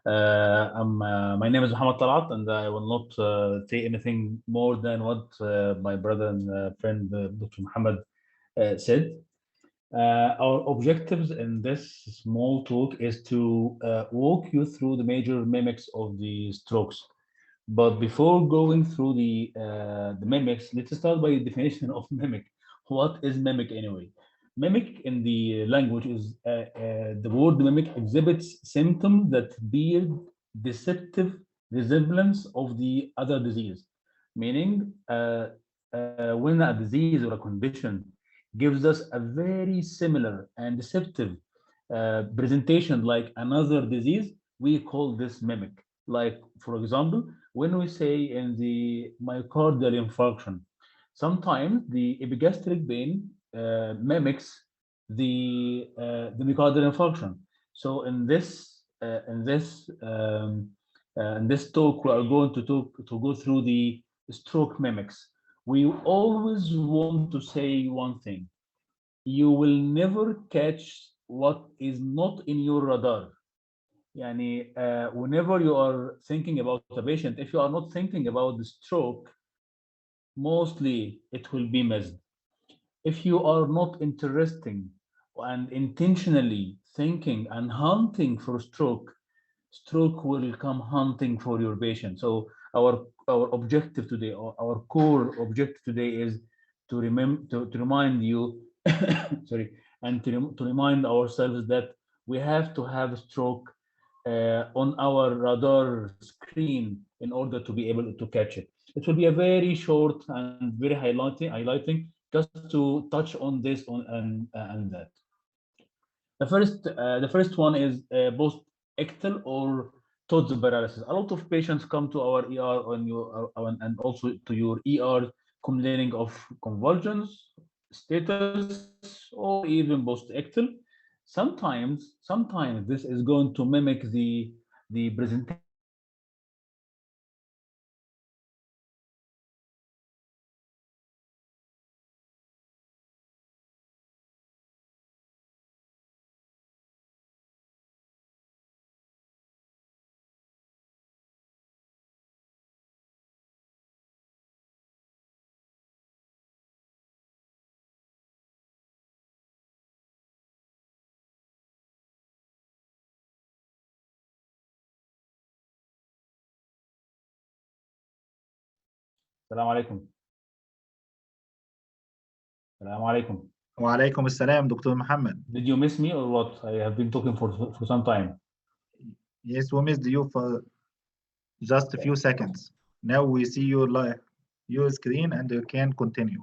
My name is Muhammad Talat, and I will not say anything more than what my brother and friend Dr. Muhammad said. Our objectives in this small talk is to walk you through the major mimics of the strokes. But before going through the mimics, let's start by the definition of mimic. What is mimic anyway? Mimic in the language is the word mimic exhibits symptoms that bear deceptive resemblance of the other disease, meaning when a disease or a condition gives us a very similar and deceptive presentation like another disease, we call this mimic. Like, for example, when we say in the myocardial infarction, sometimes the epigastric vein mimics the myocardial infarction. So in this talk, we are going to go through the stroke mimics. We always want to say one thing: you will never catch what is not in your radar. Yani, whenever you are thinking about a patient, if you are not thinking about the stroke, mostly it will be missed. If you are not interested and intentionally thinking and hunting for stroke will come hunting for your patient. So our objective today, or our core objective today, is to remind you sorry, and to remind ourselves that we have to have a stroke on our radar screen in order to be able to catch it. It will be a very short and very highlighting just to touch on this and that. The first one is post-ictal or TODS paralysis. A lot of patients come to our ER and also to your ER complaining of convulsions, status, or even post-ictal. Sometimes this is going to mimic the presentation. السلام عليكم. السلام عليكم. وعليكم السلام دكتور محمد. Did you miss me or what? I have been talking for some time. Yes, we missed you for just a few seconds. Now we see your screen and you can continue.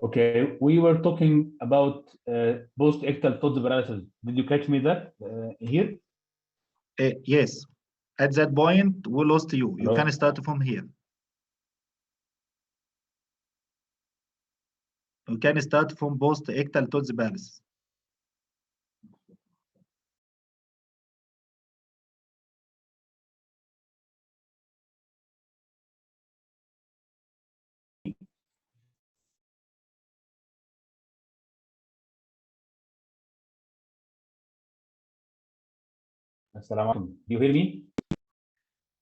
Okay, we were talking about post-ictal TODS paralysis. Did you catch me that here? Yes. At that point, we lost you. You can start from here. You can start from post-ictal TODS paralysis. Do you hear me?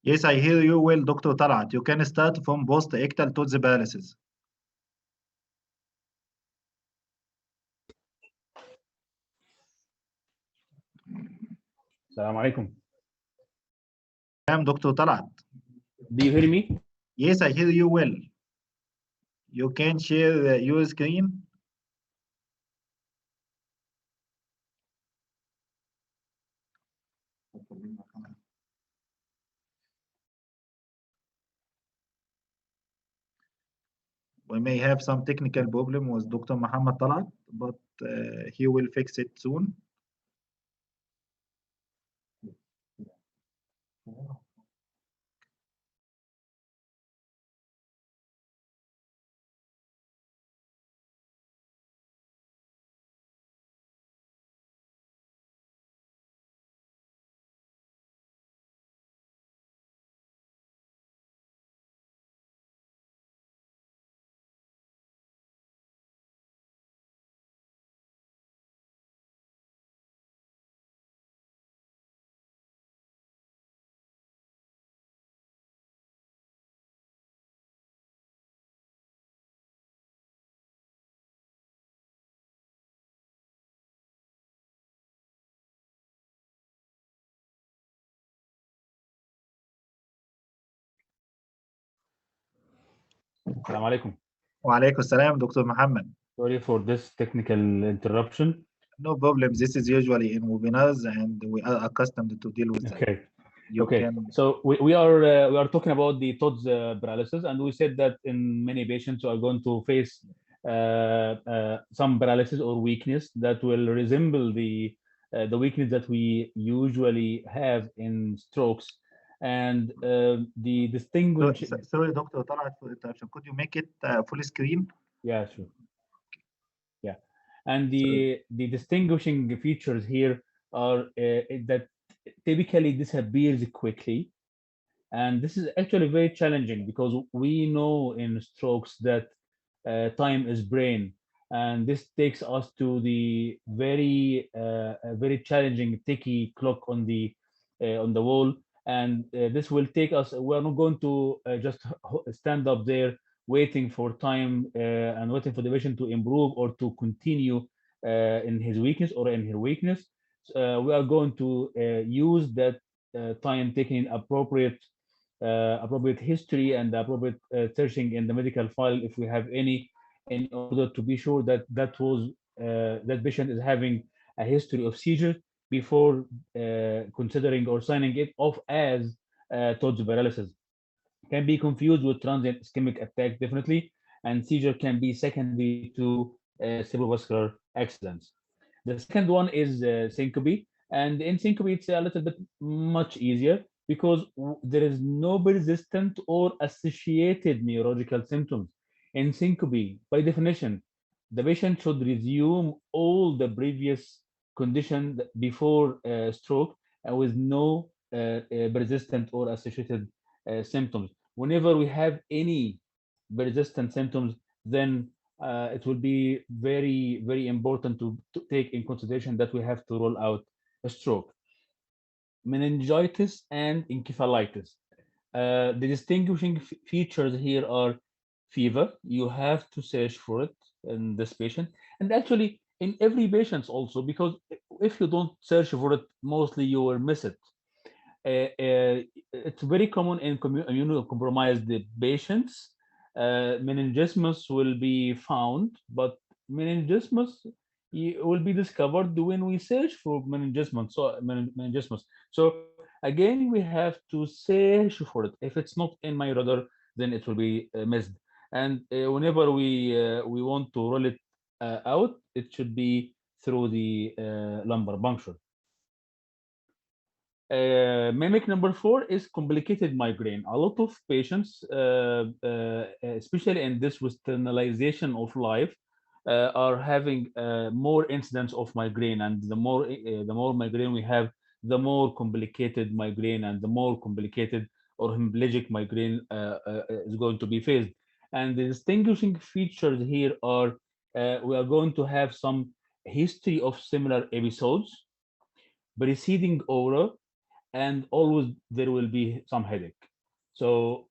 Yes, I hear you well, Dr. Talat. You can start from post-ictal TODS paralysis. Assalamu alaikum. I'm Dr. Talat. Do you hear me? Yes, I hear you well. You can share your screen. We may have some technical problem with Dr. Muhammad Talat, but he will fix it soon. Assalamu alaikum. وعليكم السلام Dr. Muhammad. Sorry for this technical interruption. No problem. This is usually in webinars, and we are accustomed to deal with that. Okay. You Okay. can... So we are talking about the TODS paralysis, and we said that in many patients are going to face some paralysis or weakness that will resemble the weakness that we usually have in strokes. And the distinguish. Sorry, Dr. Talat, for interruption. Could you make it full screen? Yeah, sure. Yeah, and the distinguishing features here are that typically disappears quickly, and this is actually very challenging because we know in strokes that time is brain, and this takes us to the very challenging ticky clock on the wall, and this will take us. We're not going to just stand up there waiting for time and waiting for the patient to improve or to continue in his weakness or in her weakness. We are going to use that time taking appropriate history and appropriate searching in the medical file if we have any, in order to be sure that that was that patient is having a history of seizure before considering or signing it off as total paralysis. Can be confused with transient ischemic attack, definitely, and seizure can be secondary to cerebrovascular accidents. The second one is syncope, and in syncope it's a little bit much easier because there is no persistent or associated neurological symptoms. In syncope, by definition, the patient should resume all the previous condition before stroke with no persistent or associated symptoms. Whenever we have any persistent symptoms, then it will be very, very important to take in consideration that we have to rule out a stroke. Meningitis and encephalitis. The distinguishing features here are fever. You have to search for it in this patient, and actually in every patient also, because if you don't search for it, mostly you will miss it. It's very common in immunocompromised patients. Meningismus will be found, but meningismus will be discovered when we search for meningismus. So again, we have to search for it. If it's not in my radar, then it will be missed. And whenever we want to roll it out, it should be through the lumbar puncture. Mimic number 4 is complicated migraine. A lot of patients, especially in this westernization of life, are having more incidents of migraine, and the more migraine we have, the more complicated migraine and the more complicated or hemiplegic migraine is going to be faced. And the distinguishing features here are we are going to have some history of similar episodes, preceding aura, and always there will be some headache. So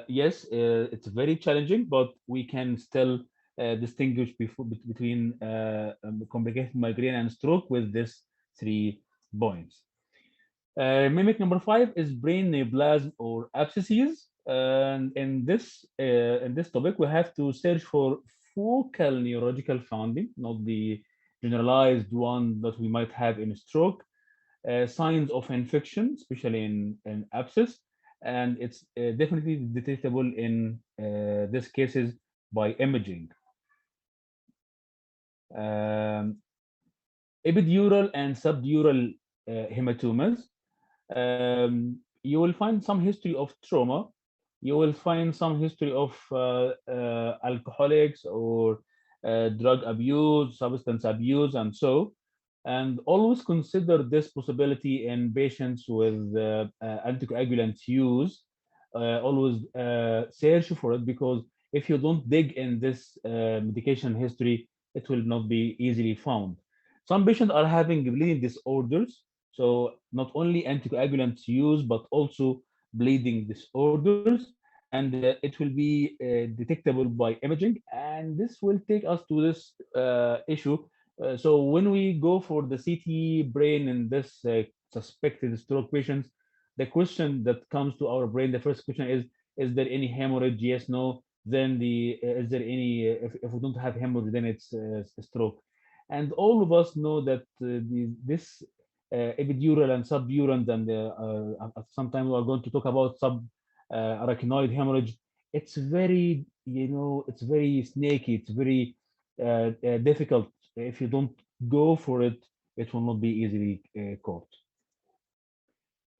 yes, it's very challenging, but we can still distinguish between complicated migraine and stroke with these 3 points. Mimic number 5 is brain neoplasm or abscesses. And in this topic, we have to search for focal neurological finding, not the generalized one that we might have in stroke. Signs of infection, especially in abscess, and it's definitely detectable in these cases by imaging. Epidural and subdural hematomas. You will find some history of trauma. You will find some history of alcoholics or drug abuse, substance abuse, and so. And always consider this possibility in patients with anticoagulant use. Always search for it, because if you don't dig in this medication history, it will not be easily found. Some patients are having bleeding disorders, so not only anticoagulant use, but also bleeding disorders, and it will be detectable by imaging. And this will take us to this issue. So when we go for the CT brain in this suspected stroke patients, the question that comes to our brain, the first question is there any hemorrhage? Yes, no. Then is there any, if we don't have hemorrhage, then it's a stroke. And all of us know that this epidural and subdural, and sometime we are going to talk about subarachnoid hemorrhage. It's very, it's very snaky. It's very difficult. If you don't go for it, it will not be easily caught.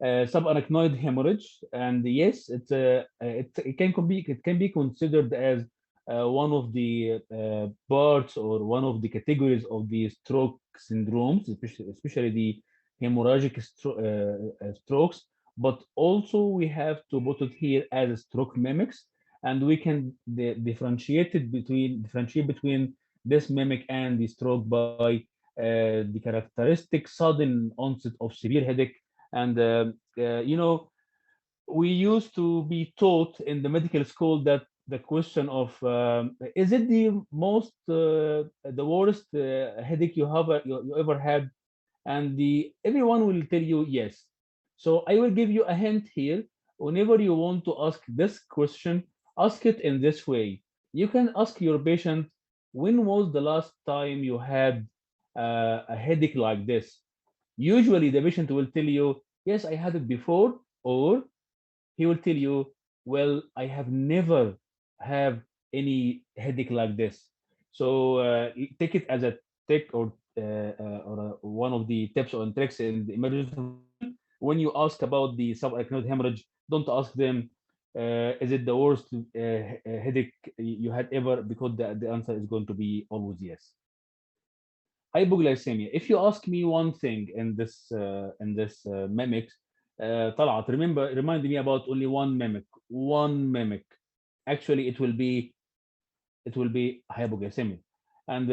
Subarachnoid hemorrhage, and yes, it can be considered as one of the parts or one of the categories of the stroke syndromes, especially the hemorrhagic strokes. But also we have to put it here as stroke mimics, and we can differentiate between this mimic and the stroke by the characteristic sudden onset of severe headache. And we used to be taught in the medical school that the question of is it the worst headache you ever had, and everyone will tell you yes. So I will give you a hint here. Whenever you want to ask this question, ask it in this way. You can ask your patient, when was the last time you had a headache like this? Usually the patient will tell you, yes, I had it before, or he will tell you, well, I have never have any headache like this. So take it as a tip or one of the tips and tricks in the emergency room. When you ask about the subarachnoid hemorrhage, don't ask them, is it the worst headache you had ever? Because the answer is going to be always yes. Hypoglycemia. If you ask me one thing in this mimics, Talat, remind me about only one mimic. One mimic. Actually, it will be hypoglycemia. And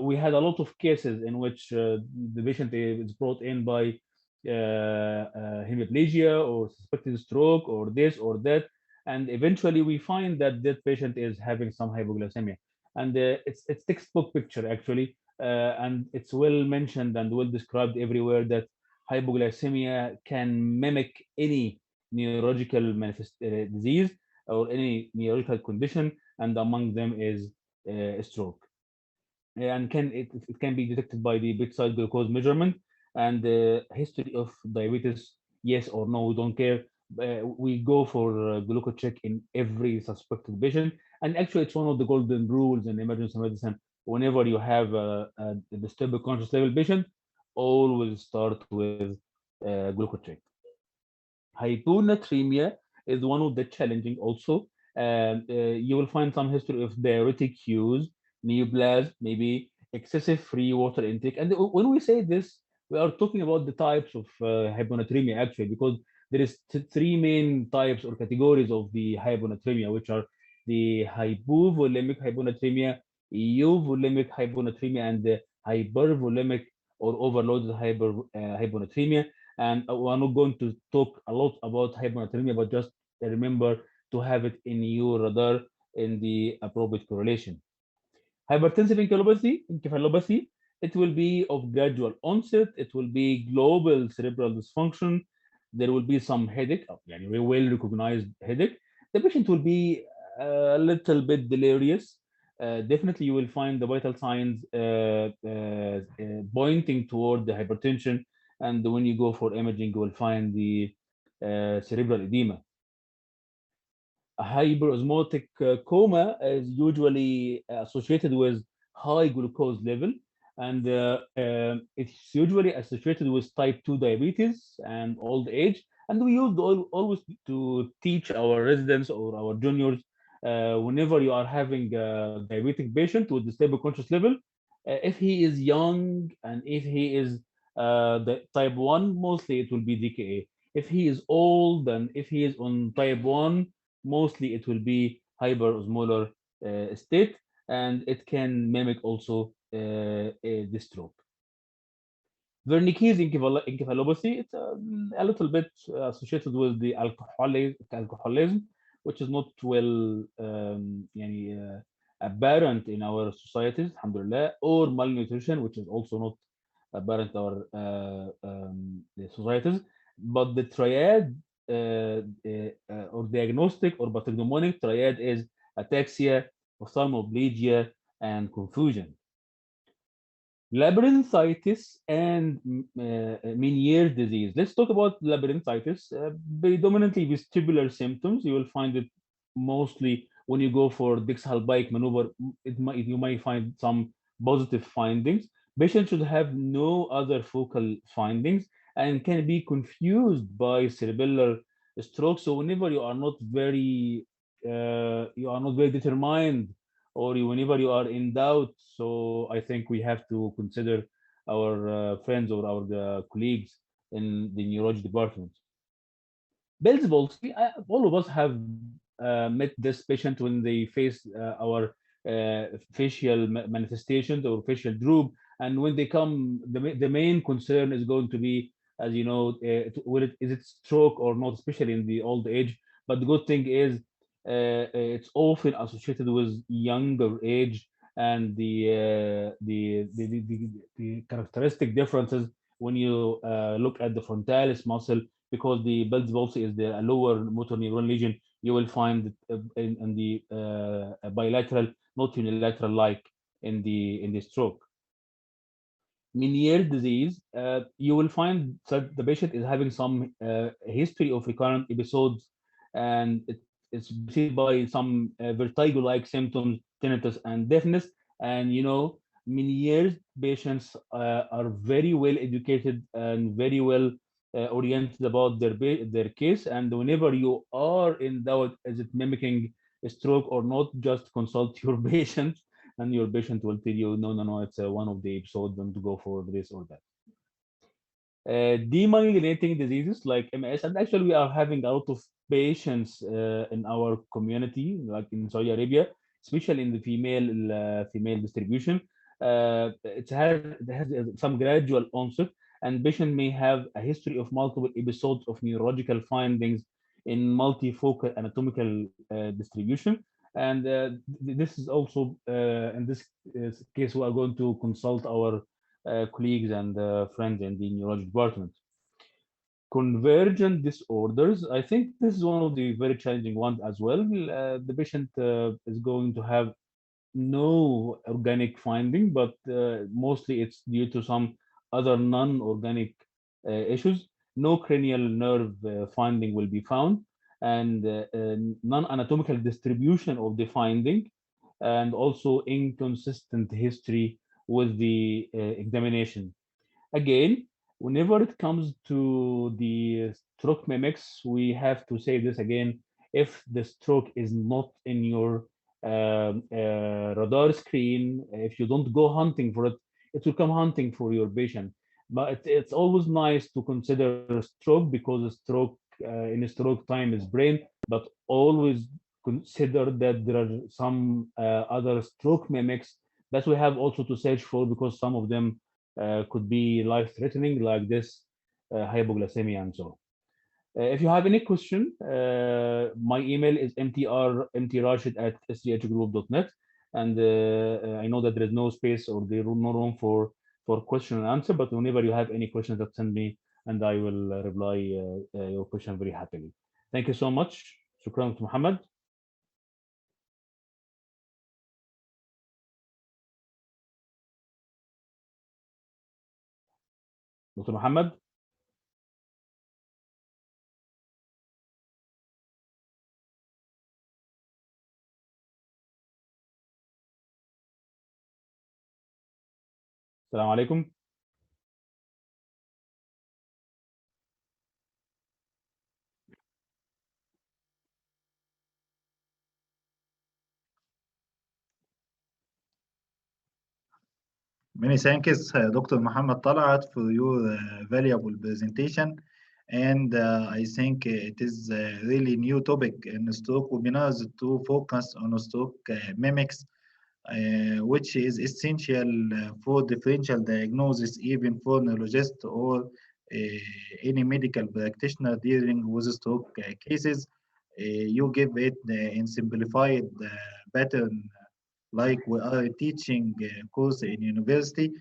we had a lot of cases in which the patient is brought in by hemiplegia or suspected stroke or this or that, and eventually we find that that patient is having some hypoglycemia. And it's textbook picture actually, and it's well mentioned and well described everywhere that hypoglycemia can mimic any neurological disease or any neurological condition, and among them is stroke. And it can be detected by the bedside glucose measurement and the history of diabetes, yes or no, we don't care. We go for glucose check in every suspected patient, and actually it's one of the golden rules in emergency medicine. Whenever you have a disturbed conscious level patient, always start with glucose check. Hyponatremia is one of the challenging also. You will find some history of diuretic use, neoplasm, maybe excessive free water intake. And when we say this, we are talking about the types of hyponatremia actually, because there is three main types or categories of the hyponatremia, which are the hypovolemic hyponatremia, euvolemic hyponatremia, and the hypervolemic or overloaded hyponatremia. And we're not going to talk a lot about hyponatremia, but just remember to have it in your radar in the appropriate correlation. Hypertensive encephalopathy, it will be of gradual onset. It will be global cerebral dysfunction. There will be some headache, yani well recognized headache. The patient will be a little bit delirious. Definitely, you will find the vital signs pointing toward the hypertension. And when you go for imaging, you will find the cerebral edema. A hyperosmotic coma is usually associated with high glucose level, and it's usually associated with type 2 diabetes and old age. And we used always to teach our residents or our juniors, whenever you are having a diabetic patient with the stable conscious level, if he is young and if he is the type 1, mostly it will be DKA. If he is old and if he is on type 1, mostly it will be hyperosmolar state, and it can mimic also the stroke. Wernicke's encephalopathy, it's a little bit associated with the alcoholism, which is not well apparent in our societies, alhamdulillah, or malnutrition, which is also not apparent in our societies. But the triad or diagnostic or pathognomonic triad is ataxia, ophthalmoplegia, and confusion. Labyrinthitis and Meniere's disease. Let's talk about labyrinthitis. Predominantly vestibular symptoms. You will find it mostly when you go for Dix-Hallpike maneuver. You might find some positive findings. Patients should have no other focal findings and can be confused by cerebellar stroke. So whenever you are not very determined, or whenever you are in doubt, so I think we have to consider our friends or our colleagues in the neurology department. Bell's palsy, all of us have met this patient when they face our facial manifestations or facial droop, and when they come, the main concern is going to be, as you know, is it stroke or not, especially in the old age. But the good thing is it's often associated with younger age, and the characteristic differences when you look at the frontalis muscle, because the Bell's palsy is the lower motor neuron lesion. You will find it in the bilateral, not unilateral like in the stroke. Meniere disease, you will find that the patient is having some history of recurrent episodes, and it's preceded by some vertigo-like symptoms, tinnitus and deafness. And Meniere patients are very well educated and very well oriented about their case. And whenever you are in doubt, is it mimicking a stroke or not, just consult your patient, and your patient will tell you, no, it's one of the episodes, don't go for this or that. Demyelinating diseases like MS, and actually we are having a lot of patients in our community, like in Saudi Arabia, especially in the female distribution. It has some gradual onset, and patient may have a history of multiple episodes of neurological findings in multifocal anatomical distribution. And this is also, in this case, we are going to consult our colleagues and friends in the neurology department. Convergent disorders, I think this is one of the very challenging ones as well. The patient is going to have no organic finding, but mostly it's due to some other non-organic issues. No cranial nerve finding will be found, and non-anatomical distribution of the finding, and also inconsistent history with the examination. Again, whenever it comes to the stroke mimics, we have to say this again: if the stroke is not in your radar screen, if you don't go hunting for it, it will come hunting for your patient. But it's always nice to consider a stroke, because a stroke in a stroke time is brain, but always consider that there are some other stroke mimics that we have also to search for, because some of them could be life-threatening, like this hypoglycemia and so on. If you have any question, my email is mtrashid@sdhgroup.net, and I know that there is no space or there is no room for question and answer, but whenever you have any questions, that send me, and I will reply your question very happily. Thank you so much. Shukran to Muhammad. Dr. Muhammad. السلام عليكم. Many thanks, Dr. Muhammad Talat, for your valuable presentation. And I think it is a really new topic in stroke webinars to focus on stroke mimics, which is essential for differential diagnosis, even for neurologists or any medical practitioner dealing with stroke cases. You give it in simplified pattern, like we are teaching course in university,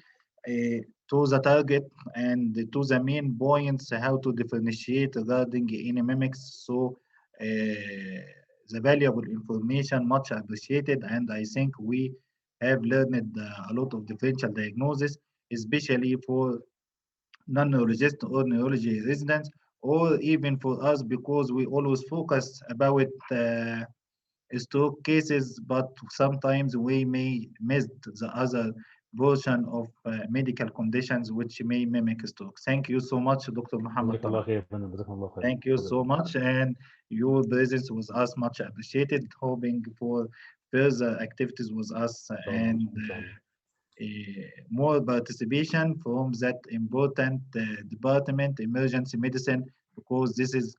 to the target and to the main points, how to differentiate regarding any mimics. So the valuable information much appreciated, and I think we have learned a lot of differential diagnosis, especially for non-neurologist or neurology residents, or even for us, because we always focus about stroke cases, but sometimes we may miss the other version of medical conditions which may mimic stroke. Thank you so much, Dr. Muhammad. Thank you so much, and your presence was us much appreciated. Hoping for further activities with us and more participation from that important department, emergency medicine, because this is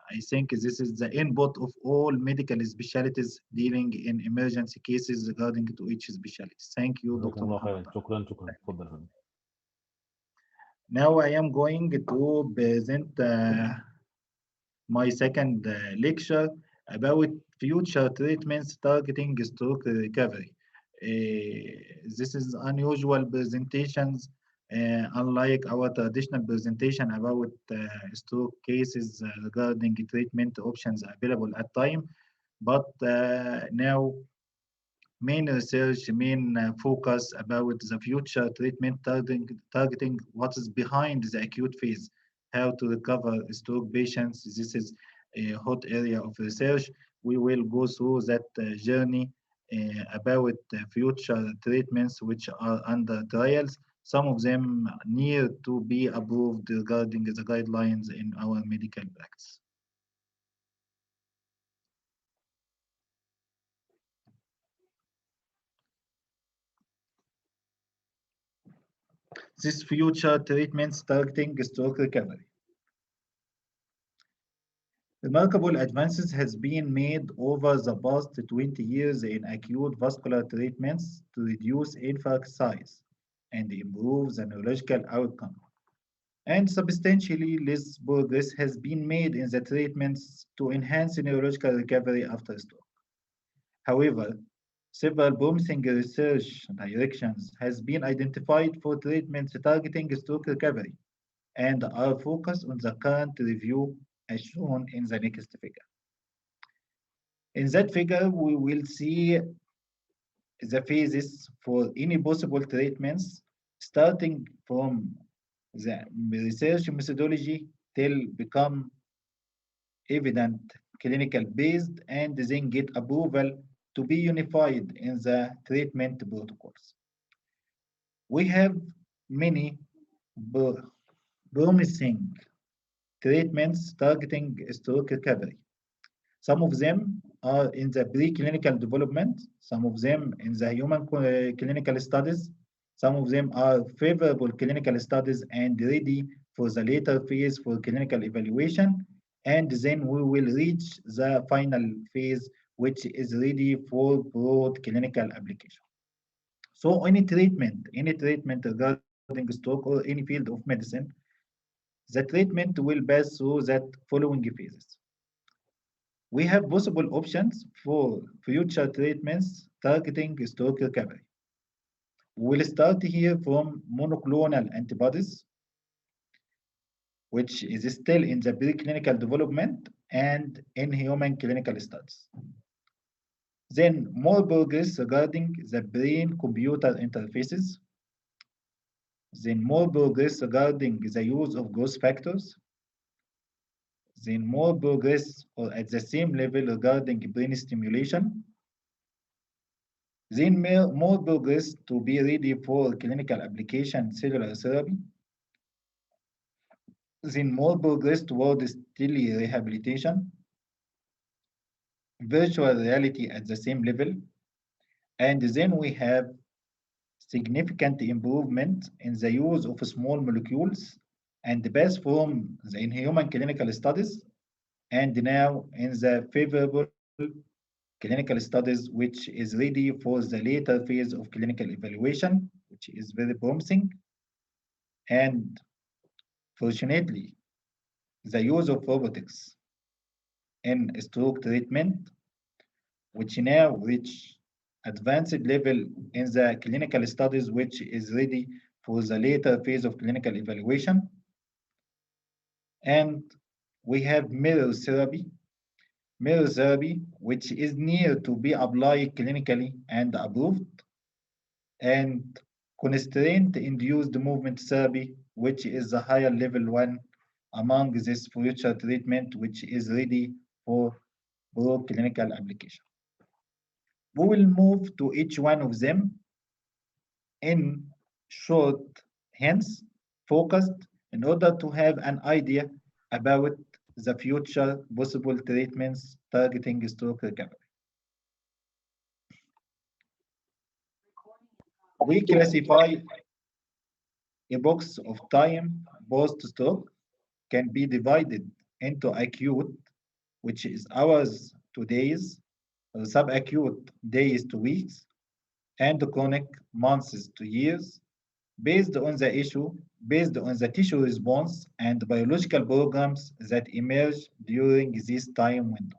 I think this is the input of all medical specialties dealing in emergency cases regarding to each specialty. Thank you, Dr. Muhammad. Now I am going to present my second lecture about future treatments targeting stroke recovery. This is unusual presentations, unlike our traditional presentation about stroke cases regarding treatment options available at time. But now main research, main focus about the future treatment targeting what is behind the acute phase, how to recover stroke patients. This is a hot area of research. We will go through that journey about future treatments which are under trials. Some of them near to be approved regarding the guidelines in our medical practice. This future treatments targeting stroke recovery. Remarkable advances has been made over the past 20 years in acute vascular treatments to reduce infarct size and improve the neurological outcome. And substantially less progress has been made in the treatments to enhance neurological recovery after stroke. However, several promising research directions has been identified for treatments targeting stroke recovery and are focused on the current review as shown in the next figure. In that figure, we will see the phases for any possible treatments, starting from the research methodology till become evident clinical based and then get approval to be unified in the treatment protocols. We have many promising treatments targeting stroke recovery. Some of them are in the preclinical development, some of them in the human clinical studies, some of them are favorable clinical studies and ready for the later phase for clinical evaluation, and then we will reach the final phase, which is ready for broad clinical application. So any treatment regarding stroke or any field of medicine, the treatment will pass through that following phases. We have possible options for future treatments targeting stroke recovery. We'll start here from monoclonal antibodies, which is still in the preclinical development and in human clinical studies. Then more progress regarding the brain-computer interfaces. Then more progress regarding the use of growth factors. Then more progress or at the same level regarding brain stimulation. Then more progress to be ready for clinical application cellular therapy. Then more progress towards tele-rehabilitation, virtual reality at the same level, and then we have significant improvement in the use of small molecules and pass from the in-human clinical studies and now in the favorable clinical studies, which is ready for the later phase of clinical evaluation, which is very promising. And fortunately, the use of robotics in stroke treatment, which now reach advanced level in the clinical studies, which is ready for the later phase of clinical evaluation. And we have mirror therapy, which is near to be applied clinically and approved, and constraint-induced movement therapy, which is the higher level one among this future treatment, which is ready for broad clinical application. We will move to each one of them in short, hence focused, in order to have an idea about the future possible treatments targeting stroke recovery. We classify epochs of time post-stroke can be divided into acute, which is hours to days, subacute days to weeks, and chronic months to years, based on the issue, based on the tissue response and biological programs that emerge during this time window.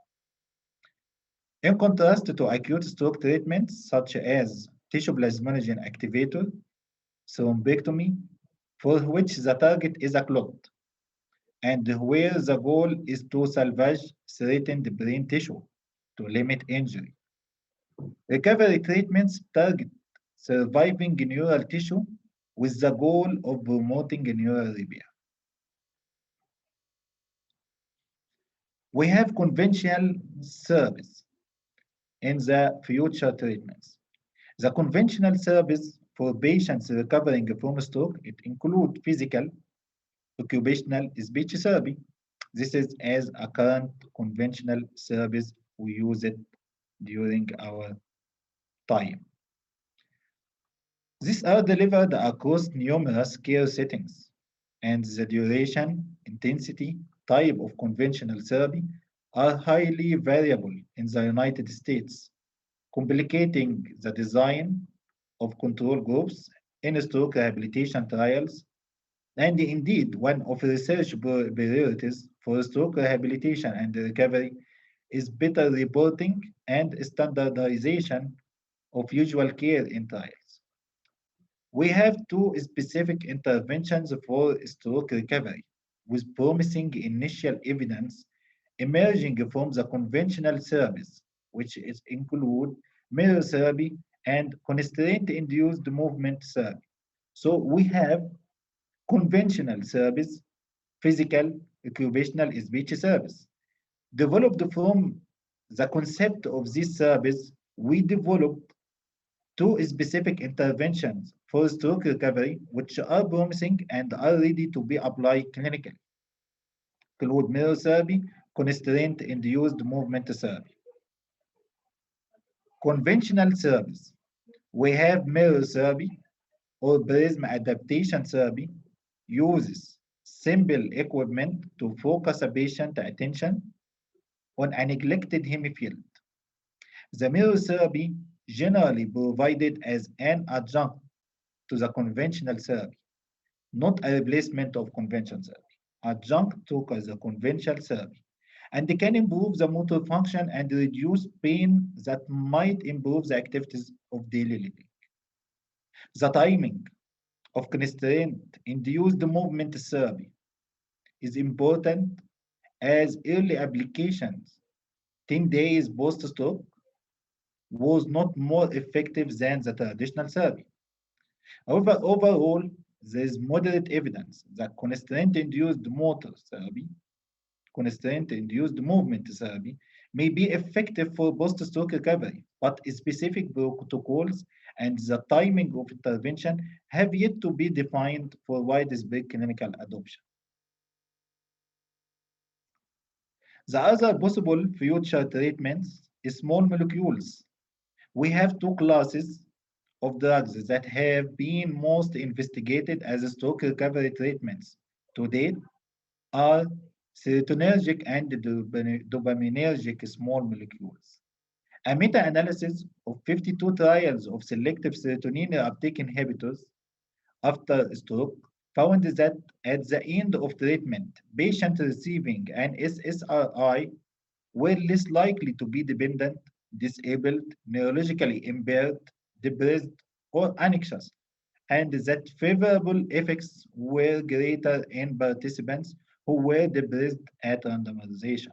In contrast to acute stroke treatments such as tissue plasminogen activator, thrombectomy, for which the target is a clot, and where the goal is to salvage threatened brain tissue to limit injury. Recovery treatments target surviving neural tissue with the goal of promoting neural repair. We have conventional service in the future treatments. The conventional service for patients recovering from stroke, it includes physical, occupational speech therapy. This is as a current conventional service. We use it during our time. These are delivered across numerous care settings, and the duration, intensity, type of conventional therapy are highly variable in the United States, complicating the design of control groups in stroke rehabilitation trials. And indeed, one of the research priorities for stroke rehabilitation and recovery is better reporting and standardization of usual care in trials. We have two specific interventions for stroke recovery, with promising initial evidence emerging from the conventional service, which include mirror therapy and constraint-induced movement therapy. So we have conventional service, physical, occupational speech service. Developed from the concept of this service, we developed two specific interventions for stroke recovery, which are promising and are ready to be applied clinically. Include mirror therapy, constraint-induced movement therapy. Conventional service. We have mirror therapy or prism adaptation therapy uses simple equipment to focus a patient attention on a neglected hemifield. The mirror therapy generally provided as an adjunct to the conventional therapy, not a replacement of conventional therapy, adjunct to the conventional therapy, and they can improve the motor function and reduce pain that might improve the activities of daily living. The timing of constraint-induced movement therapy is important as early applications 10 days post-stroke was not more effective than the traditional therapy. However, overall, there is moderate evidence that constraint-induced motor therapy, constraint-induced movement therapy may be effective for post-stroke recovery, but specific protocols and the timing of intervention have yet to be defined for widespread clinical adoption. The other possible future treatments is small molecules. We have two classes of drugs that have been most investigated as stroke recovery treatments to date are serotonergic and dopaminergic small molecules. A meta-analysis of 52 trials of selective serotonin uptake inhibitors after stroke found that at the end of treatment, patients receiving an SSRI were less likely to be dependent, disabled, neurologically impaired, depressed, or anxious, and that favorable effects were greater in participants who were depressed at randomization.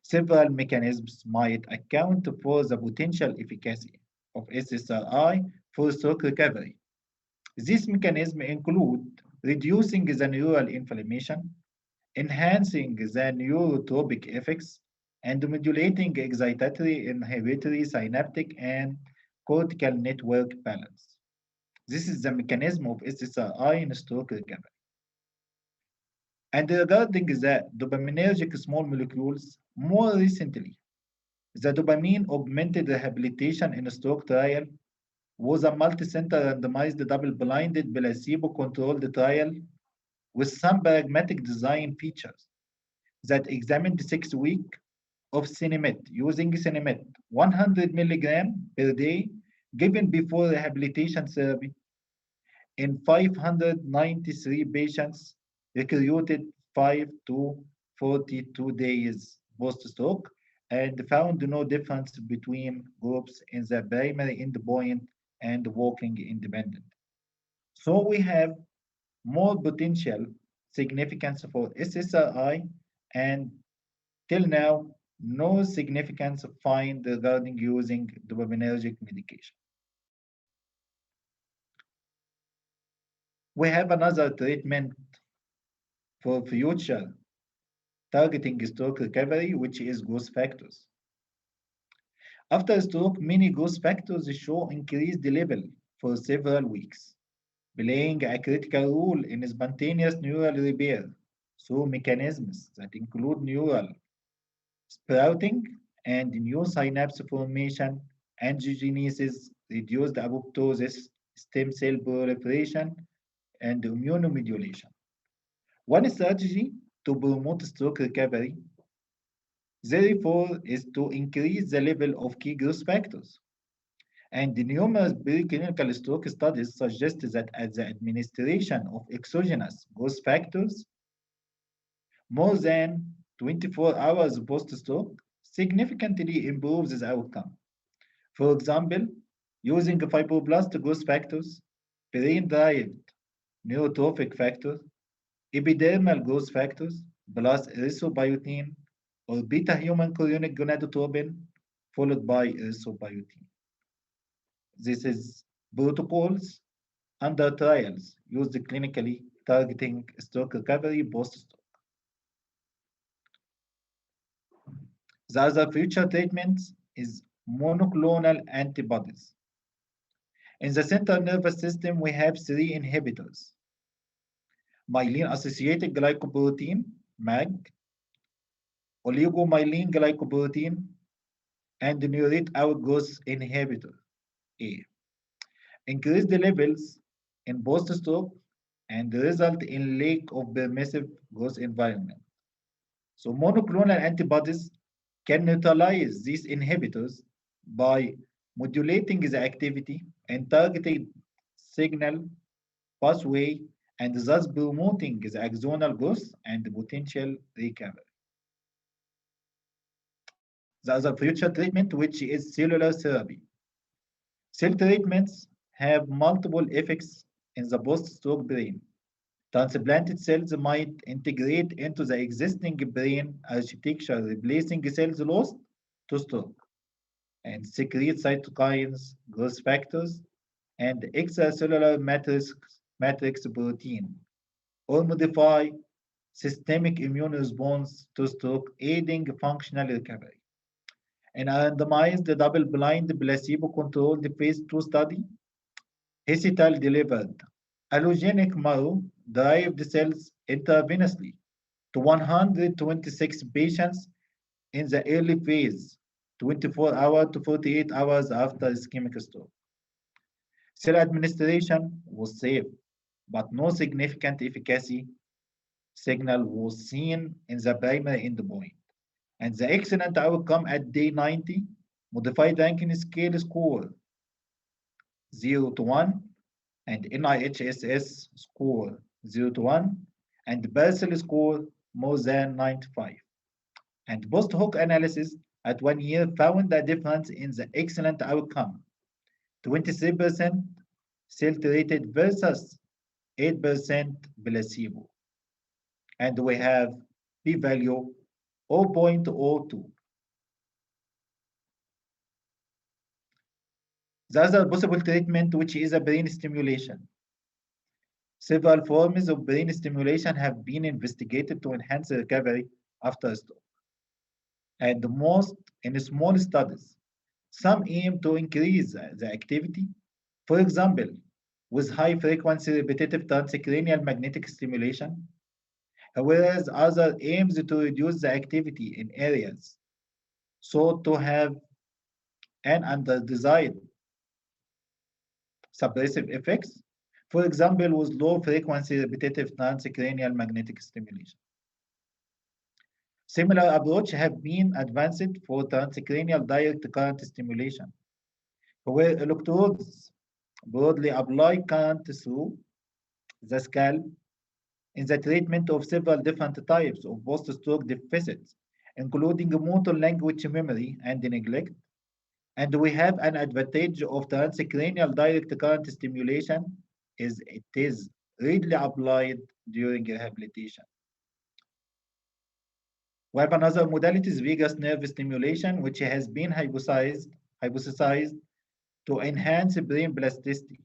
Several mechanisms might account for the potential efficacy of SSRI for stroke recovery. These mechanisms include reducing the neural inflammation, enhancing the neurotropic effects, and modulating excitatory, inhibitory, synaptic, and cortical network balance. This is the mechanism of SSRI in stroke recovery. And regarding the dopaminergic small molecules, more recently, the dopamine augmented rehabilitation in a stroke trial was a multi-center randomized double-blinded placebo-controlled trial with some pragmatic design features that examined 6 weeks of Cinemet using Cinemet 100 milligram per day given before rehabilitation therapy in 593 patients recruited 5 to 42 days post-stroke and found no difference between groups in the primary endpoint and walking independent. So we have more potential significance for SSRI, and till now no significant find regarding using dopaminergic medication. We have another treatment for future targeting stroke recovery, which is growth factors. After stroke, many growth factors show increased level for several weeks, playing a critical role in spontaneous neural repair through mechanisms that include neural sprouting and new synapse formation, angiogenesis, reduced apoptosis, stem cell proliferation, and immunomodulation. One strategy to promote stroke recovery, therefore, is to increase the level of key growth factors. And numerous preclinical stroke studies suggest that at the administration of exogenous growth factors, more than 24 hours post-stroke significantly improves the outcome. For example, using fibroblast growth factors, brain-derived neurotrophic factor, epidermal growth factors, plus erythropoietin, or beta-human chorionic gonadotropin, followed by erythropoietin. This is protocols under trials used clinically targeting stroke recovery post-stroke. The other future treatment is monoclonal antibodies. In the central nervous system, we have three inhibitors: myelin-associated glycoprotein, MAG, oligomyelin glycoprotein, and neurite outgrowth inhibitor, A. Increase the levels in post-stroke and result in lack of permissive growth environment. So monoclonal antibodies can neutralize these inhibitors by modulating the activity and targeted signal pathway and thus promoting the axonal growth and potential recovery. The other future treatment, which is cellular therapy. Cell treatments have multiple effects in the post-stroke brain. Transplanted cells might integrate into the existing brain architecture, replacing cells lost to stroke, and secrete cytokines, growth factors, and extracellular matrix protein, or modify systemic immune response to stroke, aiding functional recovery. In a randomized double-blind placebo-controlled phase 2 study, Hesital delivered allogenic marrow-derived cells intravenously to 126 patients in the early phase, 24 hours to 48 hours after ischemic stroke. Cell administration was safe, but no significant efficacy signal was seen in the primary endpoint. And the excellent outcome at day 90, modified ranking scale score 0 to 1, and NIHSS score 0 to 1, and Basel score more than 95. And post-hoc analysis at 1 year found a difference in the excellent outcome, 23% cell-treated versus 8% placebo. And we have p-value 0.02. The other possible treatment, which is a brain stimulation. Several forms of brain stimulation have been investigated to enhance recovery after stroke, and most in small studies. Some aim to increase the activity, for example, with high-frequency repetitive transcranial magnetic stimulation, whereas other aims to reduce the activity in areas thought to have an undesired suppressive effects, for example, with low-frequency repetitive transcranial magnetic stimulation. Similar approaches have been advanced for transcranial direct current stimulation, where electrodes broadly apply current through the scalp in the treatment of several different types of post-stroke deficits, including motor language memory and neglect. And we have an advantage of transcranial direct current stimulation is it is readily applied during rehabilitation. We have another modality is vagus nerve stimulation, which has been hypothesized to enhance brain plasticity,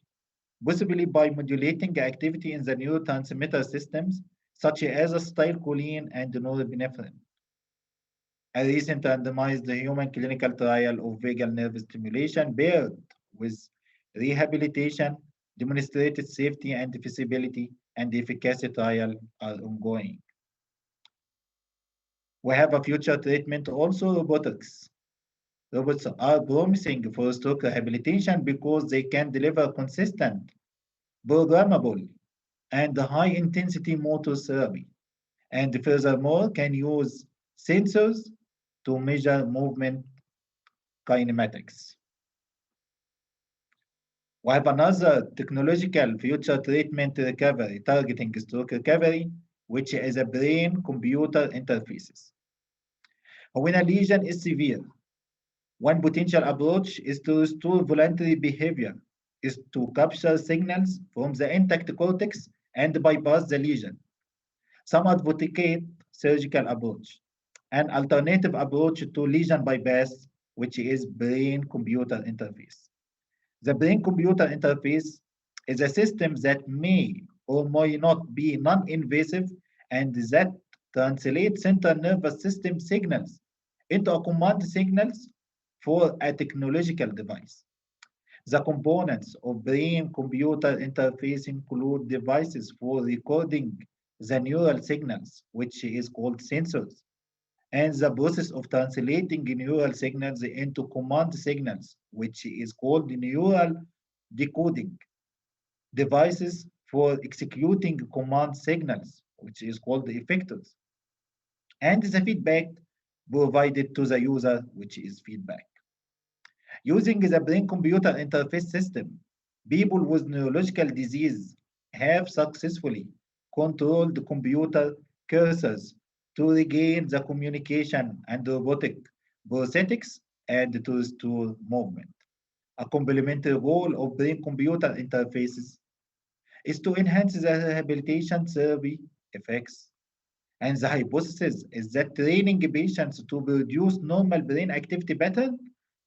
possibly by modulating activity in the neurotransmitter systems, such as acetylcholine and norepinephrine. A recent randomized human clinical trial of vagal nerve stimulation paired with rehabilitation demonstrated safety and feasibility and efficacy trial are ongoing. We have a future treatment also robotics. Robots are promising for stroke rehabilitation because they can deliver consistent, programmable, and high-intensity motor therapy, and furthermore can use sensors to measure movement kinematics. We have another technological future treatment recovery targeting stroke recovery, which is a brain-computer interfaces. When a lesion is severe, one potential approach is to restore voluntary behavior, is to capture signals from the intact cortex and bypass the lesion. Some advocate surgical approach. An alternative approach to lesion bypass, which is brain-computer interface. The brain-computer interface is a system that may or may not be non-invasive and that translates central nervous system signals into a command signals for a technological device. The components of brain-computer interface include devices for recording the neural signals, which is called sensors, and the process of translating neural signals into command signals, which is called neural decoding, devices for executing command signals, which is called the effectors, and the feedback provided to the user, which is feedback. Using the brain-computer interface system, people with neurological disease have successfully controlled computer cursors to regain the communication and robotic prosthetics and to restore movement. A complementary goal of brain-computer interfaces is to enhance the rehabilitation therapy effects. And the hypothesis is that training patients to produce normal brain activity pattern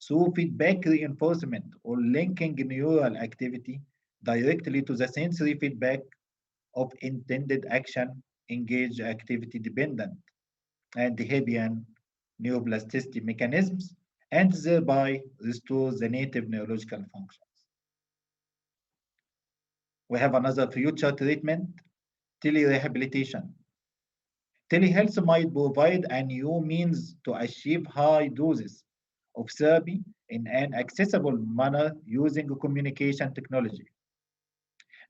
through feedback reinforcement or linking neural activity directly to the sensory feedback of intended action engage activity dependent and Hebbian neuroplasticity mechanisms and thereby restore the native neurological functions. We have another future treatment, telerehabilitation. Telehealth might provide a new means to achieve high doses of therapy in an accessible manner using communication technology.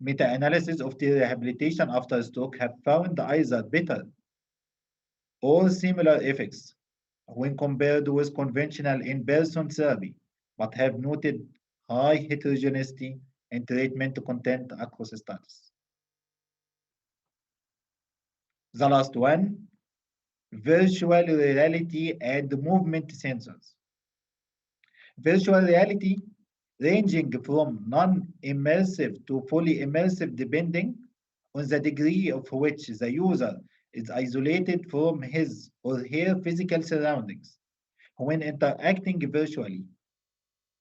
Meta-analysis of telerehabilitation after stroke have found either better or similar effects when compared with conventional in-person therapy, but have noted high heterogeneity in treatment content across studies. The last one, virtual reality and movement sensors. Virtual reality ranging from non-immersive to fully immersive depending on the degree of which the user is isolated from his or her physical surroundings when interacting virtually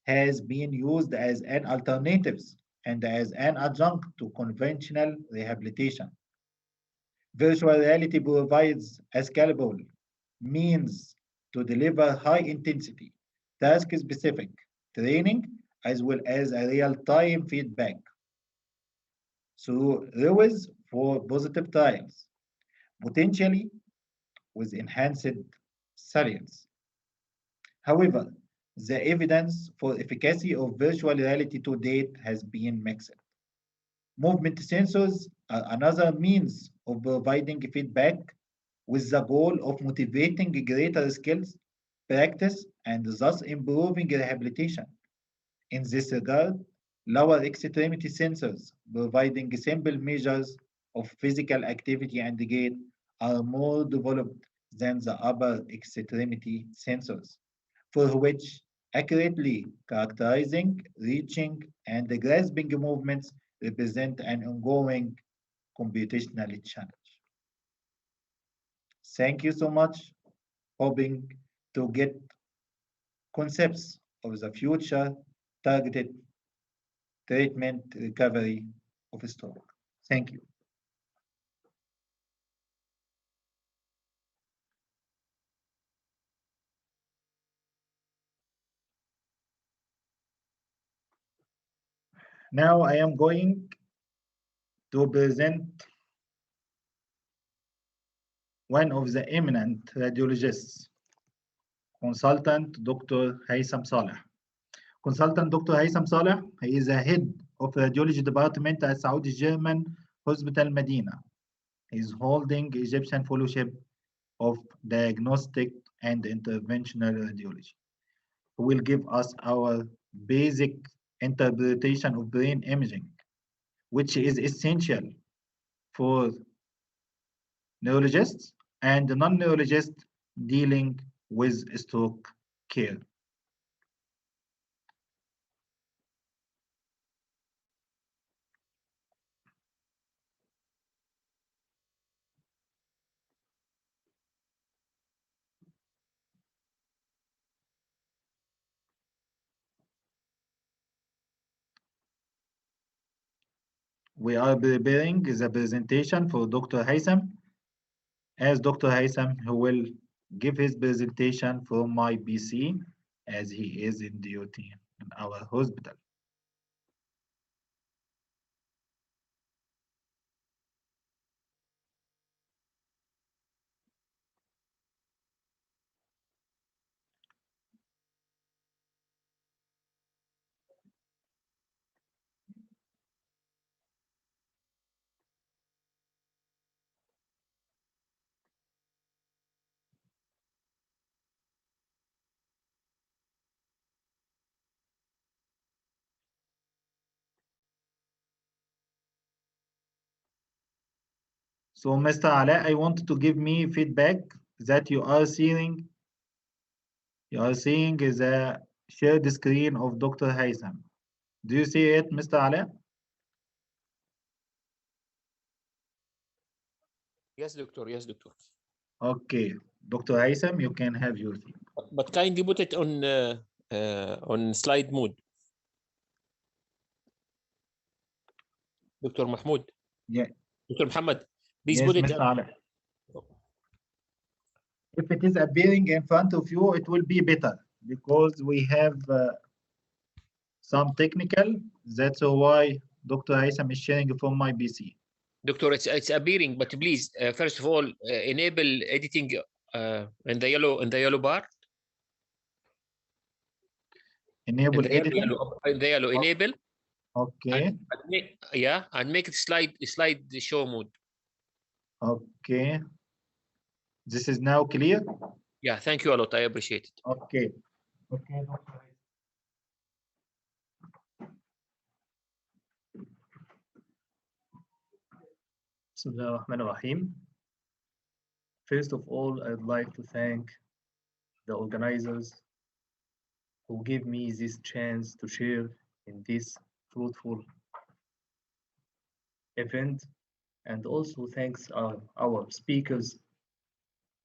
has been used as an alternative and as an adjunct to conventional rehabilitation. Virtual reality provides a scalable means to deliver high-intensity, task-specific training as well as a real-time feedback through REWIS for positive trials, potentially with enhanced salience. However, the evidence for efficacy of virtual reality to date has been mixed. Movement sensors are another means of providing feedback with the goal of motivating greater skills, practice, and thus improving rehabilitation. In this regard, lower extremity sensors providing simple measures of physical activity and gait are more developed than the upper extremity sensors, for which accurately characterizing, reaching, and grasping movements represent an ongoing computational challenge. Thank you so much. hoping to get concepts of the future targeted treatment recovery of stroke. Thank you. Now I am going to present one of the eminent radiologists, consultant Dr. Haitham Saleh. Consultant Dr. Haitham Saleh, he is the head of radiology department at Saudi German Hospital Medina. He is holding Egyptian fellowship of diagnostic and interventional radiology. He will give us our basic interpretation of brain imaging, which is essential for neurologists and non-neurologists dealing with stroke care. We are preparing the presentation for Dr. Haitham. As Dr. Haitham, he will give his presentation from my PC as he is in duty in our hospital. So, Mr. Ala, I want to give me feedback that you are seeing the shared screen of Dr. Haitham. Do you see it, Mr. Ala? Yes, doctor. Yes, doctor. Okay, Dr. Haitham, you can have your seat. But kindly put it on slide mode. Dr. Mahmoud. Yeah. Dr. Muhammad, please Yes, put it. Mr. Ala. If it is appearing in front of you, it will be better because we have some technical. That's why Dr. Haitham is sharing from my PC. Doctor, it's appearing, but please, first of all, enable editing in the yellow bar. Enable editing. In the yellow, enable. Okay. And make it slide show mode. Okay. This is now clear? Yeah, thank you a lot. I appreciate it. Okay. Okay, Dr. Bismillah ar-Rahman ar-Rahim. First of all, I'd like to thank the organizers who gave me this chance to share in this fruitful event, and also thanks our speakers,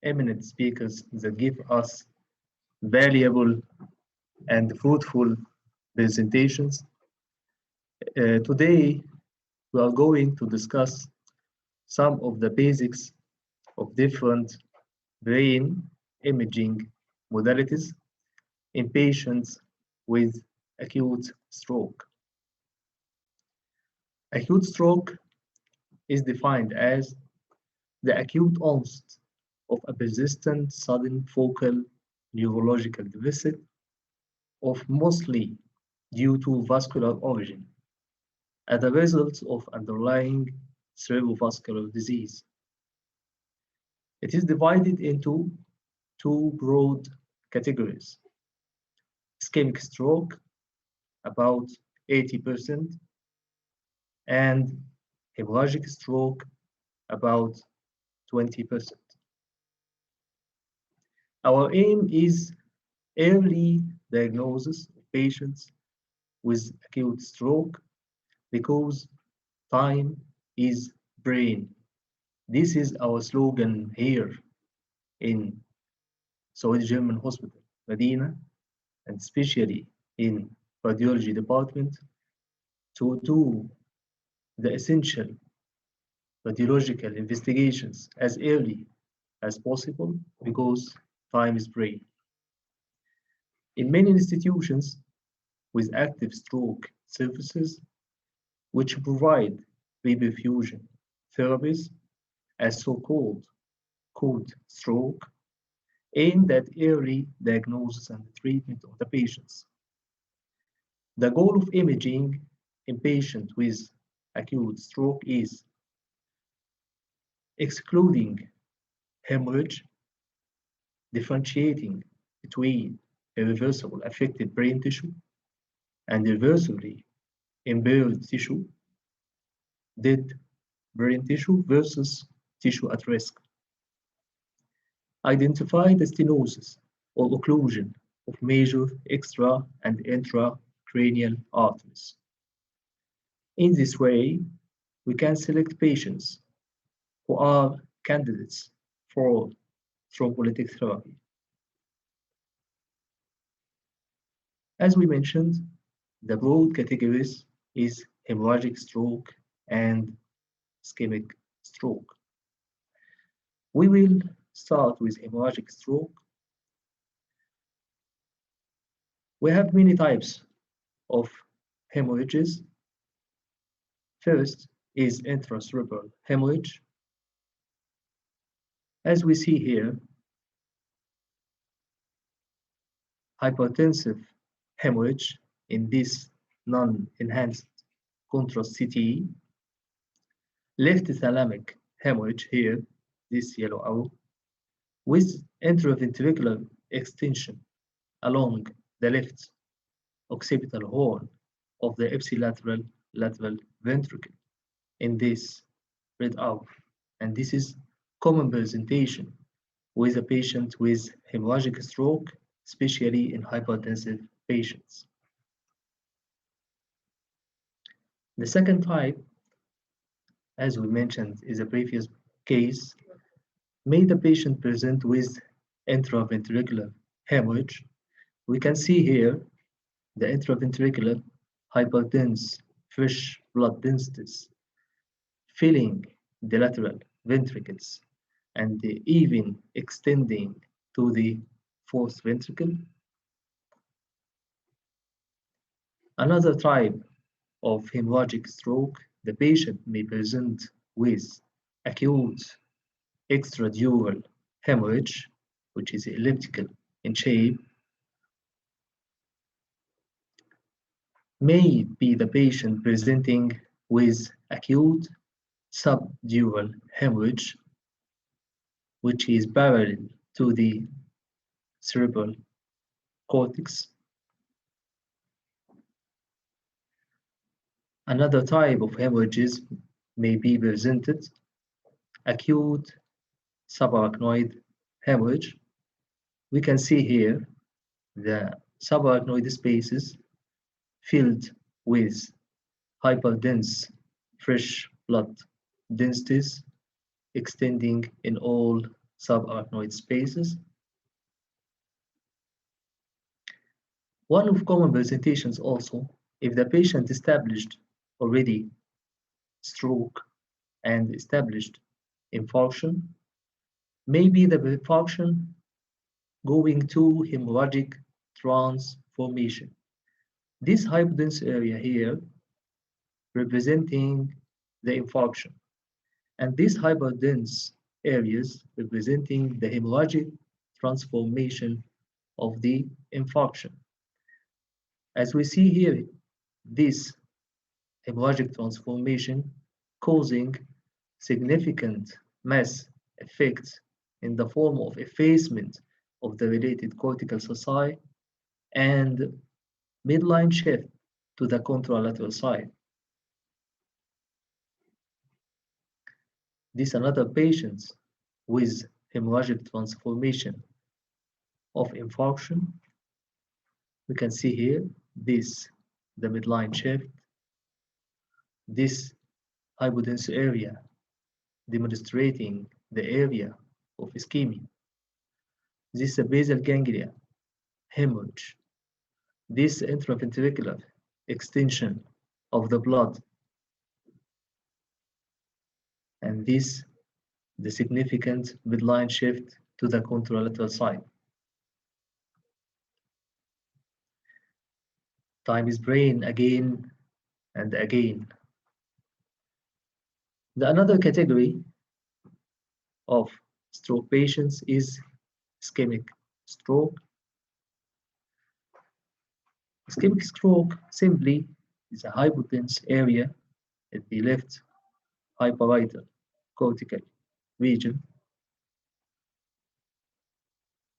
eminent speakers that give us valuable and fruitful presentations. Today, we are going to discuss some of the basics of different brain imaging modalities in patients with acute stroke. Acute stroke is defined as the acute onset of a persistent sudden focal neurological deficit of mostly due to vascular origin as a result of underlying cerebrovascular disease. It is divided into two broad categories: ischemic stroke, about 80%, and hemorrhagic stroke, about 20%. Our aim is early diagnosis of patients with acute stroke because time is brain. This is our slogan here in Saudi German Hospital, Medina, and especially in radiology department, to do the essential radiological investigations as early as possible because time is brief. In many institutions with active stroke services, which provide reperfusion therapies as so-called cold stroke, aimed at early diagnosis and treatment of the patients. The goal of imaging in patients with acute stroke is excluding hemorrhage, differentiating between irreversible affected brain tissue and irreversibly impaired tissue, dead brain tissue versus tissue at risk. Identify the stenosis or occlusion of major extra and intracranial arteries. In this way, we can select patients who are candidates for thrombolytic therapy. As we mentioned, the broad categories is hemorrhagic stroke and ischemic stroke. We will start with hemorrhagic stroke. We have many types of hemorrhages. First is intracerebral hemorrhage. As we see here, hypertensive hemorrhage in this non-enhanced contrast CT, left thalamic hemorrhage here, this yellow arrow, with intraventricular extension along the left occipital horn of the ipsilateral lateral ventricle in this red arrow. And this is common presentation with a patient with hemorrhagic stroke, especially in hypertensive patients. The second type, as we mentioned in the previous case, may the patient present with intraventricular hemorrhage. We can see here the intraventricular hyperdense fresh blood densities filling the lateral ventricles and even extending to the fourth ventricle. Another type of hemorrhagic stroke, the patient may present with acute extradural hemorrhage, which is elliptical in shape. May be the patient presenting with acute subdural hemorrhage, which is parallel to the cerebral cortex. Another type of hemorrhages may be presented acute subarachnoid hemorrhage. We can see here the subarachnoid spaces filled with hyperdense fresh blood densities extending in all subarachnoid spaces. One of common presentations also, if the patient established already stroke and established infarction, maybe the infarction going to hemorrhagic transformation. This hypodense area here representing the infarction, and these hyperdense areas representing the hemorrhagic transformation of the infarction. As we see here, this hemorrhagic transformation causing significant mass effects in the form of effacement of the related cortical foci and midline shift to the contralateral side. This another patient with hemorrhagic transformation of infarction. We can see here this, the midline shift, this hypodense area demonstrating the area of ischemia. This is a basal ganglia, hemorrhage. This intraventricular extension of the blood. And this, the significant midline shift to the contralateral side. Time is brain again and again. The another category of stroke patients is ischemic stroke. Ischemic stroke simply is a hypotense area at the left hypophyseal cortical region.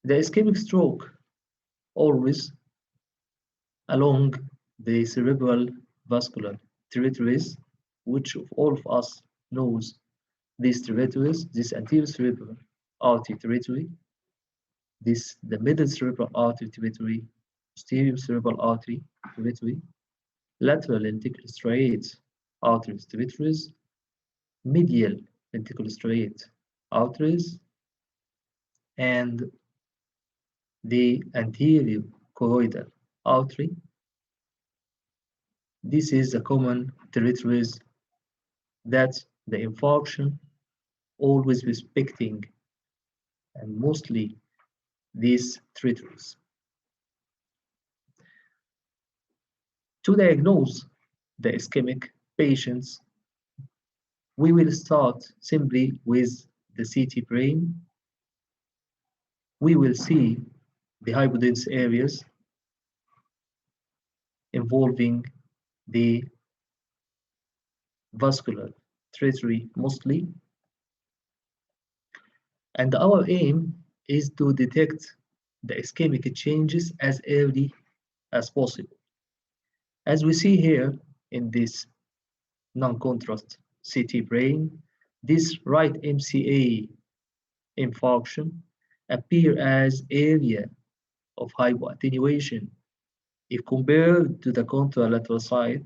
The ischemic stroke always along the cerebral vascular territories, which of all of us knows these territories, this anterior cerebral artery territory, this the middle cerebral artery territory, posterior cerebral artery territory, lateral lenticular striate arteries territories, medial lenticular striate arteries, and the anterior choroidal artery. This is the common territories that the infarction always respecting, and mostly these territories. To diagnose the ischemic patients, we will start simply with the CT brain. We will see the hypodense areas involving the vascular territory mostly. And our aim is to detect the ischemic changes as early as possible. As we see here in this non-contrast CT brain, this right MCA infarction appear as area of hypoattenuation. If compared to the contralateral side,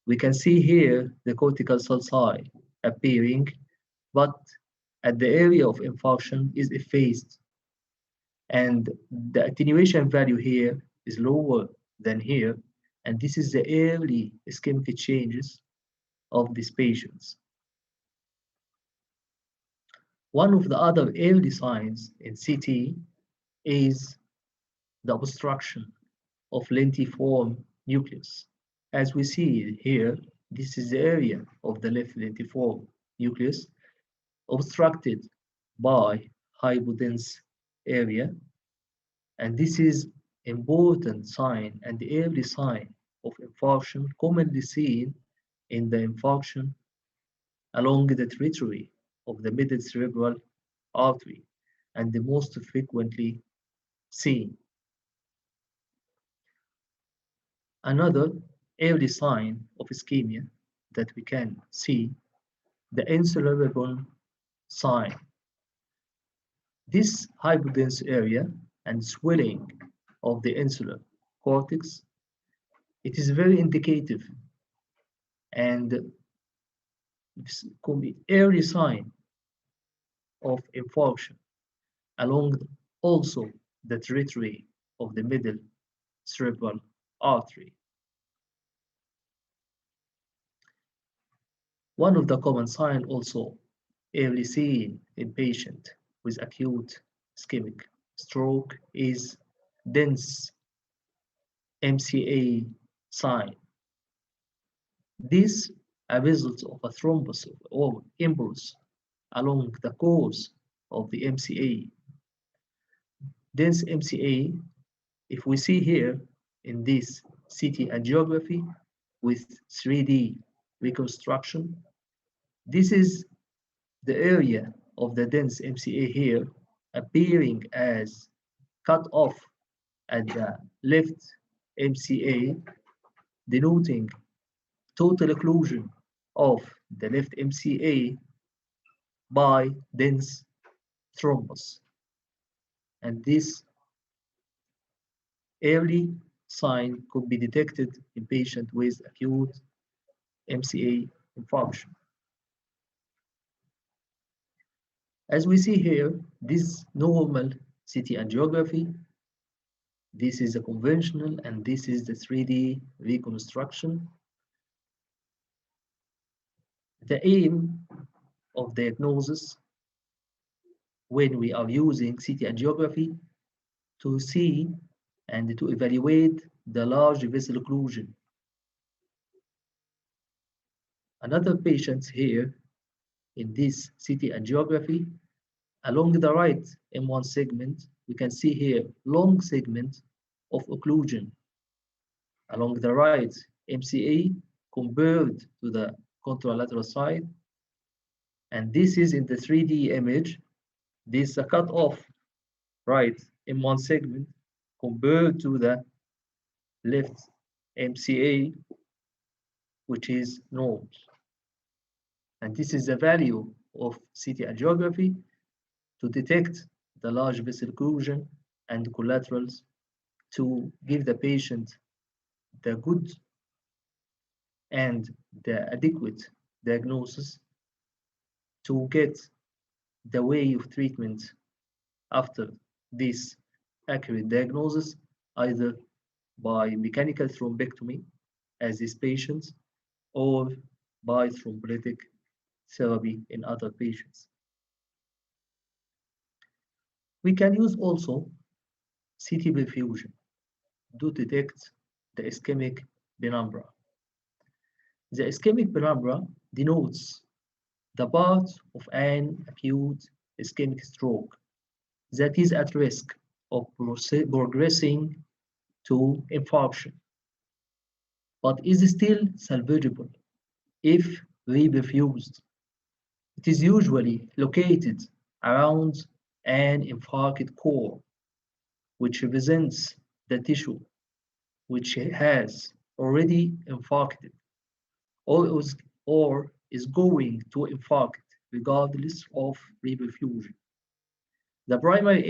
we can see here the cortical sulci appearing, but at the area of infarction is effaced, and the attenuation value here is lower than here, and this is the early ischemic changes of these patients. One of the other early signs in CT is the obstruction of lentiform nucleus. As we see here, this is the area of the left lentiform nucleus obstructed by hypodense area, and this is important sign and the early sign of infarction commonly seen in the infarction along the territory of the middle cerebral artery, and the most frequently seen. Another early sign of ischemia that we can see, the insular ribbon sign. This hypodense area and swelling of the insular cortex, it is very indicative, and this could be early sign of infarction along also the territory of the middle cerebral artery. One of the common signs also early seen in patient with acute ischemic stroke is dense MCA sign. This a result of a thrombus or embolus along the course of the MCA. Dense MCA, if we see here in this CT angiography with 3D reconstruction, this is the area of the dense MCA here appearing as cut off at the left MCA, denoting total occlusion of the left MCA by dense thrombus. And this early sign could be detected in patients with acute MCA infarction. As we see here, this normal CT angiography. This is the conventional, and this is the 3D reconstruction. The aim of diagnosis when we are using CT angiography to see and to evaluate the large vessel occlusion. Another patient here in this CT angiography, along the right M1 segment, we can see here long segment of occlusion. Along the right MCA compared to the contralateral side. And this is in the 3D image. This is a cut off right M1 segment compared to the left MCA, which is normal. And this is the value of CT angiography to detect the large vessel occlusion and collaterals to give the patient the good and the adequate diagnosis to get the way of treatment after this accurate diagnosis, either by mechanical thrombectomy as these patients or by thrombolytic therapy in other patients. We can use also CT perfusion to detect the ischemic penumbra. The ischemic penumbra denotes the part of an acute ischemic stroke that is at risk of progressing to infarction, but is still salvageable if reperfused. It is usually located around an infarcted core, which represents the tissue which has already infarcted or is going to infarct regardless of reperfusion. The primary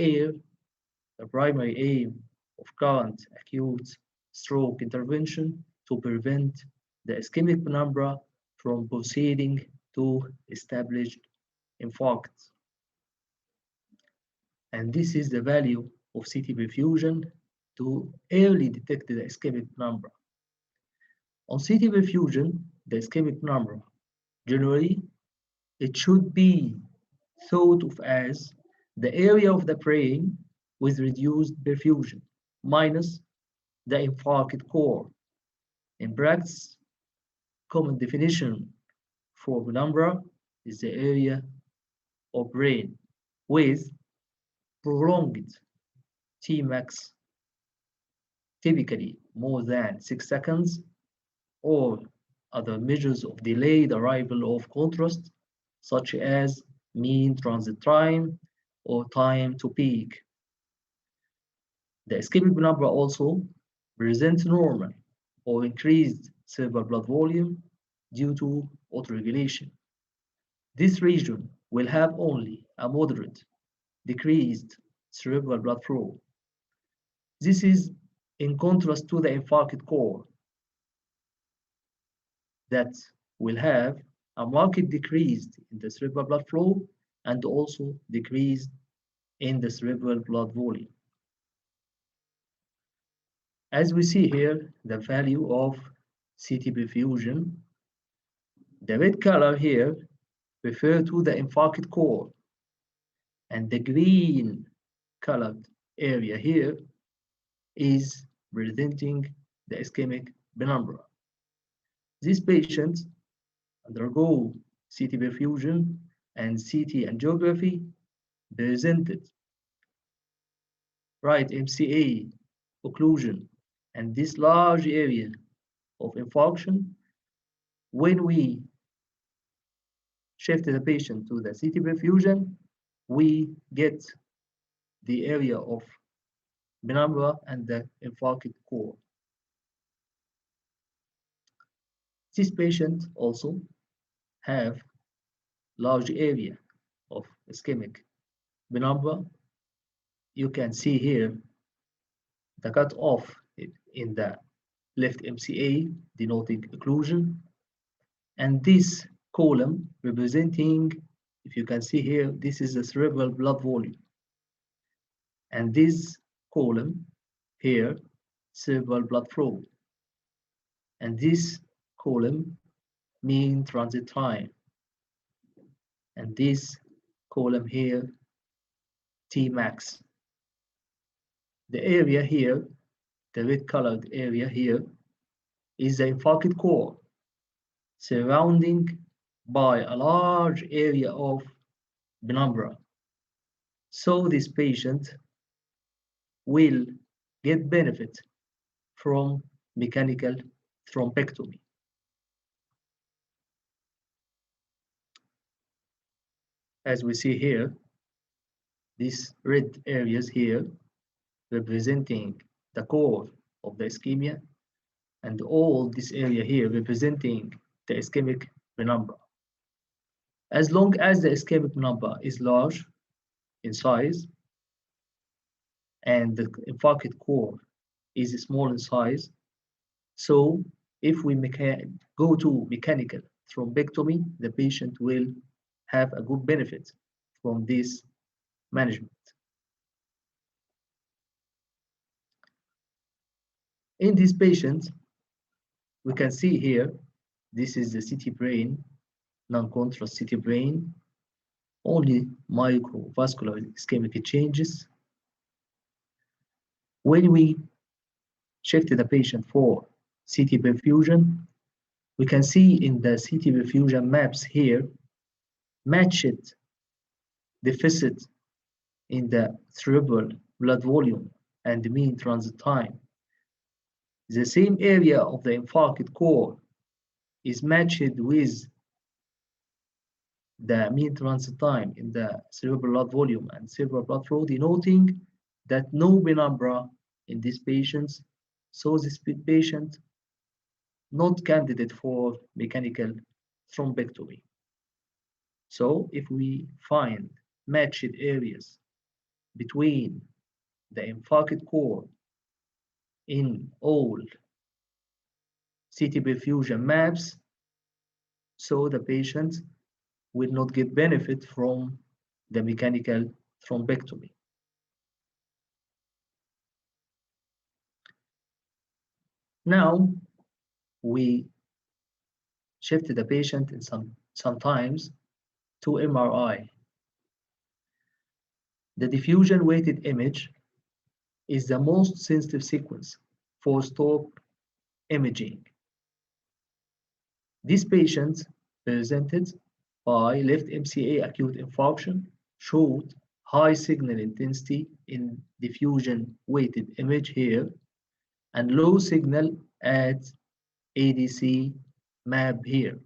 aim of current acute stroke intervention to prevent the ischemic penumbra from proceeding to established infarct. And this is the value of CT perfusion to early detect the ischemic penumbra. On CT perfusion, the ischemic penumbra, generally, it should be thought of as the area of the brain with reduced perfusion minus the infarcted core. In practice, common definition for penumbra is the area of brain with prolonged Tmax, typically more than 6 seconds, or other measures of delayed arrival of contrast, such as mean transit time or time to peak. The ischemic penumbra also presents normal or increased cerebral blood volume due to autoregulation. This region will have only a moderate decreased cerebral blood flow. This is in contrast to the infarcted core that will have a marked decrease in the cerebral blood flow and also decrease in the cerebral blood volume. As we see here, the value of CT perfusion, the red color here refers to the infarcted core, and the green colored area here is representing the ischemic penumbra. These patients undergo CT perfusion and CT angiography presented right MCA occlusion and this large area of infarction. When we shift the patient to the CT perfusion, we get the area of penumbra and the infarcted core. This patient also have large area of ischemic penumbra. You can see here the cut off in the left MCA denoting occlusion, and this column representing, if you can see here, this is the cerebral blood volume, And this column here, cerebral blood flow. And this column, mean transit time. And this column here, Tmax. The area here, the red colored area here, is the infarct core, surrounding by a large area of penumbra. So this patient will get benefit from mechanical thrombectomy. As we see here, these red areas here representing the core of the ischemia, and all this area here representing the ischemic penumbra. As long as the ischemic penumbra is large in size and the infarct core is small in size, so if we go to mechanical thrombectomy, the patient will have a good benefit from this management. In this patient, we can see here, this is the CT brain, non-contrast CT brain, only microvascular ischemic changes. When we shifted the patient for CT perfusion, we can see in the CT perfusion maps here, matched deficit in the cerebral blood volume and the mean transit time. The same area of the infarct core is matched with the mean transit time in the cerebral blood volume and cerebral blood flow, denoting that no penumbra in these patients, so this patient not candidate for mechanical thrombectomy. So if we find matched areas between the infarct core in all CT perfusion maps, so the patient will not get benefit from the mechanical thrombectomy. Now we shifted the patient in sometimes to MRI. The diffusion weighted image is the most sensitive sequence for stroke imaging. This patient presented by left MCA acute infarction showed high signal intensity in diffusion weighted image here and low signal at ADC map here.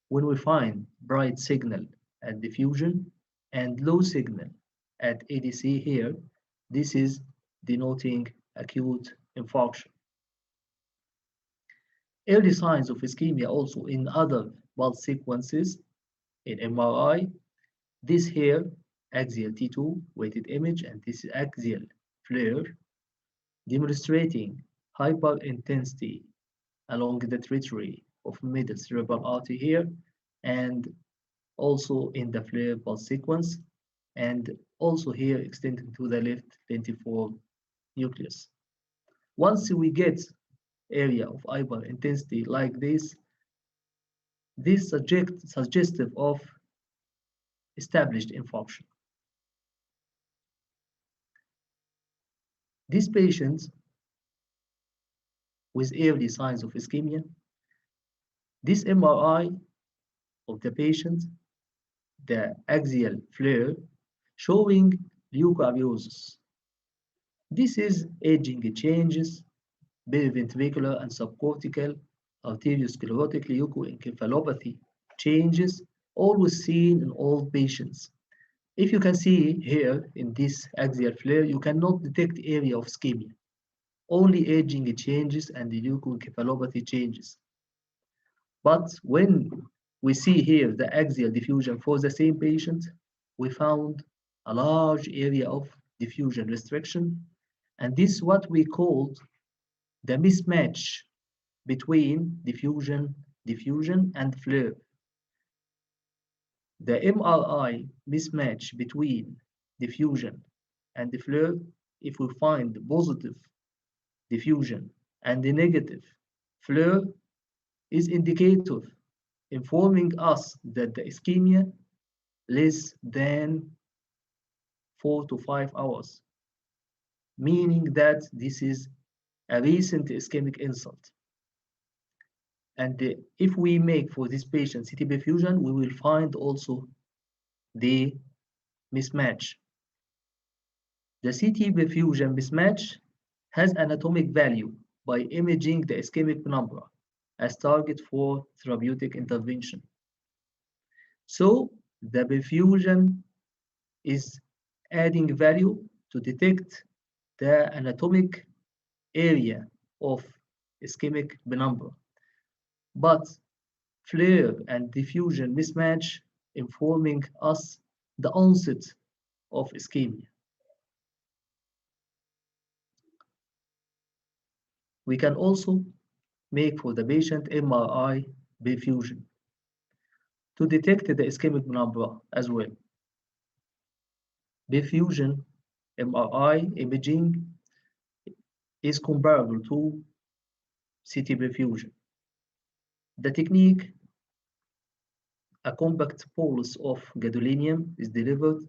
When we find bright signal at diffusion and low signal at ADC here, this is denoting acute infarction. Early signs of ischemia also in other pulse sequences in MRI. This here, axial T2 weighted image, and this is axial flare, demonstrating hyperintensity along the trajectory of middle cerebral artery here, and also in the flare pulse sequence, and also here extending to the left lentiform nucleus. Once we get area of hyperintensity like this, this suggestive of established infarction. These patients with early signs of ischemia, this MRI of the patient, the axial flare, showing leukoabiosis. This is aging changes, periventricular and subcortical arteriosclerotic leukoencephalopathy changes, always seen in all patients. If you can see here in this axial flare, you cannot detect area of ischemia, only aging changes and the leukoencephalopathy changes. But when we see here the axial diffusion for the same patient, we found a large area of diffusion restriction, and this is what we called the mismatch between diffusion and flare. The MRI mismatch between diffusion and the FLIR, if we find positive diffusion and the negative FLIR, is indicator informing us that the ischemia less than 4 to 5 hours, meaning that this is a recent ischemic insult. And if we make for this patient CT perfusion, we will find also the mismatch. The CT perfusion mismatch has anatomic value by imaging the ischemic penumbra as target for therapeutic intervention. So the perfusion is adding value to detect the anatomic area of ischemic penumbra. But FLIR and diffusion mismatch informing us the onset of ischemia. We can also make for the patient MRI perfusion to detect the ischemic penumbra as well. Perfusion MRI imaging is comparable to CT perfusion. The technique, a compact bolus of gadolinium is delivered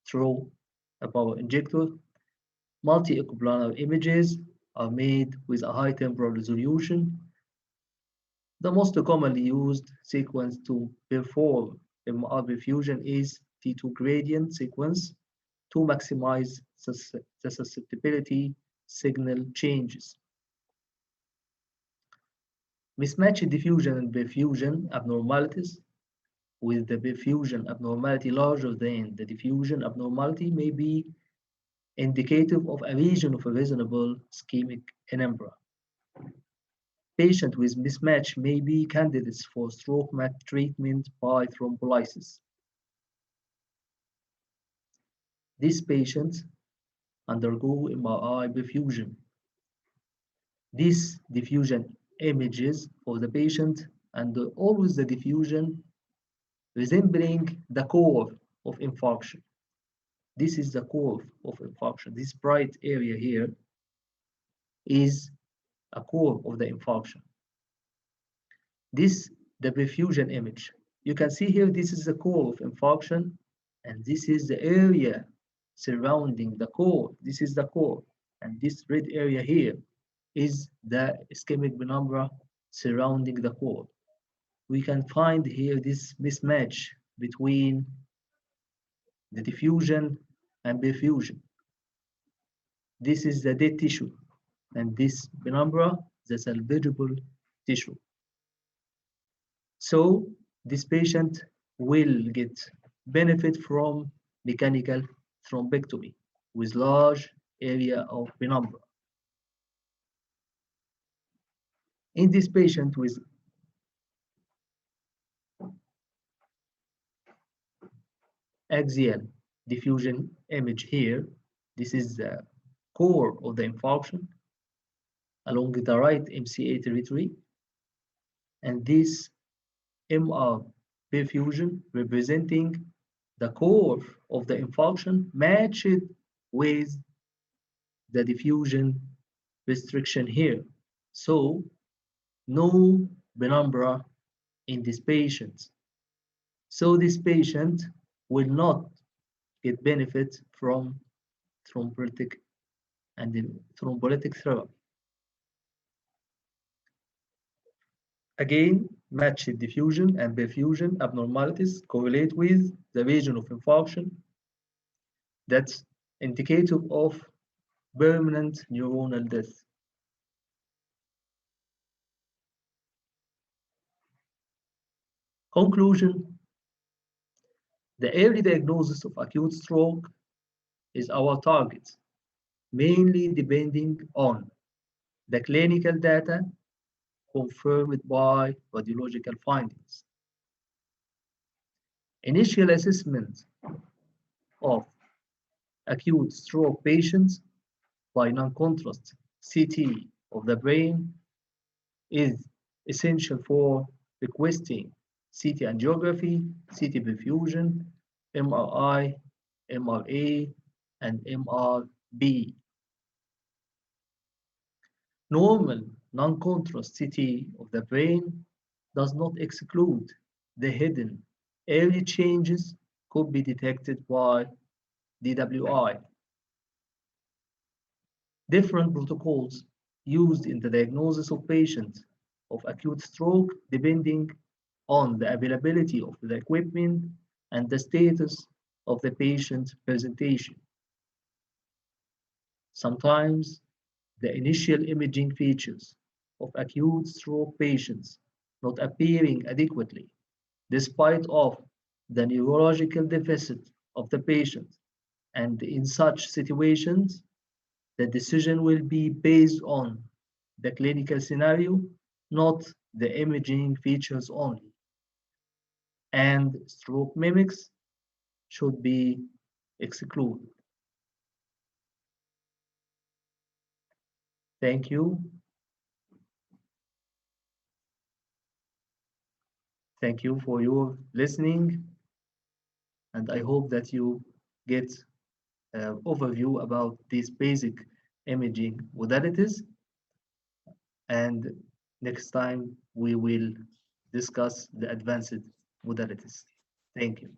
through a power injector. Multi-echoplanar images are made with a high temporal resolution. The most commonly used sequence to perform MR perfusion is T2 gradient sequence to maximize the susceptibility signal changes. Mismatched diffusion and perfusion abnormalities, with the perfusion abnormality larger than the diffusion abnormality, may be indicative of a region of a reasonable ischemic penumbra. Patients with mismatch may be candidates for stroke treatment by thrombolysis. These patients undergo MRI perfusion. This diffusion images for the patient and always the diffusion resembling the core of infarction. This is the core of infarction. This bright area here is a core of the infarction. This, the perfusion image. You can see here, this is the core of infarction, and this is the area surrounding the core. This is the core, and this red area here is the ischemic penumbra surrounding the core. We can find here this mismatch between the diffusion and perfusion. This is the dead tissue, and this penumbra, the salvageable tissue. So this patient will get benefit from mechanical thrombectomy with large area of penumbra. In this patient with axial diffusion image here, this is the core of the infarction along the right MCA territory, and this MR perfusion representing the core of the infarction matched with the diffusion restriction here. So no penumbra in this patient. So this patient will not get benefit from thrombolytic and the thrombolytic therapy. Again, matched diffusion and perfusion abnormalities correlate with the region of infarction that's indicative of permanent neuronal death. Conclusion: the early diagnosis of acute stroke is our target, mainly depending on the clinical data confirmed by radiological findings. Initial assessment of acute stroke patients by non-contrast CT of the brain is essential for requesting CT angiography, CT perfusion, MRI, MRA, and MRB. Normal non-contrast CT of the brain does not exclude the hidden early changes could be detected by DWI. Different protocols used in the diagnosis of patients of acute stroke depending on the availability of the equipment and the status of the patient's presentation. Sometimes the initial imaging features of acute stroke patients not appearing adequately despite of the neurological deficit of the patient, and in such situations the decision will be based on the clinical scenario, not the imaging features only. And stroke mimics should be excluded. Thank you. Thank you for your listening, and I hope that you get an overview about these basic imaging modalities. And next time we will discuss the advanced modalities. Thank you.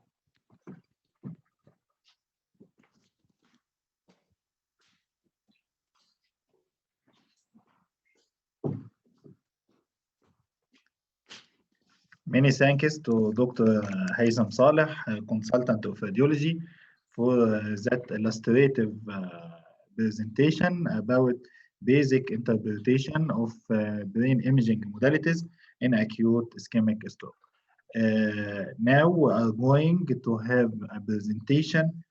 Many thanks to Dr. Haitham Saleh, consultant of radiology, for that illustrative presentation about basic interpretation of brain imaging modalities in acute ischemic stroke. Now we are going to have a presentation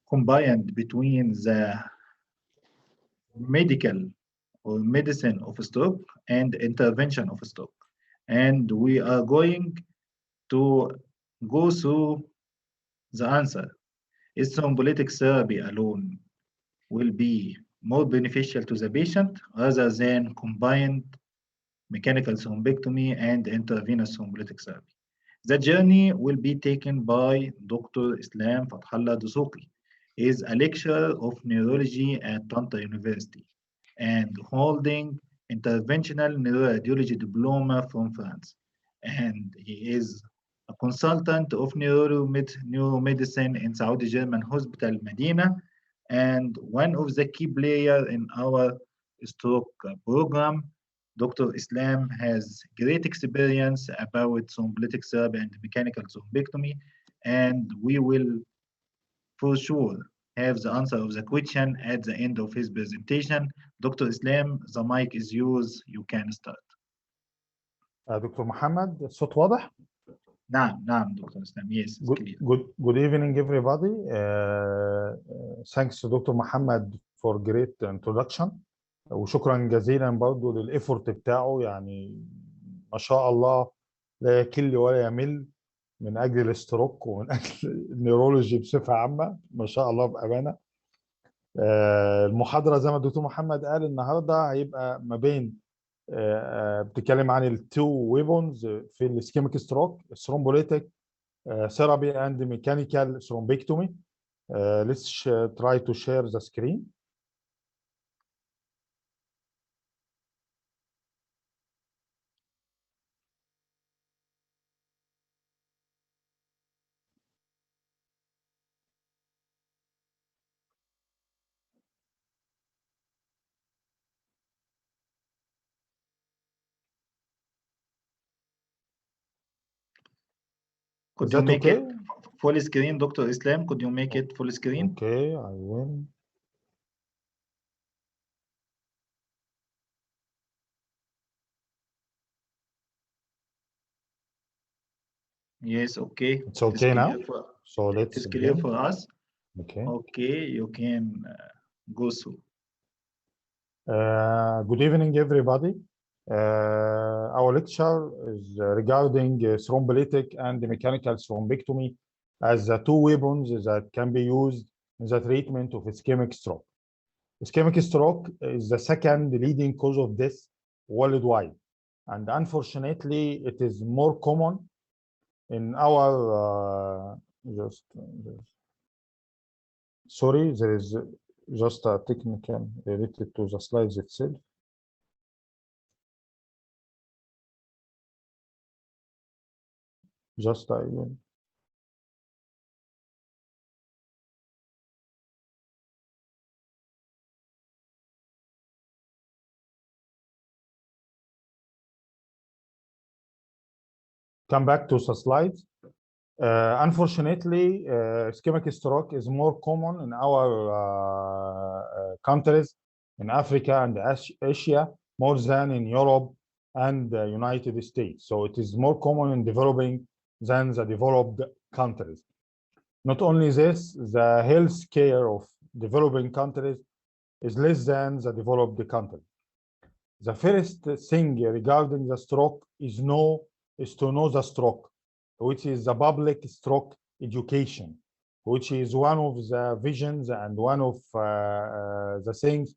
combined between the medical or medicine of stroke and intervention of stroke. And we are going to go through the answer. Is thrombolytic therapy alone will be more beneficial to the patient rather than combined mechanical thrombectomy and intravenous thrombolytic therapy? The journey will be taken by Dr. Islam Fathallah Dusuqi. He is a lecturer of neurology at Tanta University and holding interventional neuroradiology diploma from France. And he is a consultant of neuromedicine in Saudi German Hospital Medina, and one of the key players in our stroke program. Dr. Islam has great experience about thrombolytic therapy and mechanical thrombectomy, and we will for sure have the answer of the question at the end of his presentation. Dr. Islam, the mic is yours. You can start. دكتور محمد الصوت واضح؟ نعم دكتور اسلام. Yes, it's clear. Good evening everybody. Thanks to Dr. Muhammad for great introduction. وشكرا جزيلا برضه للإفورت بتاعه، يعني ما شاء الله لا يكل ولا يمل من أجل الاستروك ومن أجل النيرولوجي بصفة عامة، ما شاء الله بأمانة. المحاضرة زي ما الدكتور محمد قال النهارده هيبقى ما بين بتتكلم عن التو ويبونز في الاسكيميك ستروك، الثرومبوليتيك ثيرابي اند ميكانيكال ثرومبكتومي. Let's try to share the screen. Could you make it full screen, Dr. Islam? Could you make it full screen? Okay, I will. Yes, okay. It's okay now. So let's. It's clear for us. Okay. Okay, you can go through. Good evening, everybody. Our lecture is regarding thrombolytic and mechanical thrombectomy as the two weapons that can be used in the treatment of ischemic stroke. Ischemic stroke is the second leading cause of death worldwide, and unfortunately, it is more common in our sorry, there is just a technical related to the slides itself. Just come back to the slides. Unfortunately, ischemic stroke is more common in our countries, in Africa and Asia, more than in Europe and the United States. So it is more common in developing than the developed countries. Not only this, the health care of developing countries is less than the developed countries. The first thing regarding the stroke is to know the stroke, which is the public stroke education, which is one of the visions and one of the things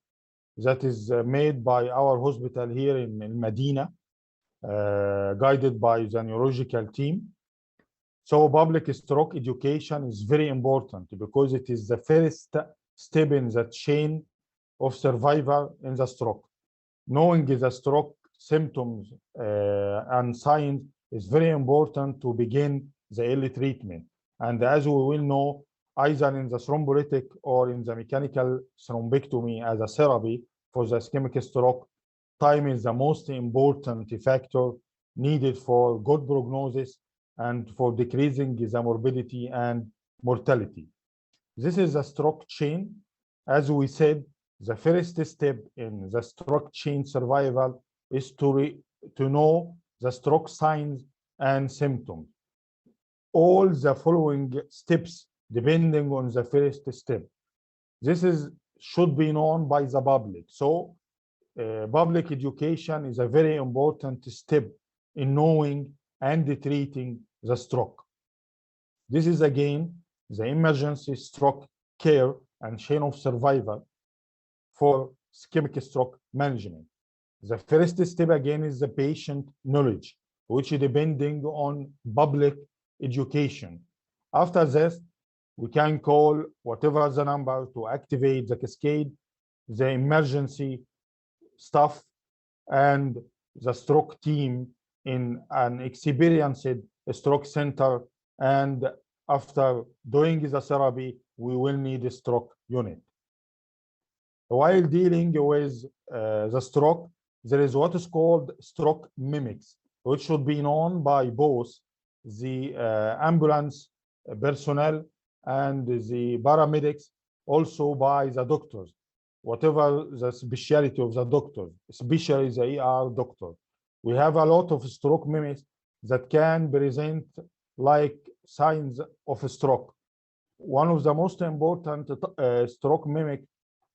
that is made by our hospital here in Medina, guided by the neurological team. So public stroke education is very important because it is the first step in the chain of survival in the stroke. Knowing the stroke symptoms and signs is very important to begin the early treatment. And as we will know, either in the thrombolytic or in the mechanical thrombectomy as a therapy for the ischemic stroke, time is the most important factor needed for good prognosis and for decreasing the morbidity and mortality. This is a stroke chain. As we said, the first step in the stroke chain survival is to know the stroke signs and symptoms. All the following steps depending on the first step. This should be known by the public. So public education is a very important step in knowing and treating the stroke. This is again the emergency stroke care and chain of survival for ischemic stroke management. The first step again is the patient knowledge, which is depending on public education. After this, we can call whatever the number to activate the cascade, the emergency staff, and the stroke team in an experienced stroke center. And after doing the therapy, we will need a stroke unit. While dealing with the stroke, there is what is called stroke mimics, which should be known by both the ambulance personnel and the paramedics, also by the doctors, whatever the specialty of the doctor, especially the ER doctor. We have a lot of stroke mimics that can present like signs of a stroke. One of the most important stroke mimic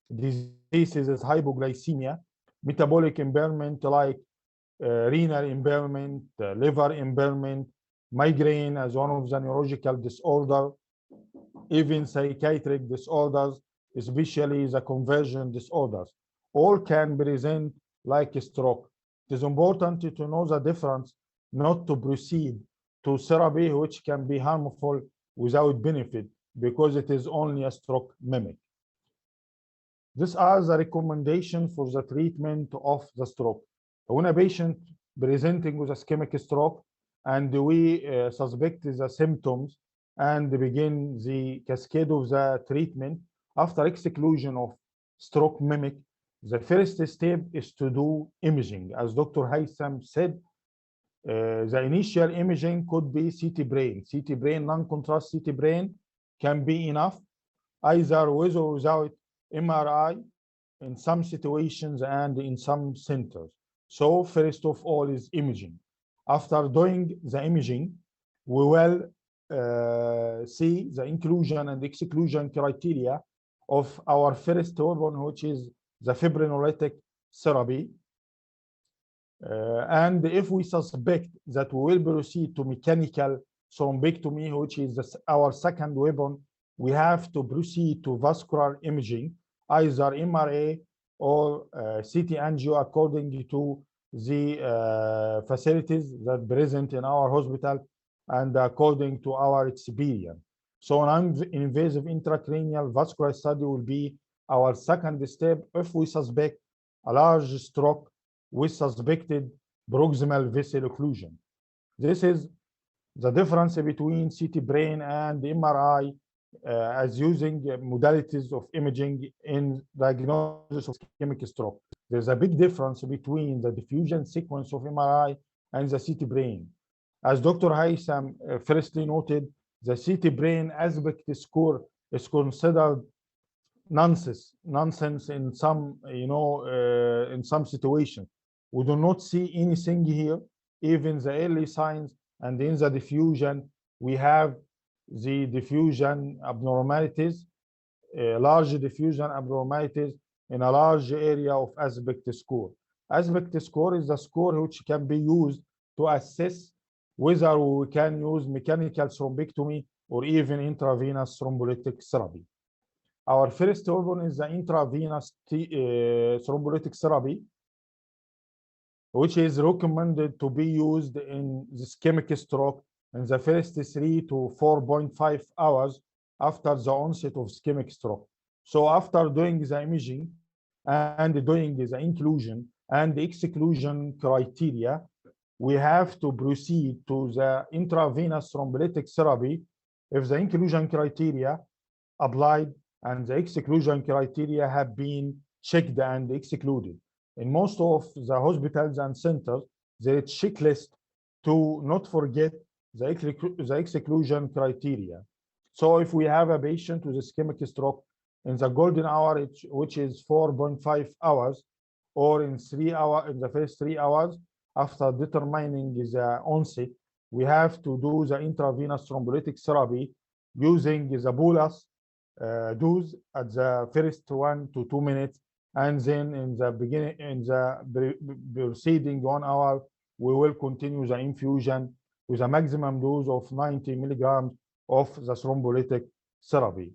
diseases is hypoglycemia, metabolic impairment like renal impairment, liver impairment, migraine as one of the neurological disorder, even psychiatric disorders, especially the conversion disorders, all can present like a stroke. It is important to know the difference, not to proceed to therapy which can be harmful without benefit because it is only a stroke mimic. These are the recommendations for the treatment of the stroke. When a patient presenting with ischemic stroke and we suspect the symptoms and begin the cascade of the treatment, after exclusion of stroke mimic, the first step is to do imaging. As Dr. Haytham said, the initial imaging could be CT brain. CT brain, non-contrast CT brain can be enough, either with or without MRI in some situations and in some centers. So first of all is imaging. After doing the imaging, we will see the inclusion and exclusion criteria of our first weapon, which is the fibrinolytic therapy. And if we suspect that we will proceed to mechanical thrombectomy, which is our second weapon, we have to proceed to vascular imaging, either MRA or CT angio, according to the facilities that present in our hospital and according to our experience. So an invasive intracranial vascular study will be our second step if we suspect a large stroke with suspected proximal vessel occlusion. This is the difference between CT brain and MRI as using modalities of imaging in diagnosis of ischemic stroke. There's a big difference between the diffusion sequence of MRI and the CT brain. As Dr. Haytham firstly noted, the CT brain aspect score is considered nonsense in some, in some situations. We do not see anything here, even the early signs, and in the diffusion, we have the diffusion abnormalities, large diffusion abnormalities in a large area of aspect score. Aspect score is a score which can be used to assess whether we can use mechanical thrombectomy or even intravenous thrombolytic therapy. Our first weapon is the intravenous thrombolytic therapy, which is recommended to be used in the ischemic stroke in the first 3 to 4.5 hours after the onset of ischemic stroke. So after doing the imaging and doing the inclusion and the exclusion criteria, we have to proceed to the intravenous thrombolytic therapy if the inclusion criteria applied and the exclusion criteria have been checked and excluded. In most of the hospitals and centers, there is a checklist to not forget the exclusion criteria. So if we have a patient with ischemic stroke in the golden hour, which is 4.5 hours, or in 3 hours, in the first 3 hours after determining the onset, we have to do the intravenous thrombolytic therapy using the bolus dose at the first 1 to 2 minutes, and then in the beginning, in the preceding 1 hour, we will continue the infusion with a maximum dose of 90 milligrams of the thrombolytic therapy.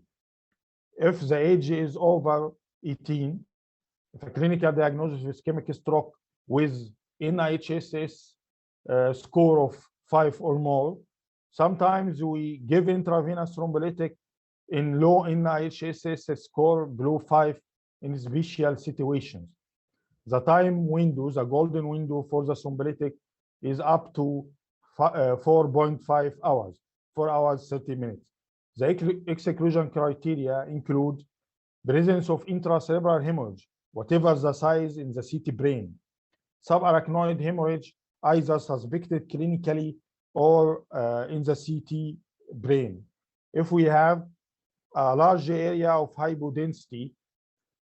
If the age is over 18, if a clinical diagnosis of ischemic stroke with NIHSS score of 5 or more, sometimes we give intravenous thrombolytic in low NIHSS score below 5 in special situations. The time window, the golden window for the thrombolytic is up to 4.5 hours, 4 hours, 30 minutes. The exclusion criteria include presence of intracerebral hemorrhage, whatever the size in the CT brain, subarachnoid hemorrhage, either suspected clinically or in the CT brain. If we have a large area of hypodensity,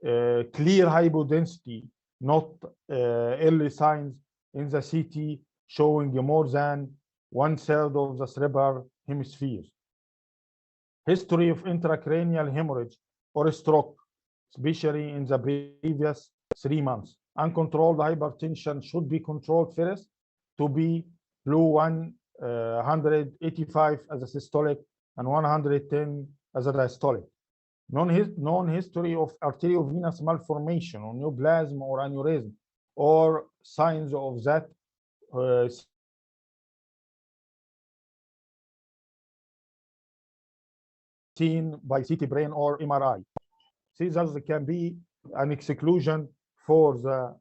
clear hypodensity, not early signs in the CT showing more than 1/3 of the cerebral hemispheres. History of intracranial hemorrhage or stroke, especially in the previous 3 months. Uncontrolled hypertension should be controlled first to be below 185 as a systolic and 110 as a diastolic. Known history of arteriovenous malformation or neoplasm or aneurysm or signs of that seen by CT brain or MRI. These can be an exclusion for the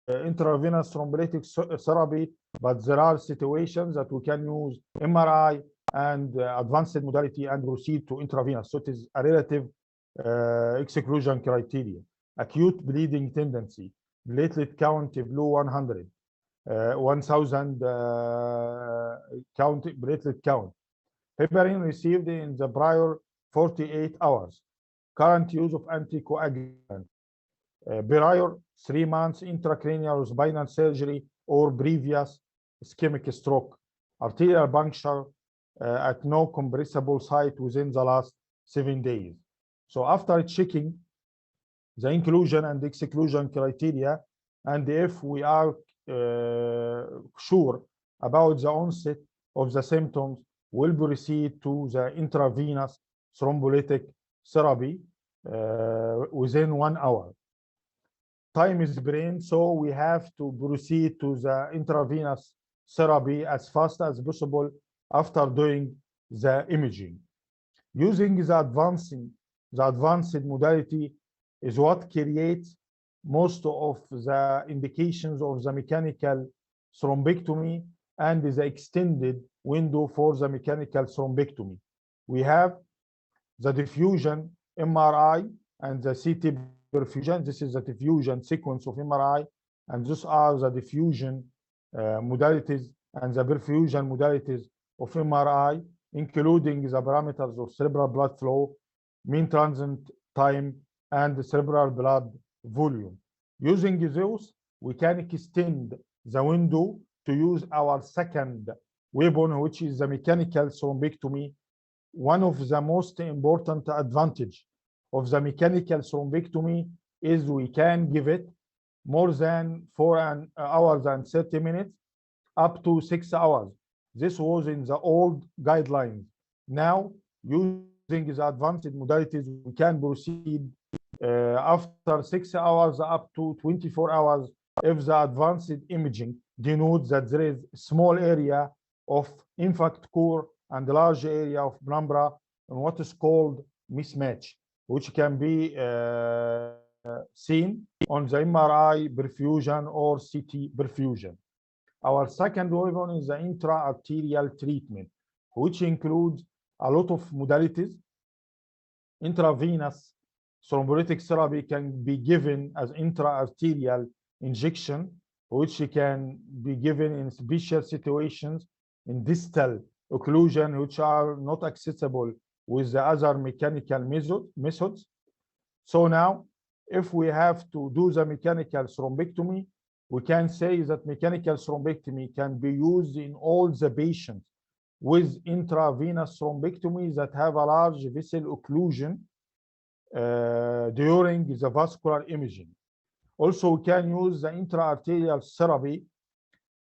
intravenous thrombolytic therapy, but there are situations that we can use MRI and advanced modality and proceed to intravenous. So it is a relative exclusion criteria. Acute bleeding tendency, platelet count below 100, 1,000 count platelet count. Heparin received in the prior 48 hours. Current use of anticoagulant. Prior 3 months intracranial spinal surgery or previous ischemic stroke. Arterial puncture at no compressible site within the last 7 days. So after checking the inclusion and exclusion criteria, and if we are sure about the onset of the symptoms, we'll proceed to the intravenous thrombolytic therapy within 1 hour. Time is brain, so we have to proceed to the intravenous therapy as fast as possible after doing the imaging. Using the advanced modality is what creates most of the indications of the mechanical thrombectomy and the extended window for the mechanical thrombectomy. We have the diffusion MRI and the CT perfusion. This is the diffusion sequence of MRI, and these are the diffusion modalities and the perfusion modalities of MRI, including the parameters of cerebral blood flow, mean transit time, and the cerebral blood volume. Using those, we can extend the window to use our second weapon, which is the mechanical thrombectomy. One of the most important advantage of the mechanical thrombectomy is we can give it more than 4 hours and 30 minutes up to 6 hours. This was in the old guidelines. Now, using the advanced modalities, we can proceed after 6 hours up to 24 hours if the advanced imaging denotes that there is small area of infarct core and large area of penumbra and what is called mismatch, which can be seen on the MRI perfusion or CT perfusion. Our second weapon is the intra-arterial treatment, which includes a lot of modalities. Intravenous thrombolytic therapy can be given as intra-arterial injection, which can be given in special situations in distal occlusion, which are not accessible with the other mechanical methods. So now, if we have to do the mechanical thrombectomy, we can say that mechanical thrombectomy can be used in all the patients with intravenous thrombectomy that have a large vessel occlusion during the vascular imaging. Also, we can use the intra-arterial therapy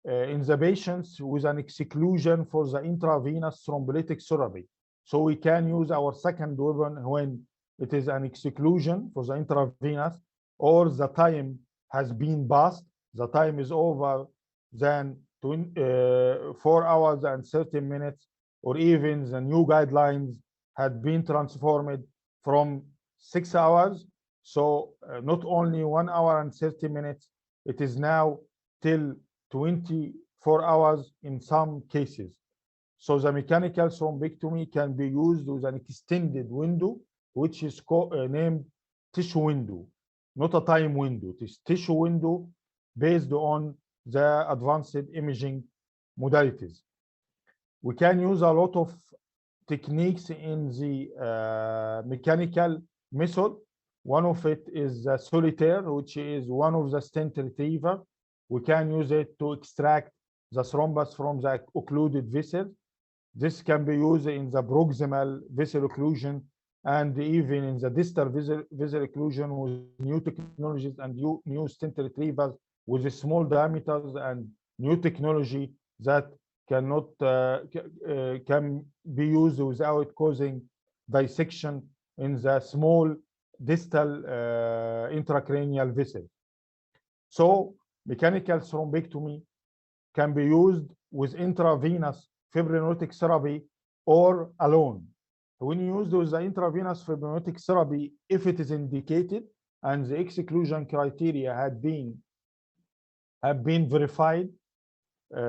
in the patients with an exclusion for the intravenous thrombolytic therapy. So we can use our second weapon when it is an exclusion for the intravenous or the time has been passed, the time is over than 4 hours and 30 minutes, or even the new guidelines had been transformed from 6 hours. So not only 1 hour and 30 minutes, it is now till 24 hours in some cases. So the mechanical thrombectomy can be used with an extended window, which is named tissue window, not a time window. It is tissue window based on the advanced imaging modalities. We can use a lot of techniques in the mechanical method. One of it is the solitaire, which is one of the stent retriever. We can use it to extract the thrombus from the occluded vessel. This can be used in the proximal vessel occlusion and even in the distal vessel occlusion with new technologies and new stent retrievers with small diameters and new technology that cannot can be used without causing dissection in the small distal intracranial vessel. So mechanical thrombectomy can be used with intravenous fibrinolytic therapy or alone. When you use with the intravenous fibrinolytic therapy, if it is indicated and the exclusion criteria have been verified,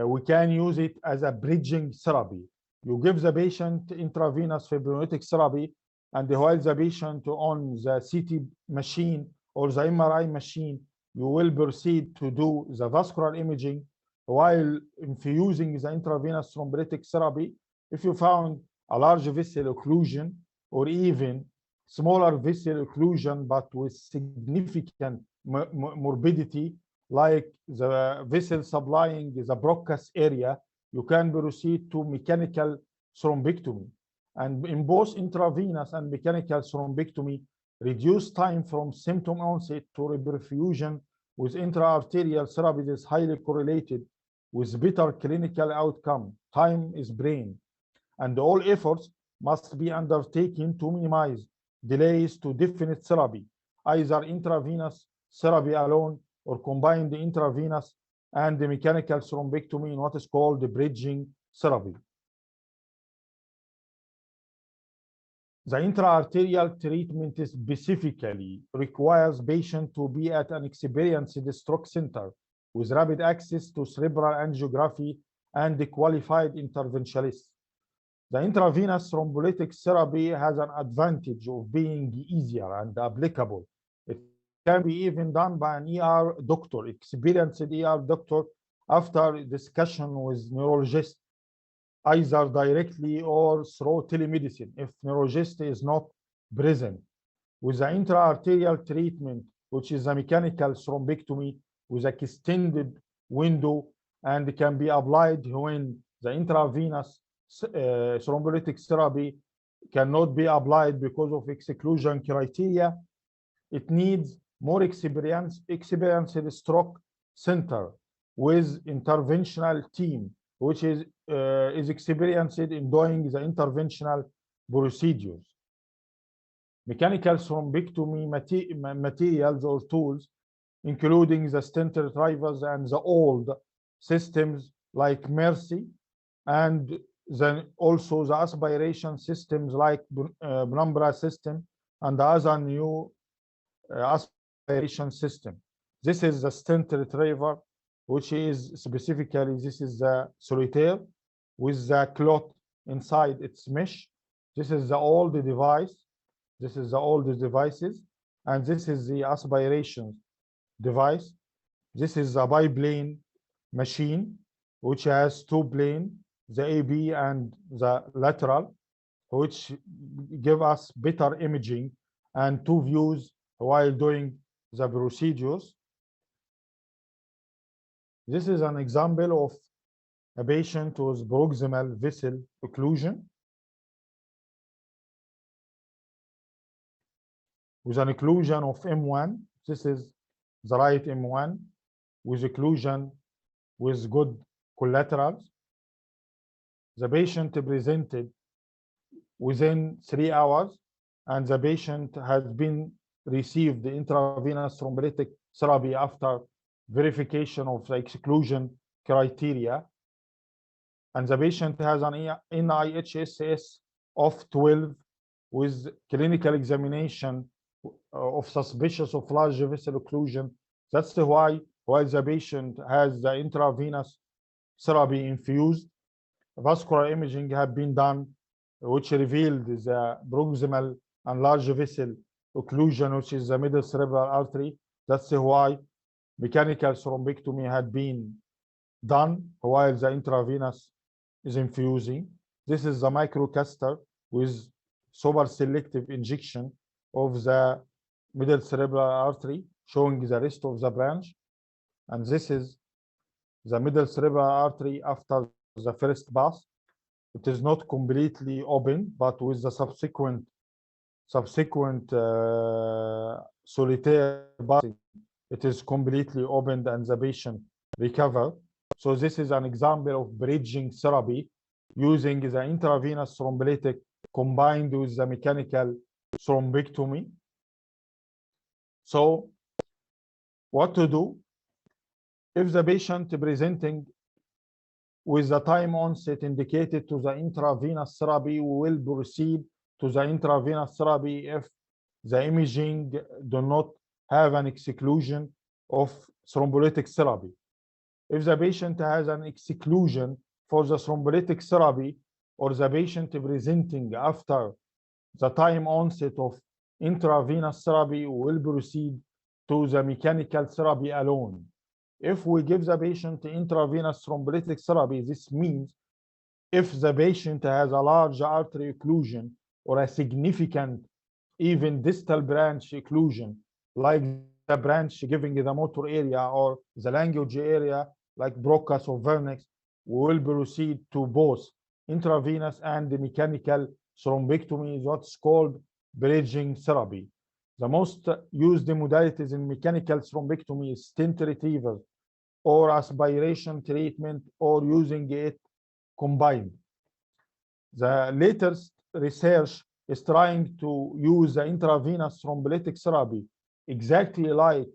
we can use it as a bridging therapy. You give the patient intravenous fibrinolytic therapy, and while the patient on the CT machine or the MRI machine, you will proceed to do the vascular imaging while infusing the intravenous thrombolytic therapy. If you found a large vessel occlusion or even smaller vessel occlusion but with significant morbidity, like the vessel supplying the bronchus area, you can proceed to mechanical thrombectomy. And in both intravenous and mechanical thrombectomy, reduce time from symptom onset to reperfusion with intra-arterial therapy is highly correlated with better clinical outcome. Time is brain. And all efforts must be undertaken to minimize delays to definite therapy, either intravenous therapy alone or combine the intravenous and the mechanical thrombectomy in what is called the bridging therapy. The intra-arterial treatment specifically requires patient to be at an experienced stroke center with rapid access to cerebral angiography and qualified interventionists. The intravenous thrombolytic therapy has an advantage of being easier and applicable. It can be even done by an ER doctor, experienced ER doctor, after discussion with neurologist, either directly or through telemedicine if neurologist is not present. With the intra-arterial treatment, which is a mechanical thrombectomy with an extended window and can be applied when the intravenous thrombolytic therapy cannot be applied because of exclusion criteria, it needs more experienced stroke center with interventional team, which is experienced in doing the interventional procedures. Mechanical thrombectomy materials or tools, including the stent retrievers and the old systems like Mercy, and then also the aspiration systems like Penumbra system and the other new aspiration system. This is the stent retriever, which is specifically, this is the solitaire with the clot inside its mesh. This is the old device. This is the oldest devices. And this is the aspiration device. This is a biplane machine, which has two planes, the AB and the lateral, which give us better imaging and two views while doing the procedures. This is an example of a patient with proximal vessel occlusion with an occlusion of M1. This is the right M1 with occlusion with good collaterals. The patient presented within 3 hours, and the patient has been received the intravenous thrombolytic therapy after verification of the exclusion criteria. And the patient has an NIHSS of 12 with clinical examination of suspicious of large vessel occlusion. That's why while the patient has the intravenous therapy infused, vascular imaging have been done, which revealed the proximal and large vessel occlusion, which is the middle cerebral artery. That's why mechanical thrombectomy had been done while the intravenous is infusing. This is the microcaster with super selective injection of the middle cerebral artery, showing the rest of the branch. And this is the middle cerebral artery after the first pass. It is not completely open, but with the subsequent solitaire passing, it is completely opened and the patient recovered. So this is an example of bridging therapy using the intravenous thrombolytic combined with the mechanical thrombectomy. So what to do? If the patient presenting with the time onset indicated to the intravenous therapy, we will proceed to the intravenous therapy if the imaging do not have an exclusion of thrombolytic therapy. If the patient has an exclusion for the thrombolytic therapy, or the patient presenting after the time onset of intravenous therapy, we will proceed to the mechanical therapy alone. If we give the patient intravenous thrombolytic therapy, this means if the patient has a large artery occlusion or a significant even distal branch occlusion, like the branch giving the motor area or the language area, like Broca's or Vernix, we will proceed to both intravenous and the mechanical thrombectomy, is what's called bridging therapy. The most used modalities in mechanical thrombectomy is stent retriever or aspiration treatment, or using it combined. The latest research is trying to use the intravenous thrombolytic therapy exactly like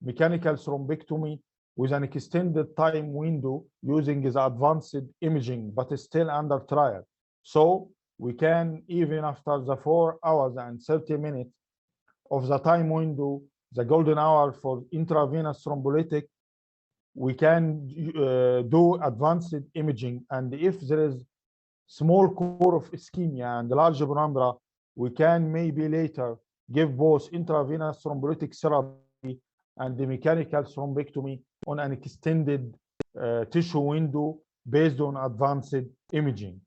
mechanical thrombectomy with an extended time window using the advanced imaging, but is still under trial. So we can, even after the 4 hours and 30 minutes of the time window, the golden hour for intravenous thrombolytic, we can do advanced imaging. And if there is small core of ischemia and large penumbra, we can maybe later give both intravenous thrombolytic therapy and the mechanical thrombectomy on an extended tissue window based on advanced imaging.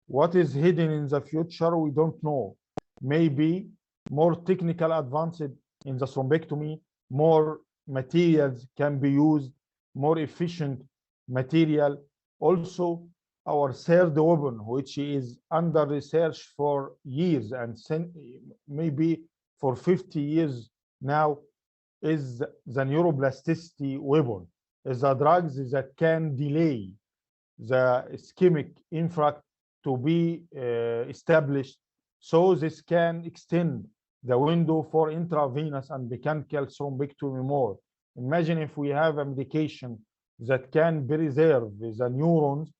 What is hidden in the future, we don't know. Maybe more technical advances in the thrombectomy, more materials can be used, more efficient material. Also, our third weapon, which is under research for years and maybe for 50 years now, is the neuroplasticity weapon, is the drugs that can delay the ischemic infarct to be established, so this can extend the window for intravenous and mechanical thrombectomy more. Imagine if we have a medication that can preserve the neurons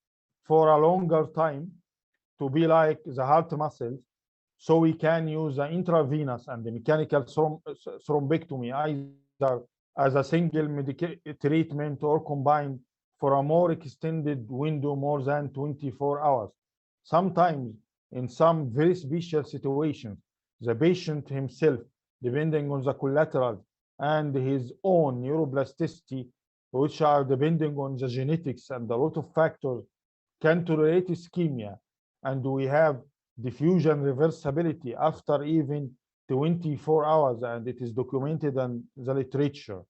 for a longer time to be like the heart muscles, so we can use the intravenous and the mechanical thrombectomy either as a single treatment or combined for a more extended window, more than 24 hours. Sometimes in some very special situations, the patient himself, depending on the collateral and his own neuroplasticity, which are depending on the genetics and a lot of factors, can tolerate ischemia, and we have diffusion reversibility after even 24 hours, and it is documented in the literature.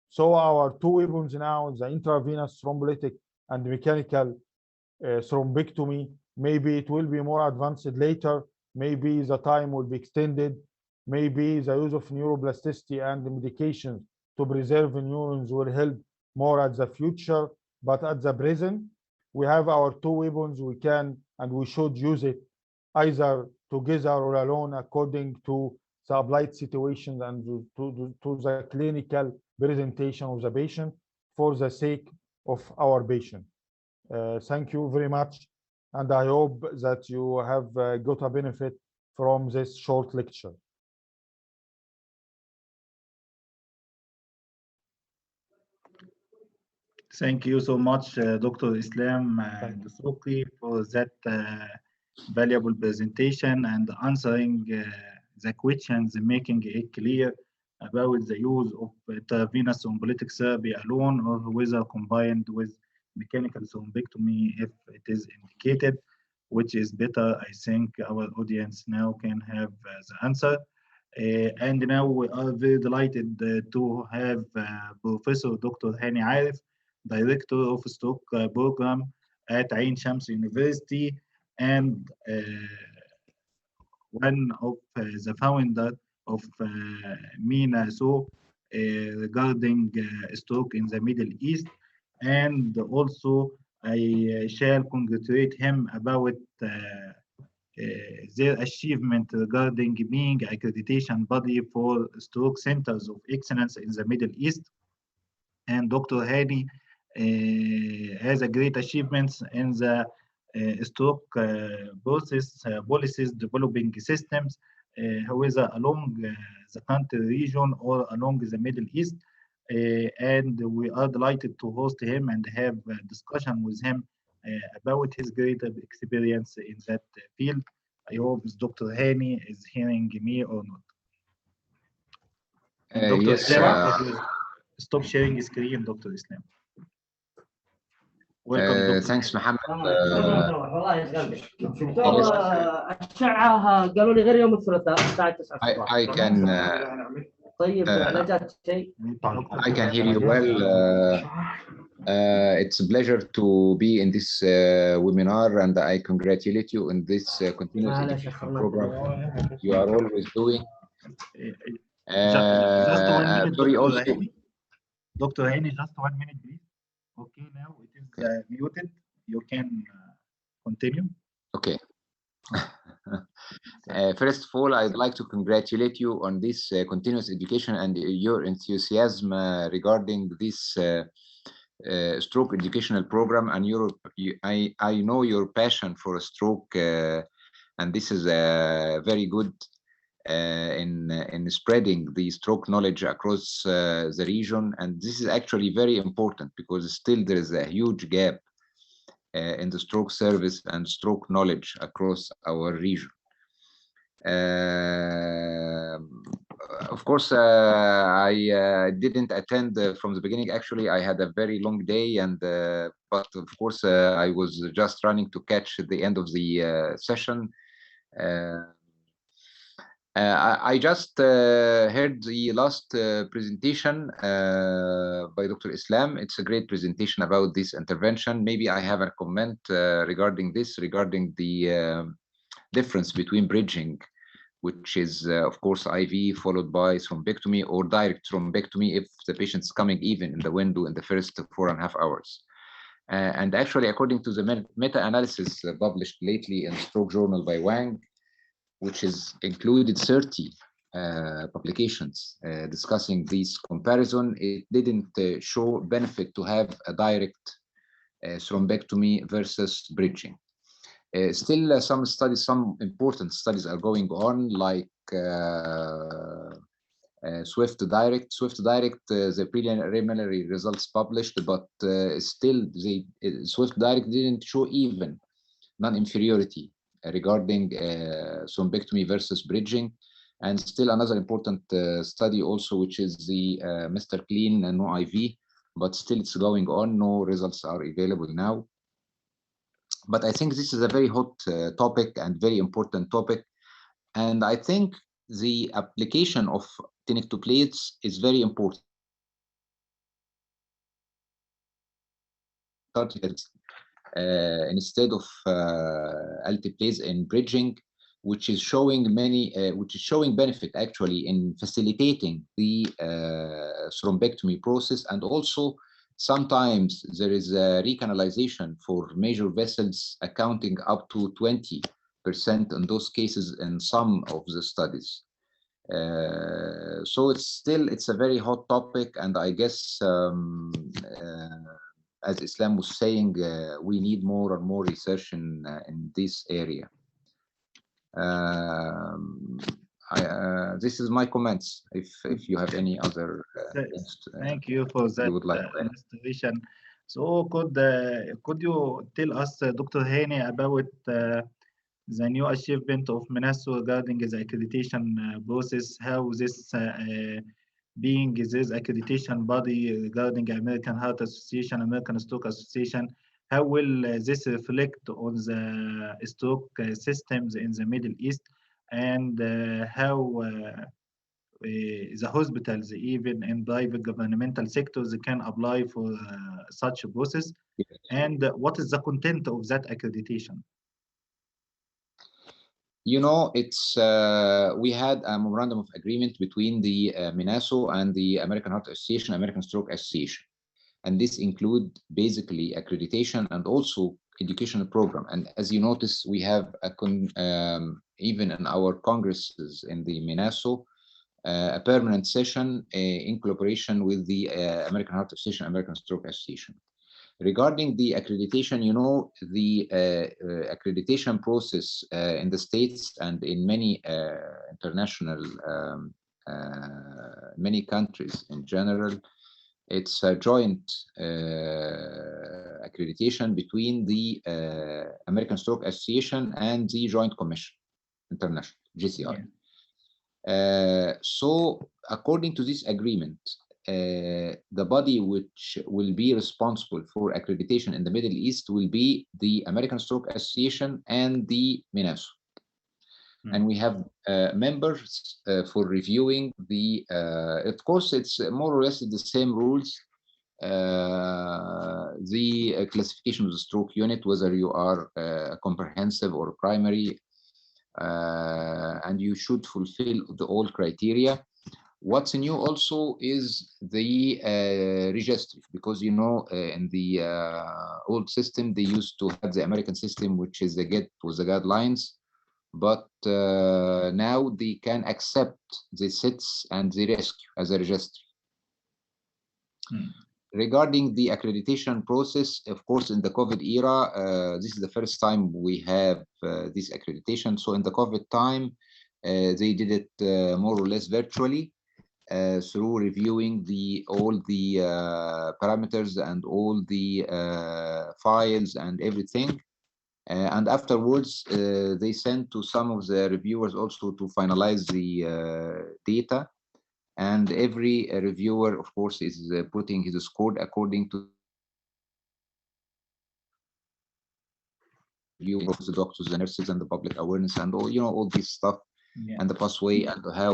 So our two weapons now, the intravenous thrombolytic and mechanical thrombectomy, maybe it will be more advanced later, maybe the time will be extended, maybe the use of neuroplasticity and the medications to preserve neurons will help more at the future, but at the present, we have our two weapons. We can and we should use it either together or alone according to the applied situation and to the clinical presentation of the patient for the sake of our patient. Thank you very much, and I hope that you have got a benefit from this short lecture. Thank you so much, Dr. Islam Dsuki, for that valuable presentation and answering the questions, making it clear about the use of intravenous thrombolytic therapy alone or whether combined with mechanical thrombectomy if it is indicated, which is better. I think our audience now can have the answer. And now we are very delighted to have Professor Dr. Hani Arif, Director of Stroke Program at Ain Shams University and one of the founder of MENA regarding stroke in the Middle East. And also I shall congratulate him about their achievement regarding being accreditation body for stroke centers of excellence in the Middle East. And Dr. Hani has a great achievements in the stroke process policies developing systems, whether along the country region or along the Middle East. And we are delighted to host him and have a discussion with him about his great experience in that field. I hope Dr. Hani is hearing me or not. Dr. Yes. Islam, stop sharing the screen, Dr. Islam. Welcome, thanks, Mohammed. الشعة قالوا لي غير يوم الثلاثاء الساعة 9 الصباح. I can طيب لا جات شيء. I can hear you well. It's a pleasure to be in this webinar, and I congratulate you in this continuous education program you are always doing. Just 1 minute, sorry, Dr. also, Hani. Dr. Hani, just 1 minute, please. Okay, now it is muted. You can continue. Okay. First of all, I'd like to congratulate you on this continuous education and your enthusiasm regarding this stroke educational program, and I know your passion for stroke and this is very good in spreading the stroke knowledge across the region. And this is actually very important because still there is a huge gap in the stroke service and stroke knowledge across our region. Of course, I didn't attend from the beginning. Actually, I had a very long day, and but of course, I was just running to catch the end of the session. I just heard the last presentation by Dr. Islam. It's a great presentation about this intervention. Maybe I have a comment regarding this, regarding the difference between bridging, which is of course IV followed by thrombectomy, or direct thrombectomy if the patient's coming even in the window in the first 4.5 hours. And actually, according to the meta-analysis published lately in Stroke Journal by Wang, which is included 30 publications discussing this comparison, it didn't show benefit to have a direct thrombectomy versus bridging. Still, some studies, some important studies are going on, like Swift Direct. The preliminary results published, but still, Swift Direct didn't show even non-inferiority regarding thrombectomy versus bridging. And still another important study also, which is the Mr. Clean and no IV, but still it's going on. No results are available now. But I think this is a very hot topic and very important topic. And I think the application of tenectoplates is very important. Instead of alteplase in bridging, which is showing benefit actually in facilitating the thrombectomy process, and also sometimes there is a recanalization for major vessels accounting up to 20% in those cases in some of the studies. So it's a very hot topic, and I guess as Islam was saying, we need more and more research in this area. This is my comments. If you have any other, thank you for that you would like illustration. So could you tell us, Dr. Hani, about the new achievement of MNASO regarding the accreditation process? How this being this accreditation body regarding American Heart Association, American Stroke Association, how will this reflect on the stroke systems in the Middle East, and how the hospitals, even in private governmental sectors, can apply for such a process? And what is the content of that accreditation? You know, it's we had a memorandum of agreement between the MNASO and the American Heart Association, American Stroke Association, and this include basically accreditation and also educational program. And as you notice, we have even in our congresses in the MNASO a permanent session in collaboration with the American Heart Association, American Stroke Association. Regarding the accreditation, you know, the accreditation process in the States and in many international, many countries in general, it's a joint accreditation between the American Stroke Association and the Joint Commission International, JCI. So according to this agreement, the body which will be responsible for accreditation in the Middle East will be the American Stroke Association and the MNASO. And we have members for reviewing the, of course, it's more or less the same rules. The classification of the stroke unit, whether you are comprehensive or primary, and you should fulfill all criteria. What's new also is the registry, because you know in the old system they used to have the American system, which is the GET with the guidelines, but now they can accept the SITS and the rescue as a registry. Regarding the accreditation process, of course, in the COVID era, this is the first time we have this accreditation. So in the COVID time, they did it more or less virtually through reviewing all the parameters and all the files and everything. And afterwards, they sent to some of the reviewers also to finalize the data. And every reviewer, of course, is putting his score according to the doctors, the nurses, and the public awareness, and all all this stuff, and the pathway, and how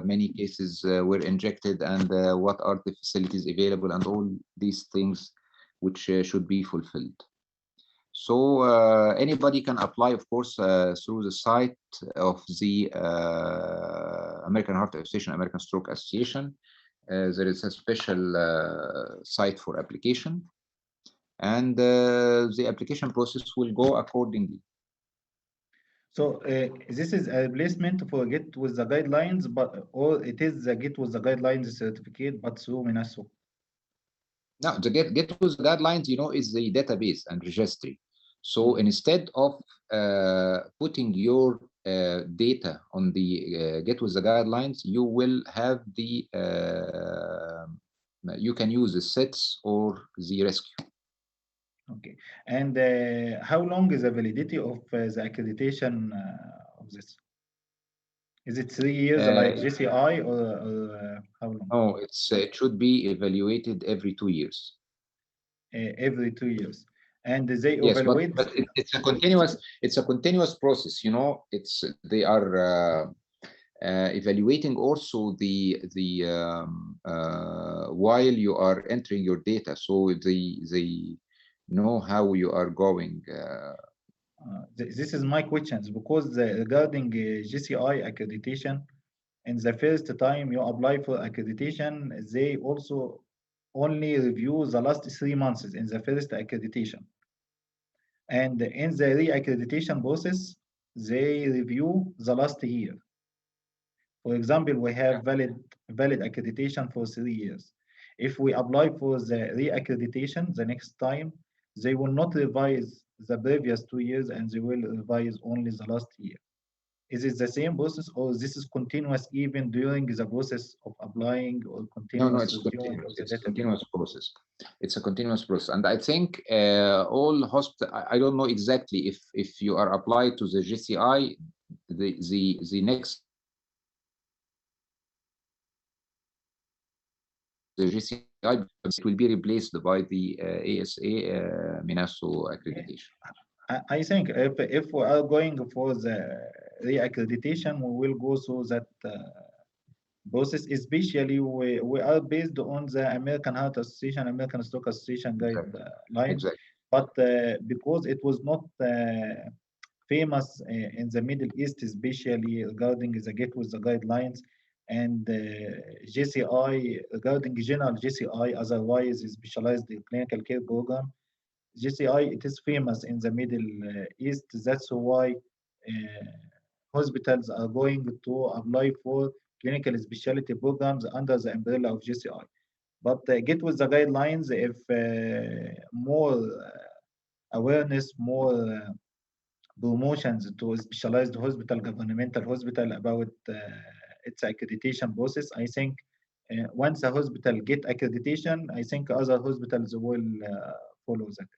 many cases were injected, and what are the facilities available, and all these things which should be fulfilled. So anybody can apply, of course, through the site of the American Heart Association, American Stroke Association. There is a special site for application, and the application process will go accordingly. So this is a replacement for Get with the Guidelines, or it is the Get with the Guidelines certificate, but through Minasso? Now, the Get with the Guidelines, is the database and registry. So instead of putting your data on the Get with the Guidelines, you will have the, you can use the SETS or the rescue. Okay. And how long is the validity of the accreditation of this? Is it 3 years like JCI, or how long? No, it should be evaluated every 2 years. Every 2 years. And they Yes, evaluate. But it's a continuous process. They are evaluating also the while you are entering your data, so they know how you are going. This is my questions, because regarding JCI accreditation, in the first time you apply for accreditation, they also only review the last 3 months in the first accreditation. And in the re-accreditation process, they review the last year. For example, we have valid accreditation for 3 years. If we apply for the re-accreditation the next time, they will not revise the previous 2 years, and they will revise only the last year. Is it the same process, or this is continuous even during the process of applying, or continuous? No, it's continuous. It's a continuous process. It's a continuous process, and I think all hospitals. I don't know exactly if you are applied to the JCI, the next. The JCI, it will be replaced by the ASA Minasso accreditation. I think if we are going for the re-accreditation, we will go through that process. Especially we are based on the American Heart Association, American Stroke Association guidelines. Exactly. But because it was not famous in the Middle East, especially regarding the Get with the Guidelines, and JCI, regarding general JCI, otherwise specialized clinical care program, JCI, it is famous in the Middle East. That's why hospitals are going to apply for clinical specialty programs under the umbrella of JCI. But Get with the Guidelines, if more awareness, more promotions to specialized hospital, governmental hospital, about its accreditation process, I think once a hospital get accreditation, I think other hospitals will follow that.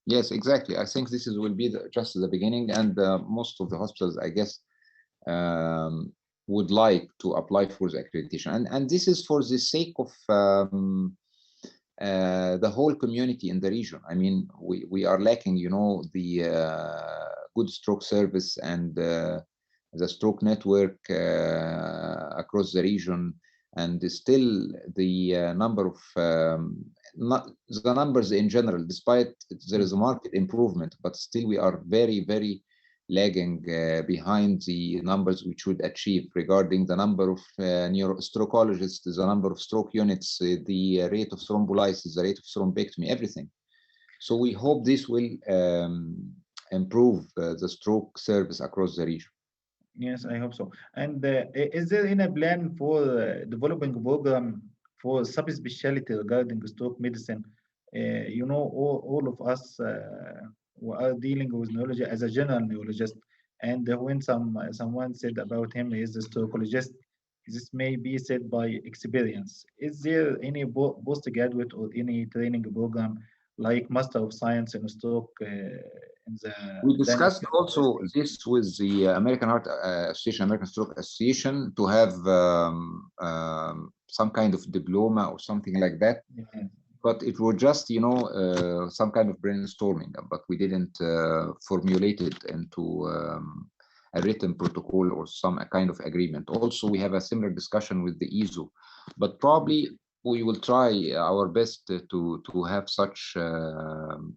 Yes, exactly. I think this will be just the beginning, and most of the hospitals, I guess, would like to apply for the accreditation, and this is for the sake of the whole community in the region. I mean, we are lacking, the good stroke service and the stroke network across the region, and still the number of the numbers in general, despite there is a market improvement, but still we are very, very lagging behind the numbers we should achieve regarding the number of neurostrokeologists, the number of stroke units, the rate of thrombolysis, the rate of thrombectomy, everything. So we hope this will improve the stroke service across the region. Yes, I hope so. And is there any plan for developing a program for subspecialty regarding stroke medicine. You know, all of us who are dealing with neurology as a general neurologist, and when someone said about him he is a strokeologist, this may be said by experience. Is there any postgraduate or any training program like Master of Science in Stroke in the We discussed Danish also this with the American Heart Association, American Stroke Association, to have some kind of diploma or something like that. Yeah. But it was just, you know, some kind of brainstorming, but we didn't formulate it into a written protocol or some kind of agreement. Also, we have a similar discussion with the ESO, but probably we will try our best to have such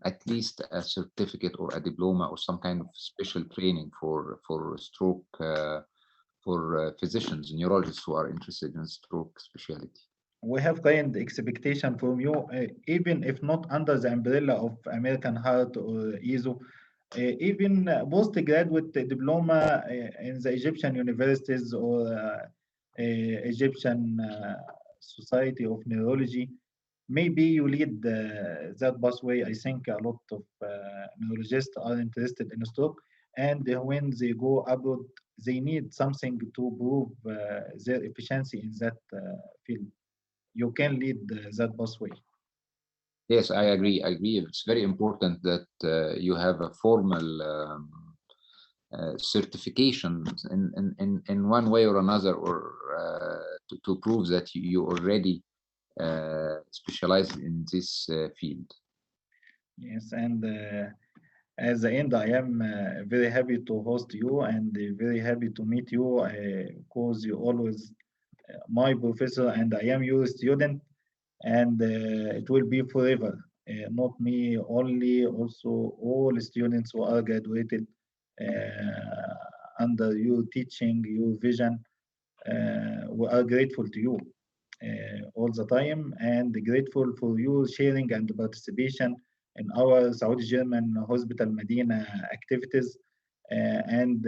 at least a certificate or a diploma or some kind of special training for stroke for physicians, neurologists who are interested in stroke specialty. We have kind expectation from you, even if not under the umbrella of American Heart or ESO, even postgraduate diploma in the Egyptian universities or Egyptian Society of Neurology. Maybe you lead that pathway. I think a lot of neurologists are interested in stroke, and when they go abroad, they need something to prove their efficiency in that field. You can lead that pathway. Yes, I agree. I agree. It's very important that you have a formal certification in one way or another, or to prove that you already specialize in this field. Yes, and at the end, I am very happy to host you and very happy to meet you because you always my professor and I am your student, and it will be forever. Not me only, also all students who are graduated under your teaching, your vision. We are grateful to you all the time, and grateful for your sharing and participation in our Saudi German Hospital Medina activities. And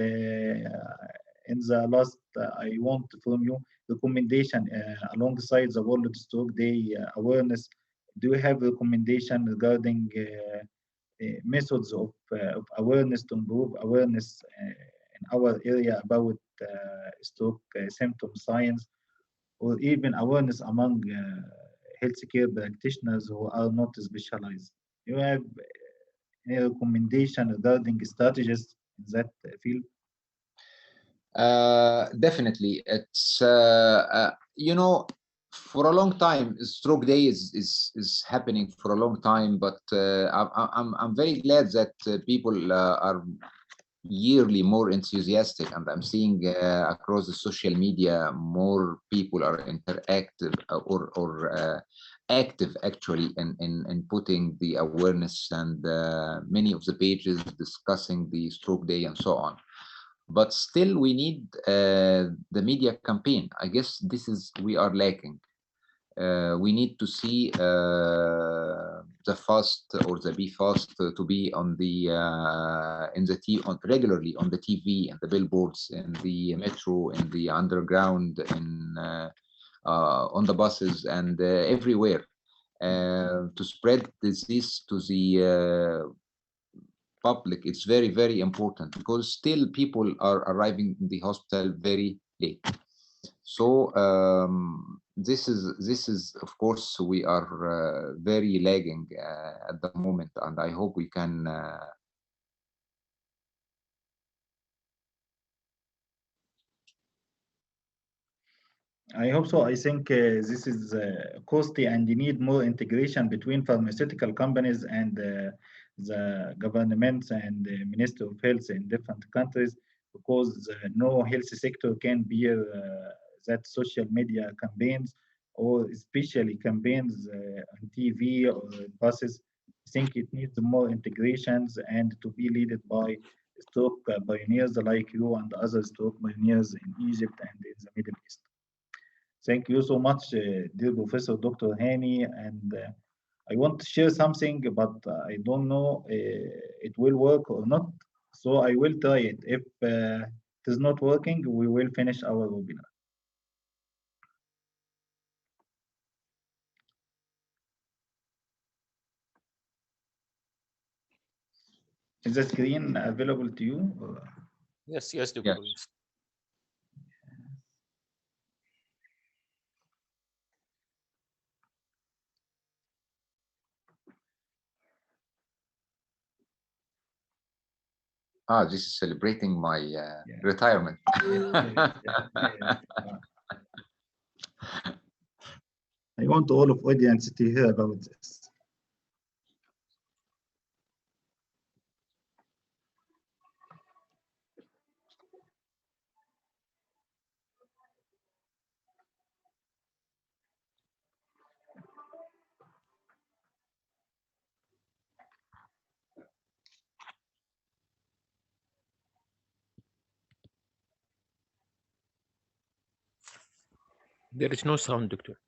in the last, I want from you recommendation alongside the World Stroke Day awareness. Do you have recommendation regarding methods of awareness to improve awareness in our area about stroke symptom science, or even awareness among healthcare practitioners who are not specialized? You have any recommendation regarding strategies in that field? Definitely. It's you know, for a long time, Stroke Day is happening for a long time, but I'm very glad that people are yearly more enthusiastic, and I'm seeing across the social media more people are interactive or active actually in putting the awareness, and many of the pages discussing the Stroke Day and so on. But still we need the media campaign. I guess this is we are lacking. We need to see the FAST or the BFAST to be on the regularly on the TV and the billboards, in the metro, in the underground, in on the buses, and everywhere to spread this to the public. It's very, very important, because still people are arriving in the hospital very late. So this is of course we are very lagging at the moment, and I hope we can I hope so. I think this is costly, and you need more integration between pharmaceutical companies and the governments and the Ministry of Health in different countries, because no health sector can bear that social media campaigns, or especially campaigns on TV or buses. I think it needs more integrations and to be led by stroke pioneers like you and other stroke pioneers in Egypt and in the Middle East. Thank you so much, dear Professor Dr. Hani, and I want to share something, but I don't know it will work or not, so I will try it. If it is not working, we will finish our webinar. Is the screen available to you? Yes, yes, Dr. Yes. This is celebrating my retirement. I want all of audience to hear about this. There is no sound, Doctor.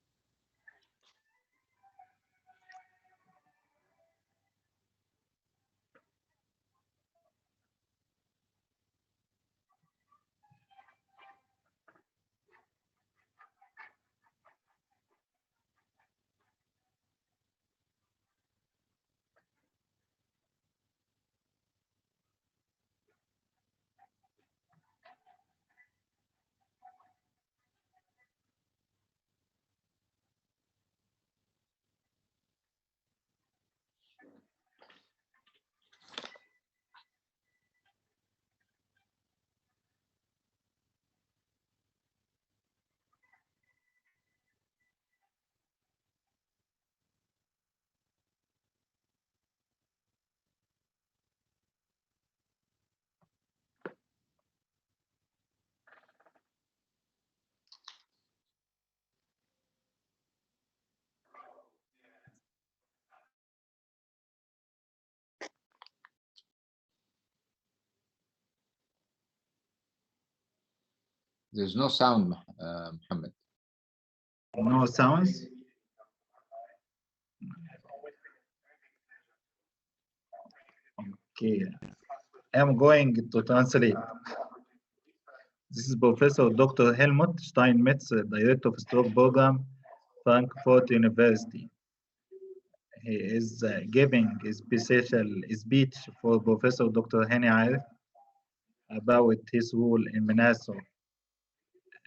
There's no sound, Muhammad. No sounds? Okay, I'm going to translate. This is Professor Dr. Helmut Steinmetz, Director of Stroke Program, Frankfurt University. He is giving a special speech for Professor Dr. Hani Arif about his role in Bemnasef,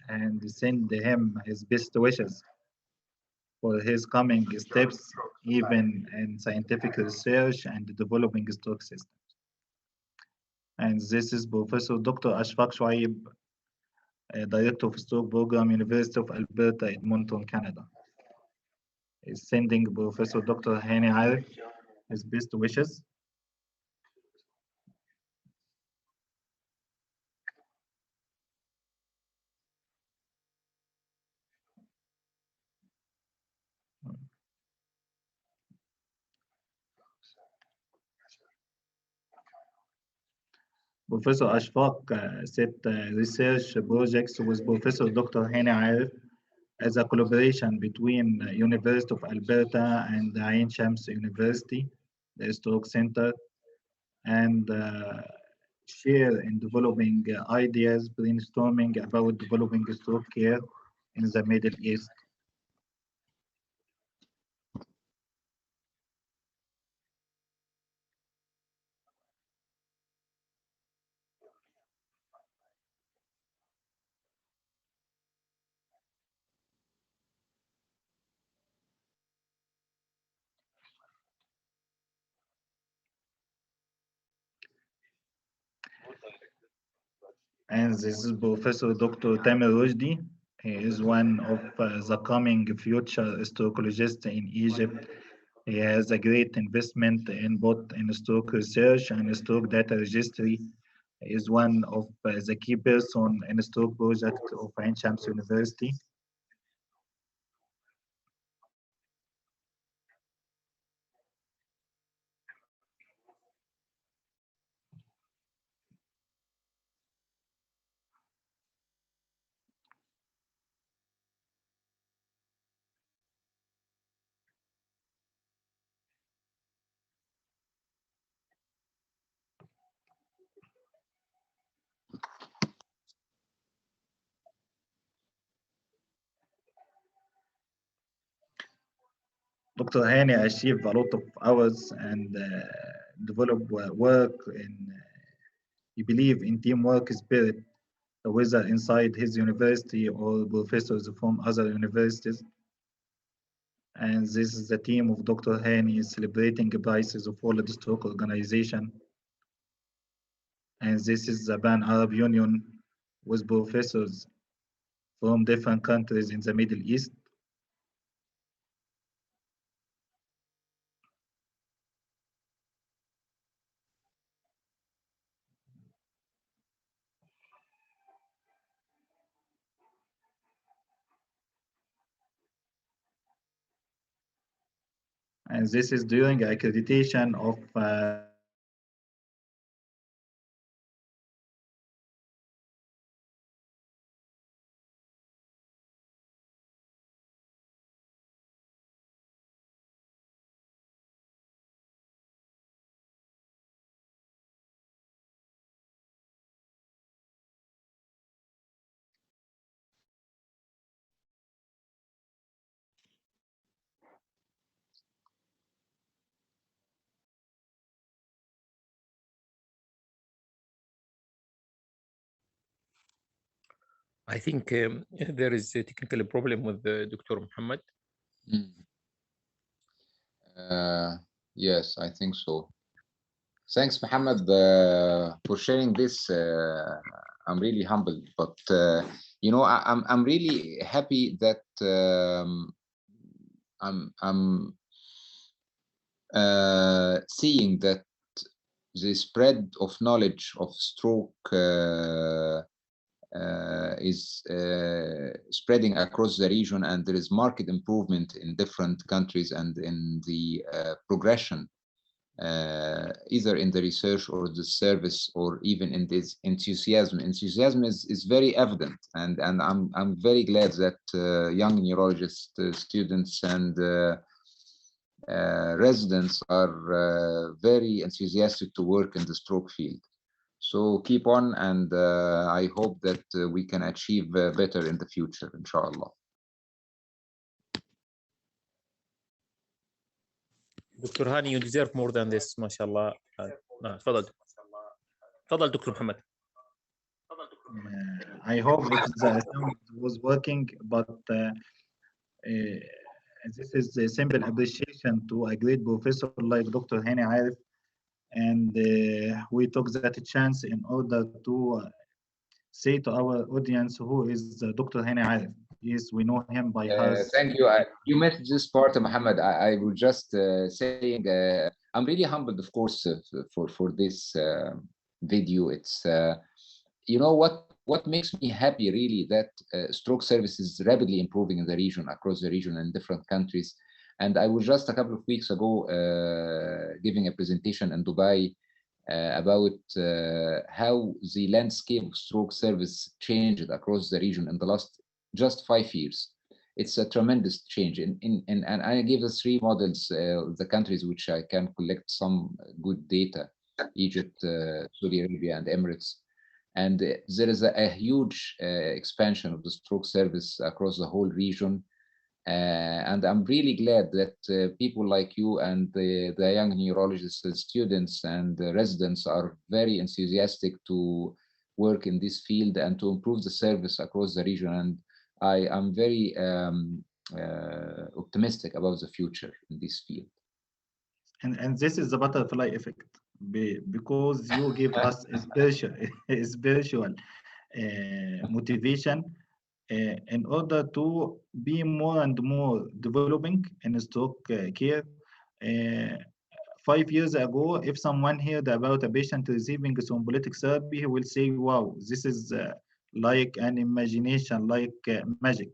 and send him his best wishes for his coming steps, even in scientific research and developing stroke systems. And this is Professor Dr. Ashfaq Shoaib, Director of Stroke Program, University of Alberta, Edmonton, Canada. Is sending Professor Dr. Hani Arif his best wishes. Professor Ashfaq set research projects with Professor Dr. Hani Arif as a collaboration between University of Alberta and Ain Shams University, the Stroke Center, and share in developing ideas, brainstorming about developing stroke care in the Middle East. And this is Professor Dr. Tamer Rushdie. He is one of the coming future strokeologists in Egypt. He has a great investment in both in stroke research and stroke data registry. He is one of the key person in the stroke project of Ain Shams University. Dr. Hani achieved a lot of hours and develop work and he believe in teamwork spirit, whether inside his university or professors from other universities. And this is the team of Dr. Hani celebrating the prices of World Stroke Organization. And this is the Pan-Arab Union with professors from different countries in the Middle East. And this is during accreditation of I think there is a technical problem with Dr. Muhammad. Yes, I think so. Thanks, Muhammad, for sharing this. I'm really humbled, but you know, I'm really happy that I'm seeing that the spread of knowledge of stroke is spreading across the region, and there is marked improvement in different countries and in the progression, either in the research or the service, or even in this enthusiasm. Enthusiasm is very evident, and I'm very glad that young neurologist students and residents are very enthusiastic to work in the stroke field. So keep on, and I hope that we can achieve better in the future, inshallah. Dr. Hani, you deserve more than this, mashallah. تفضل. تفضل Dr. Muhammad. I hope if the sound was working, but this is a simple appreciation to a great professor like Dr. Hani Arif, and we took that chance in order to say to our audience who is Dr. Hani Arif. Yes, we know him by heart. Thank you. You missed this part, Muhammad. I was just saying I'm really humbled, of course, for this video. It's you know what makes me happy really, that stroke service is rapidly improving in the region, across the region, in different countries. And I was just a couple of weeks ago giving a presentation in Dubai about how the landscape of stroke service changed across the region in the last just 5 years. It's a tremendous change. And I gave the 3 models of the countries which I can collect some good data: Egypt, Saudi Arabia, and Emirates. And there is a huge expansion of the stroke service across the whole region. And I'm really glad that people like you and the young neurologists, students and residents are very enthusiastic to work in this field and to improve the service across the region. And I am very optimistic about the future in this field. And this is the butterfly effect, because you give us a spiritual motivation in order to be more and more developing in stroke care. 5 years ago, if someone heard about a patient receiving thrombolytic therapy, he will say, wow, this is like an imagination, like magic.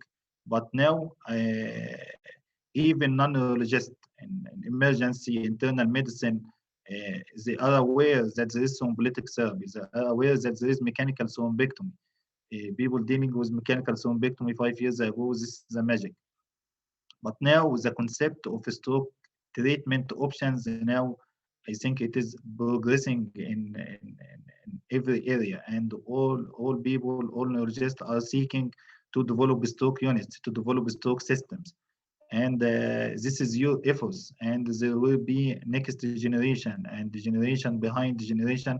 But now, even non-neurologists in emergency internal medicine, they are aware that there is thrombolytic therapy. They are aware that there is mechanical thrombectomy. People dealing with mechanical thrombectomy 5 years ago, this is a magic. But now the concept of stroke treatment options, now I think it is progressing in every area, and all people, all neurologists are seeking to develop stroke units, to develop stroke systems. and this is your efforts, and there will be next generation and generation behind generation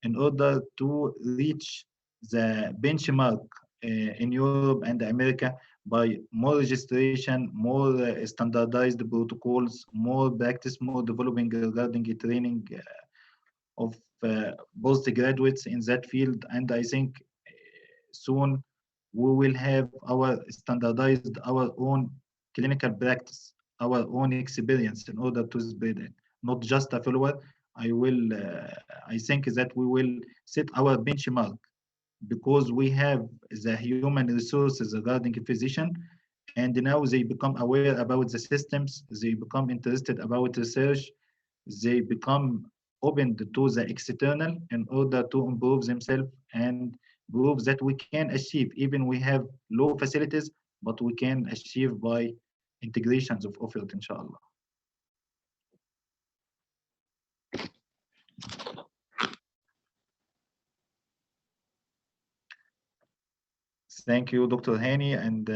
in order to reach the benchmark in Europe and America by more registration, more standardized protocols, more practice, more developing regarding training of postgraduates in that field. And I think soon we will have our standardized, our own clinical practice, our own experience in order to spread it, not just a follower. I think that we will set our benchmark because we have the human resources regarding a physician, and now they become aware about the systems, they become interested about research, they become open to the external in order to improve themselves and prove that we can achieve, even we have low facilities, but we can achieve by integrations of effort, inshallah. Thank you, Dr. Hani, and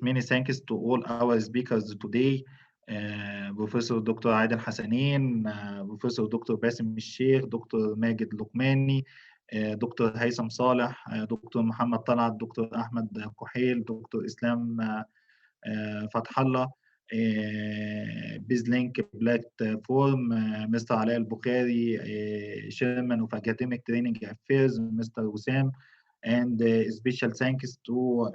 many thanks to all our speakers today, Professor Dr. Adel Hassanin, Professor Dr. Basim Sheikh, Dr. Majid Luqmani, Dr. Haitham Saleh, Dr. Muhammad Talat, Dr. Ahmed Kuhail, Dr. Islam Fathallah, BizLink platform, Mr. Ali Al-Bukhari, Chairman of Academic Training Affairs, Mr. Wissam, and special thanks to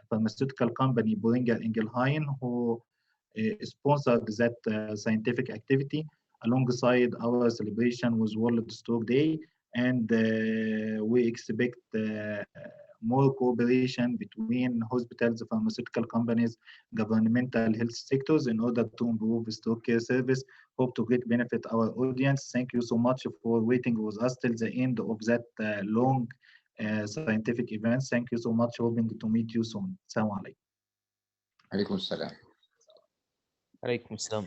pharmaceutical company Boehringer Ingelheim, who sponsored that scientific activity alongside our celebration with World Stroke Day. And we expect more cooperation between hospitals, pharmaceutical companies, governmental health sectors in order to improve stroke care service. Hope to great benefit our audience. Thank you so much for waiting with us till the end of that long scientific event. Thank you so much. Hoping to meet you soon. Assalamu alaikum. Alaikum salam. عليكم السلام.